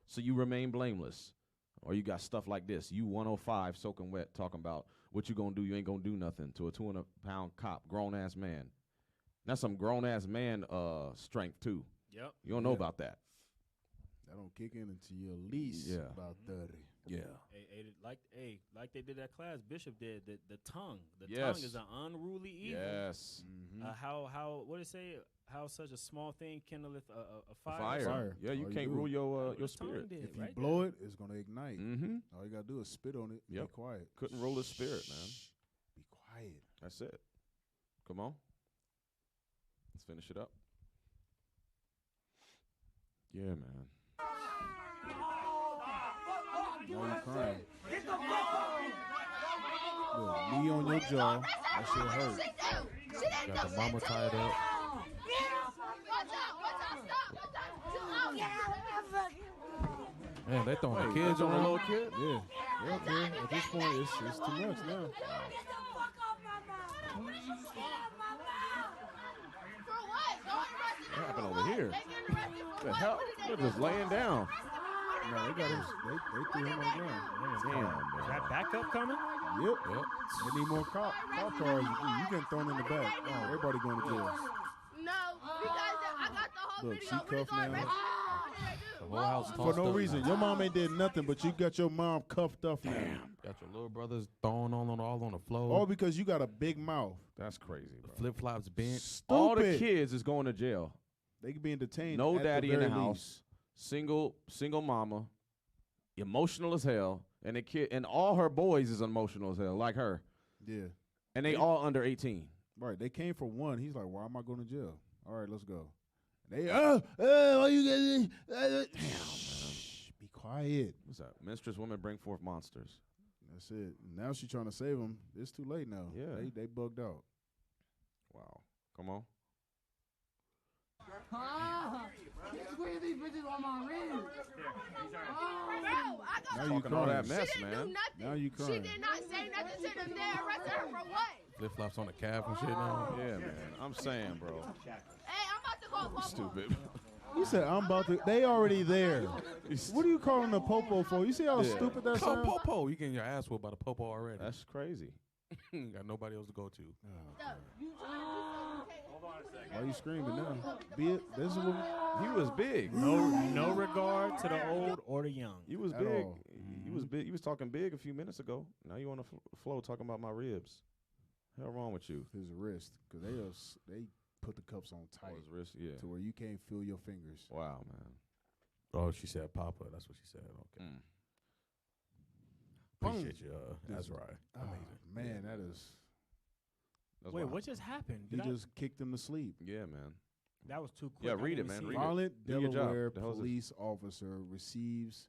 So you remain blameless, Or you got stuff like this. You 105 soaking wet talking about what you gonna do. You ain't gonna do nothing to a 200-pound cop, grown-ass man. That's some grown-ass man strength, too. Yep. You don't know about that. That don't kick in until you're at least about 30. Yeah. Like they did that class Bishop did, the tongue. The Yes. tongue is an unruly evil. Yes. How what did it say? How such a small thing kindleth a fire. Fire. Yeah, you All can't do. rule your tongue spirit. did, If you right blow it, it's gonna ignite. Mm-hmm. All you gotta do is spit on it. And Yep. Be quiet. Couldn't rule his spirit, man. Be quiet. That's it. Come on. Let's finish it up. Yeah, man. Now you crying. Look, knee on your jaw. That shit hurt. Got the mama tied up. Man, they throwing the kids on the little kid. Yeah. They okay. At this point, it's too much now. What happened over here? The hell? They're just laying down. No, they got him. They threw him on the ground. Damn, Is that backup coming? Yep. They need more cop cars. You getting thrown in the back. Oh, everybody going to jail. No, because I got the whole Look, video. she When they cuffed go now. arrest The whole house For tossed no up. reason. Your mom ain't did nothing, but you got your mom cuffed up now. Got your little brothers thrown all on the floor. All because you got a big mouth. That's crazy, bro. Flip flops bent. Stupid. All the kids is going to jail. They being detained. No at daddy in the very house. Single mama. Emotional as hell. And the kid and all her boys is emotional as hell, like her. Yeah. And they all under 18. Right. They came for one. He's like, why am I going to jail? All right, let's go. They, why you guys? Shh, be quiet. What's that? Menstruous women bring forth monsters. That's it. Now she's trying to save them. It's too late now. Yeah. They bugged out. Wow. Come on. Squeeze these bitches on my ribs. Now you Talking all that crying. mess, She didn't man. do nothing. Now you She crying. did not say nothing to them. They arrested her for what? Flip flops on the calf and shit now. Yeah, man. I'm saying, bro. Hey, I'm about to call Papa. Stupid. You said I'm about to. They already there. What are you calling the popo for? You see how Yeah. stupid that Call sounds? popo. You getting your ass whooped by the popo already. That's crazy. Got nobody else to go to. Why you screaming now? Be it. This is what He was big. No regard to the old or the young. He was At big. all. He was big. He was talking big a few minutes ago. Now you on the floor talking about my ribs. Hell wrong with you? his wrist, because they put the cuffs on tight His wrist, yeah. to where you can't feel your fingers. Wow, man. Oh, she said Papa. That's what she said. Okay. Appreciate you. That's right. Amazing. Man, that is. That's Wait, wild. what just happened? He just kicked him to sleep. Yeah, man. That was too quick. Yeah, I read didn't it, man. see Read Violent Do your job. Delaware The hell's this? police officer receives.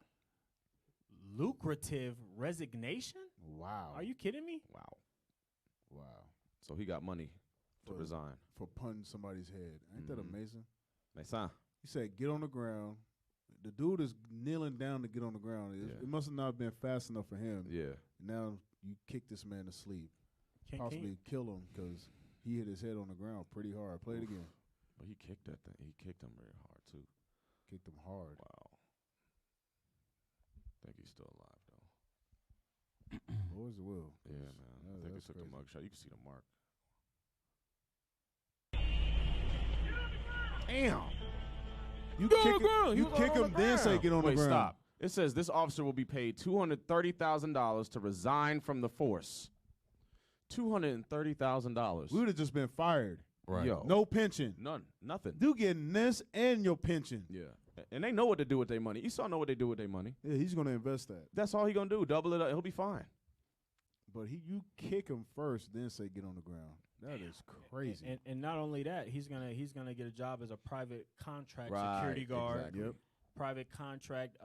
Lucrative resignation? Wow. Are you kidding me? Wow. Wow. So he got money to resign. For punting somebody's head. Ain't that amazing? Nice. He said, get on the ground. The dude is kneeling down to get on the ground. It must have not been fast enough for him. Yeah. Now you kick this man to sleep. Can Possibly kill him because he hit his head on the ground pretty hard. Play it again. But he kicked that thing. He kicked him very hard, too. Kicked him hard. Wow. I think he's still alive, though. Boys will. Yeah, man. I think they that's took crazy. the mugshot. You can see the mark. Damn. You Go, kick go. him, He you was kick on him the then say ground. get on Wait, the ground. stop. It says this officer will be paid $230,000 to resign from the force. $230,000. We would have just been fired. Right. Yo. No pension. None. Nothing. You getting this and your pension. Yeah. And they know what to do with their money. Esau know what they do with their money. Yeah, he's gonna invest that. That's all he gonna do. Double it up. He'll be fine. But you kick him first, then say get on the ground. That is crazy. And not only that, he's gonna get a job as a private contract Right, security guard. exactly. Yep. Private contract,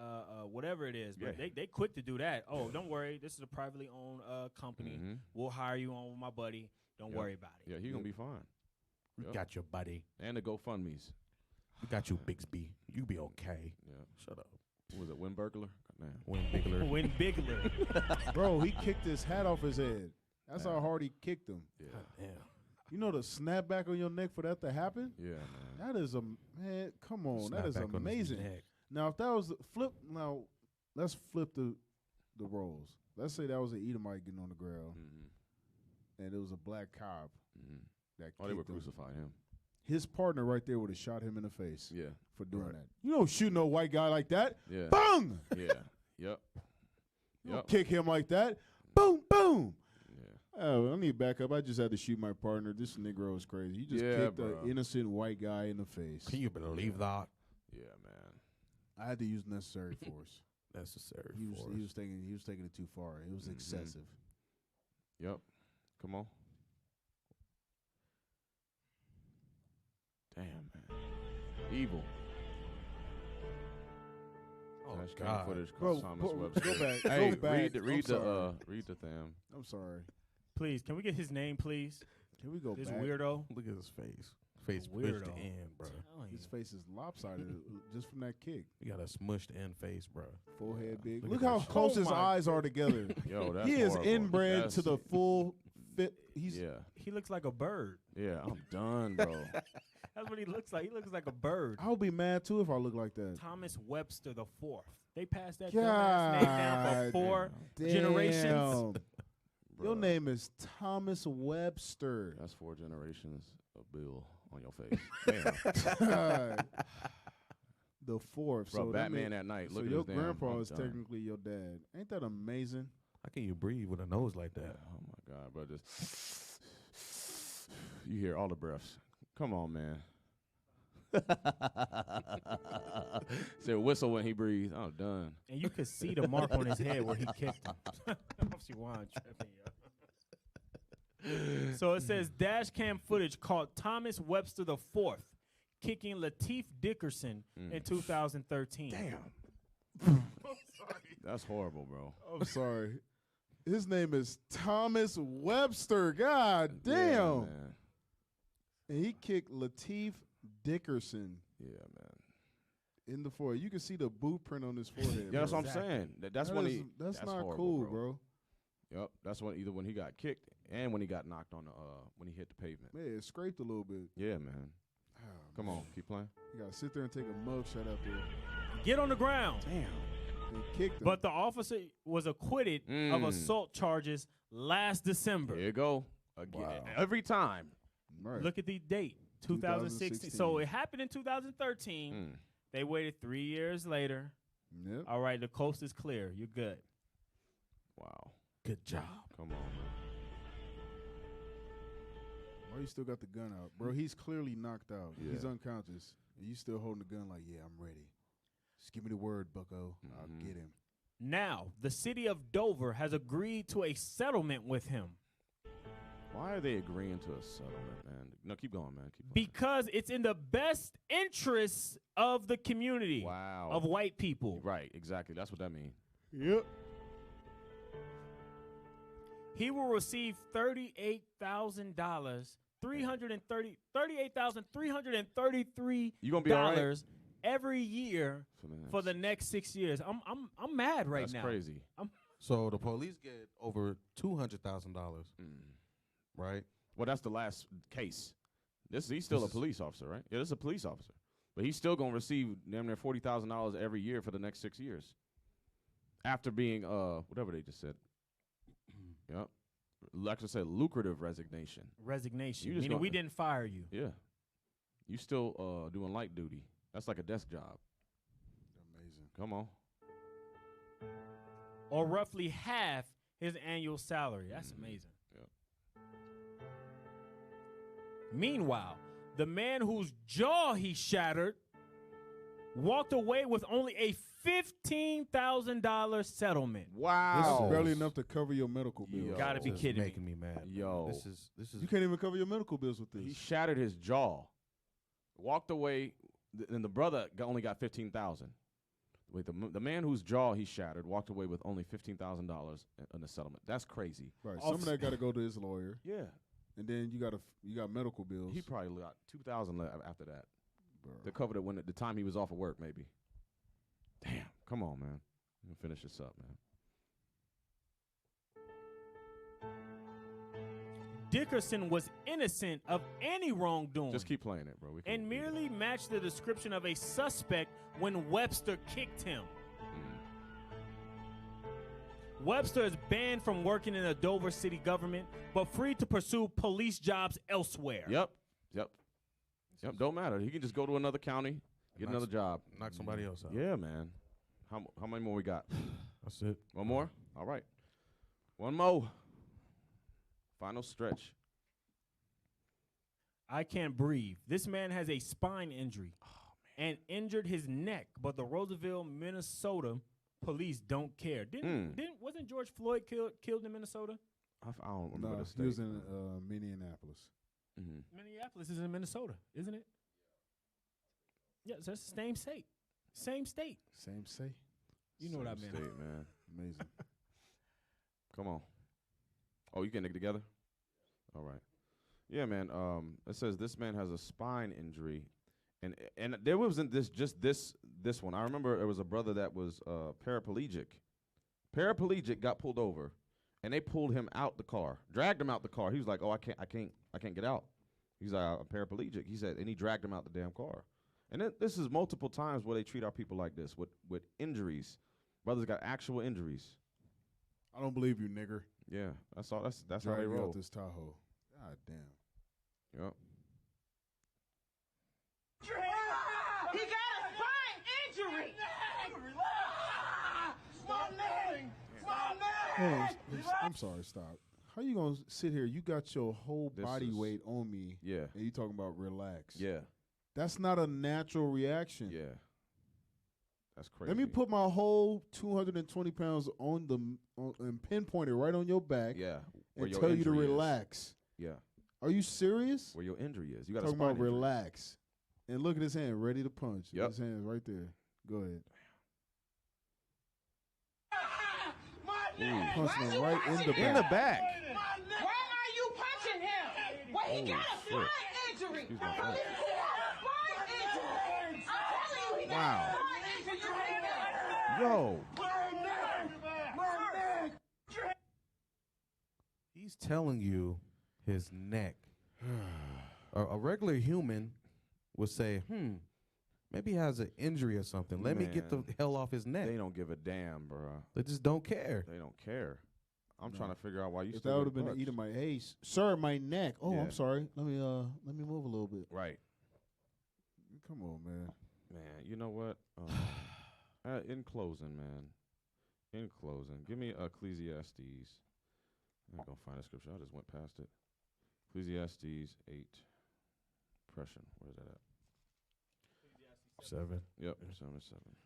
whatever it is. But Yeah. they quick to do that. Oh, don't worry. This is a privately owned company. Mhm. We'll hire you on with my buddy. Don't Yep. worry about it. Yeah, he gonna be fine. We Yep. got your buddy. And the GoFundMe's. We got you, Bixby. You be okay. Yeah. Shut up. What was it, Win Burglar? Man. Win Bigler. Win Bigler. Bro, he kicked his hat off his head. That's how hard he kicked him. Yeah. Damn. You know the snapback on your neck for that to happen? Yeah, man. That is come on, that is Snapback on his amazing. neck. Now if that was flip, now let's flip the the roles. Let's say that was an Edomite getting on the ground, and it was a black cop that they would kicked him. crucify him. His partner right there would have shot him in the face. Yeah, for doing that. You don't shoot no white guy like that. Yeah. Bang. Yeah. Yep. You don't kick him like that. Boom, boom. Oh, I need backup. I just had to shoot my partner. This Negro is crazy. You just kicked an innocent white guy in the face. Can you believe that? Yeah, man. I had to use necessary force. Necessary force. He was taking it too far. It was excessive. Yep. Come on. Damn, man. Evil. Oh, Dash cam God. footage Bro, Thomas bro, Webster. go back. Hey, Go back. read I'm the thing. I'm sorry. Please, can we get his name, please? Can we go this back? weirdo? Look at his face. Face Weirdo. pushed in, bro. His face is lopsided just from that kick. You got a smushed in face, bro. Forehead big. Look Look at how that close shit. his Oh my eyes are together. Yo, that's he is horrible. inbred to the full fit. He's He looks like a bird. Yeah, I'm done, bro. That's what he looks like. He looks like a bird. I would be mad too if I look like that. Thomas Webster the Fourth. They passed that dumbass name down for four Damn. generations. Your name is Thomas Webster. That's 4 generations of Bill on your face. Damn. The fourth. Bro, so Batman that at night. So Look at your his damn. grandpa I'm is done. technically your dad. Ain't that amazing? How can you breathe with a nose like that? Oh my God, bro! Just you hear all the breaths. Come on, man. Say whistle when he breathes. I'm done. And you could see the mark on his head where he kicked him. So it says dash cam footage caught Thomas Webster the Fourth kicking Lateef Dickerson in 2013. Damn. That's horrible, bro. I'm sorry. His name is Thomas Webster. God damn. Yeah, man. And he kicked Lateef Dickerson. Yeah, man. In the forehead. You can see the boot print on his forehead. Yeah, that's bro. what I'm saying. That's That when is- that's not horrible, cool, bro. Yep, that's when either when he got kicked and when he got knocked on the when he hit the pavement. Man, it scraped a little bit. Yeah, man. Come on, keep playing. You gotta sit there and take a mug shot out there. Get on the ground. Damn. They kicked him. But the officer was acquitted of assault charges last December. Here you go. Again. Every time. Right. Look at the date, 2016. So it happened in 2013. They waited 3 years later. Yep. All right, the coast is clear. You're good. Wow. Good job. Come on, man. Why you still got the gun out? Bro, he's clearly knocked out. Yeah. He's unconscious. And you still holding the gun like, yeah, I'm ready. Just give me the word, bucko. I'll get him. Now, the city of Dover has agreed to a settlement with him. Why are they agreeing to a settlement, man? No, keep going, man. Keep going. Because it's in the best interests of the community. Wow. Of white people. Right, exactly. That's what that means. Yep. He will receive $38,000, $38,333 You gonna be all right? every year for the next 6 years. I'm mad right That's now. crazy. So the police get over $200,000, right? Well, that's the last case. He's still a police officer, right? Yeah, this is a police officer. But he's still going to receive damn near $40,000 every year for the next 6 years. After being, whatever they just said. Yep. Like I said, lucrative resignation. Resignation, You just meaning we gonna- didn't fire you. Yeah. You still doing light duty. That's like a desk job. Amazing. Come on. Or roughly half his annual salary. That's amazing. Yep. Meanwhile, the man whose jaw he shattered walked away with only a $15,000 settlement. Wow. This is barely enough to cover your medical bills. You gotta be This is kidding making me. me mad. Yo. This is You can't even cover your medical bills with this. He shattered his jaw. Walked away, and the brother only got $15,000. Wait, the man whose jaw he shattered walked away with only $15,000 in the settlement. That's crazy. Right. Some of that got to go to his lawyer. Yeah. And then you got medical bills. He probably got $2,000 after that. Bro. They covered it when the time he was off of work, maybe. Damn. Come on, man. We'll finish this up, man. Dickerson was innocent of any wrongdoing. Just keep playing it, bro. We can and merely matched the description of a suspect when Webster kicked him. Webster is banned from working in the Dover city government, but free to pursue police jobs elsewhere. Yep. Don't matter. He can just go to another county, get another job. Knock somebody else out. Yeah, man. How many more we got? That's it. One more? All right. One more. Final stretch. I can't breathe. This man has a spine injury and injured his neck, but the Roseville, Minnesota police don't care. Wasn't George Floyd killed in Minnesota? I don't remember the state. He was in Minneapolis. Minneapolis is in Minnesota, isn't it? Yeah, so that's the same state. Same state. Same state. You know what I meant. State, man. Amazing. Come on. Oh, you getting it together? All right. Yeah, man. It says this man has a spine injury, and there wasn't this one. I remember there was a brother that was paraplegic. Paraplegic got pulled over, and they pulled him out the car, dragged him out the car. He was like, "Oh, I can't get out." He's like, "I'm paraplegic." He said, and he dragged him out the damn car. And this is multiple times where they treat our people like this with injuries. Brothers got actual injuries. I don't believe you, nigger. Yeah, that's all. That's how Drag they you roll. out this Tahoe. God damn. Yep. He got a spine injury. I'm sorry, stop. How you gonna sit here? You got your whole body weight on me. Yeah. And you talking about relax. Yeah. That's not a natural reaction. Yeah. That's crazy. Let me put my whole 220 pounds and pinpoint it right on your back. Yeah. And tell you to relax. Yeah. Are you serious? Where your injury is. You got talking a spine about injury. relax. And look at his hand, ready to punch. Yep. His hand's right there. Go ahead. Punching him right in the back. In the back. Why are you punching him? Well, he got a spine injury. Excuse my He friend. got a spine injury. I'm telling you, he got Wow. a spine injury. Yo. He's telling you his neck. A regular human would say, maybe he has an injury or something. Let me get the Man. hell off his neck. They don't give a damn, bro. They just don't care. They don't care. I'm trying to figure out why you If still that would have get been punched. eating my sir, my neck. Oh, Yeah. I'm sorry. Let me move a little bit. Right. Come on, man. Man, you know what? In closing, give me Ecclesiastes. I'm going to find a scripture. I just went past it. Ecclesiastes 8. Oppression. Where's that at? 7. Yep, 7.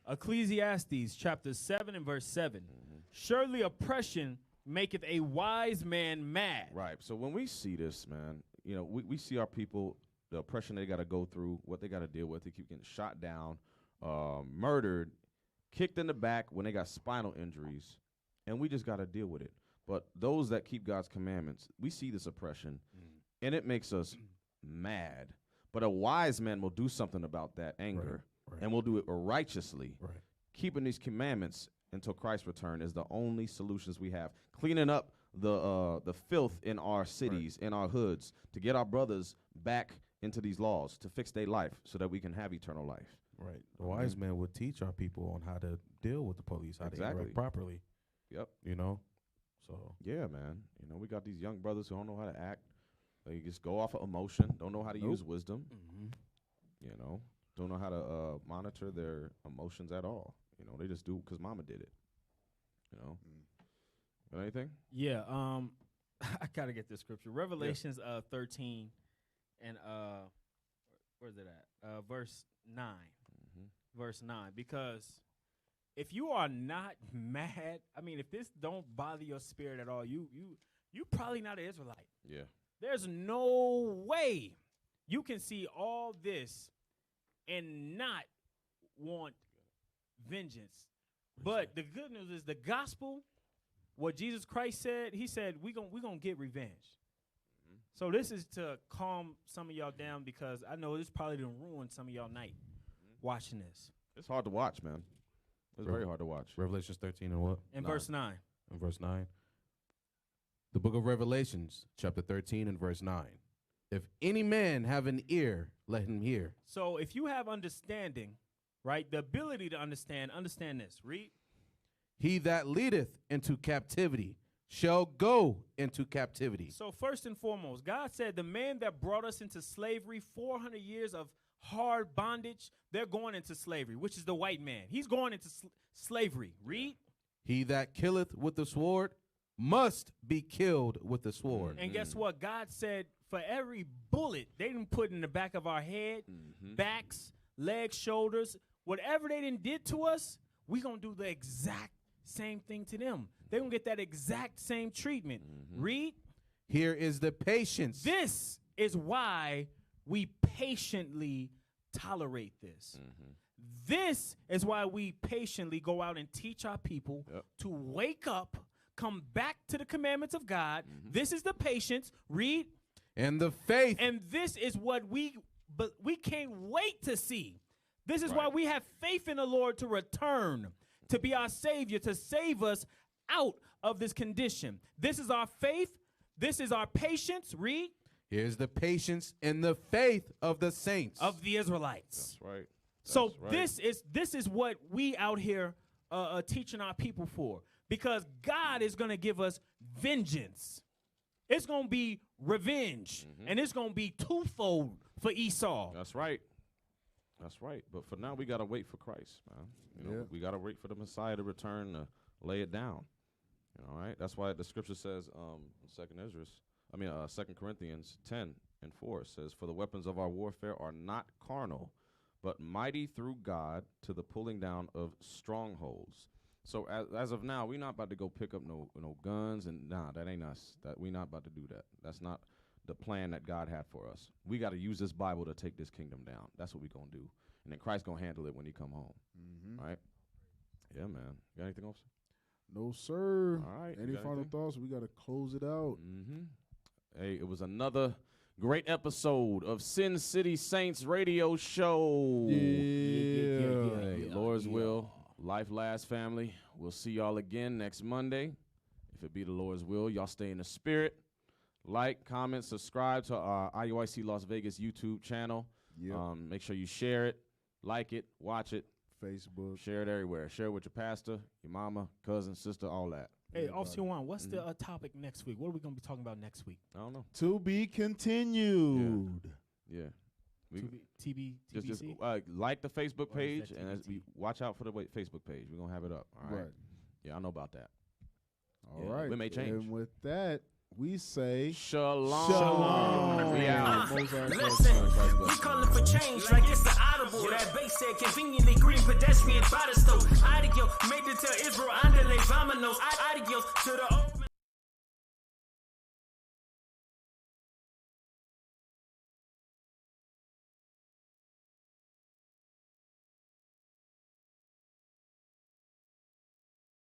Ecclesiastes chapter 7 and verse 7. Surely oppression maketh a wise man mad. Right. So when we see this, man, you know, we see our people, the oppression they got to go through, what they got to deal with. They keep getting shot down, murdered, kicked in the back when they got spinal injuries, and we just got to deal with it. But those that keep God's commandments, we see this oppression, and it makes us mad. But a wise man will do something about that anger, and will do it righteously. Right. Keeping these commandments until Christ's return is the only solutions we have. Cleaning up the filth in our cities, in our hoods, to get our brothers back into these laws, to fix their life so that we can have eternal life. Right. The wise man would teach our people on how to deal with the police, how to interact properly. Yep. You know? So yeah, man. You know, we got these young brothers who don't know how to act. They just go off of emotion, don't know how to use wisdom. You know, don't know how to monitor their emotions at all. You know, they just do because mama did it. You know. Got anything? Yeah, I gotta get this scripture. Revelations 13 and where's it at? Verse 9. Verse 9. Because if you are not mad, I mean, if this don't bother your spirit at all, you probably not an Israelite. Yeah. There's no way you can see all this and not want vengeance. But the good news is the gospel, what Jesus Christ said, he said, we're gonna get revenge. So this is to calm some of y'all down because I know this probably done ruin some of y'all night watching this. It's hard to watch, man. It's very hard to watch. Revelations 13 and what? In verse 9. In verse 9. The book of Revelations, chapter 13 and verse 9. If any man have an ear, let him hear. So if you have understanding, right, the ability to understand this, read. He that leadeth into captivity shall go into captivity. So first and foremost, God said the man that brought us into slavery, 400 years of hard bondage, they're going into slavery, which is the white man. He's going into slavery. Read. He that killeth with the sword must be killed with the sword. And guess what? God said for every bullet they didn't put in the back of our head, backs, legs, shoulders, whatever they didn't did to us, we going to do the exact same thing to them. They're going to get that exact same treatment. Read. Here is the patience. This is why we patiently tolerate this. This is why we patiently go out and teach our people to wake up, come back to the commandments of God. This is the patience. Read. And the faith. And this is what we can't wait to see. This is why we have faith in the Lord to return, to be our Savior, to save us out of this condition. This is our faith. This is our patience. Read. Here's the patience and the faith of the saints. Of the Israelites. That's right. So this is what we out here teaching our people for. Because God is going to give us vengeance. It's going to be revenge. And it's going to be twofold for Esau. That's right. That's right. But for now, we got to wait for Christ, man. You know, we got to wait for the Messiah to return to lay it down. You know, right? That's why the scripture says in 2 Corinthians 10:4 says, for the weapons of our warfare are not carnal, but mighty through God to the pulling down of strongholds. So as of now, we're not about to go pick up no guns, and that ain't us. That we're not about to do that. That's not the plan that God had for us. We got to use this Bible to take this kingdom down. That's what we're going to do. And then Christ's going to handle it when he come home. Right? Yeah, man. Got anything else? No, sir. All right. Any final thoughts? We got to close it out. Hey, it was another great episode of Sin City Saints radio show. Hey, Lord's will. Life lasts, family. We'll see y'all again next Monday. If it be the Lord's will, y'all stay in the spirit. Like, comment, subscribe to our IUIC Las Vegas YouTube channel. Make sure you share it, like it, watch it. Facebook. Share it everywhere. Share it with your pastor, your mama, cousin, sister, all that. Hey, Officer Juan, what's the topic next week? What are we going to be talking about next week? I don't know. To be continued. Yeah. TBC? Just like the Facebook page, and we watch out for the Facebook page. We're going to have it up. All right. Yeah, I know about that. All right. We may change. And with that, we say Shalom. Shalom. We out. Listen, we calling for change like it's the audible. That bass said conveniently green pedestrian by the stove. Adios, made it to Israel, andale, vamonos. Adios to the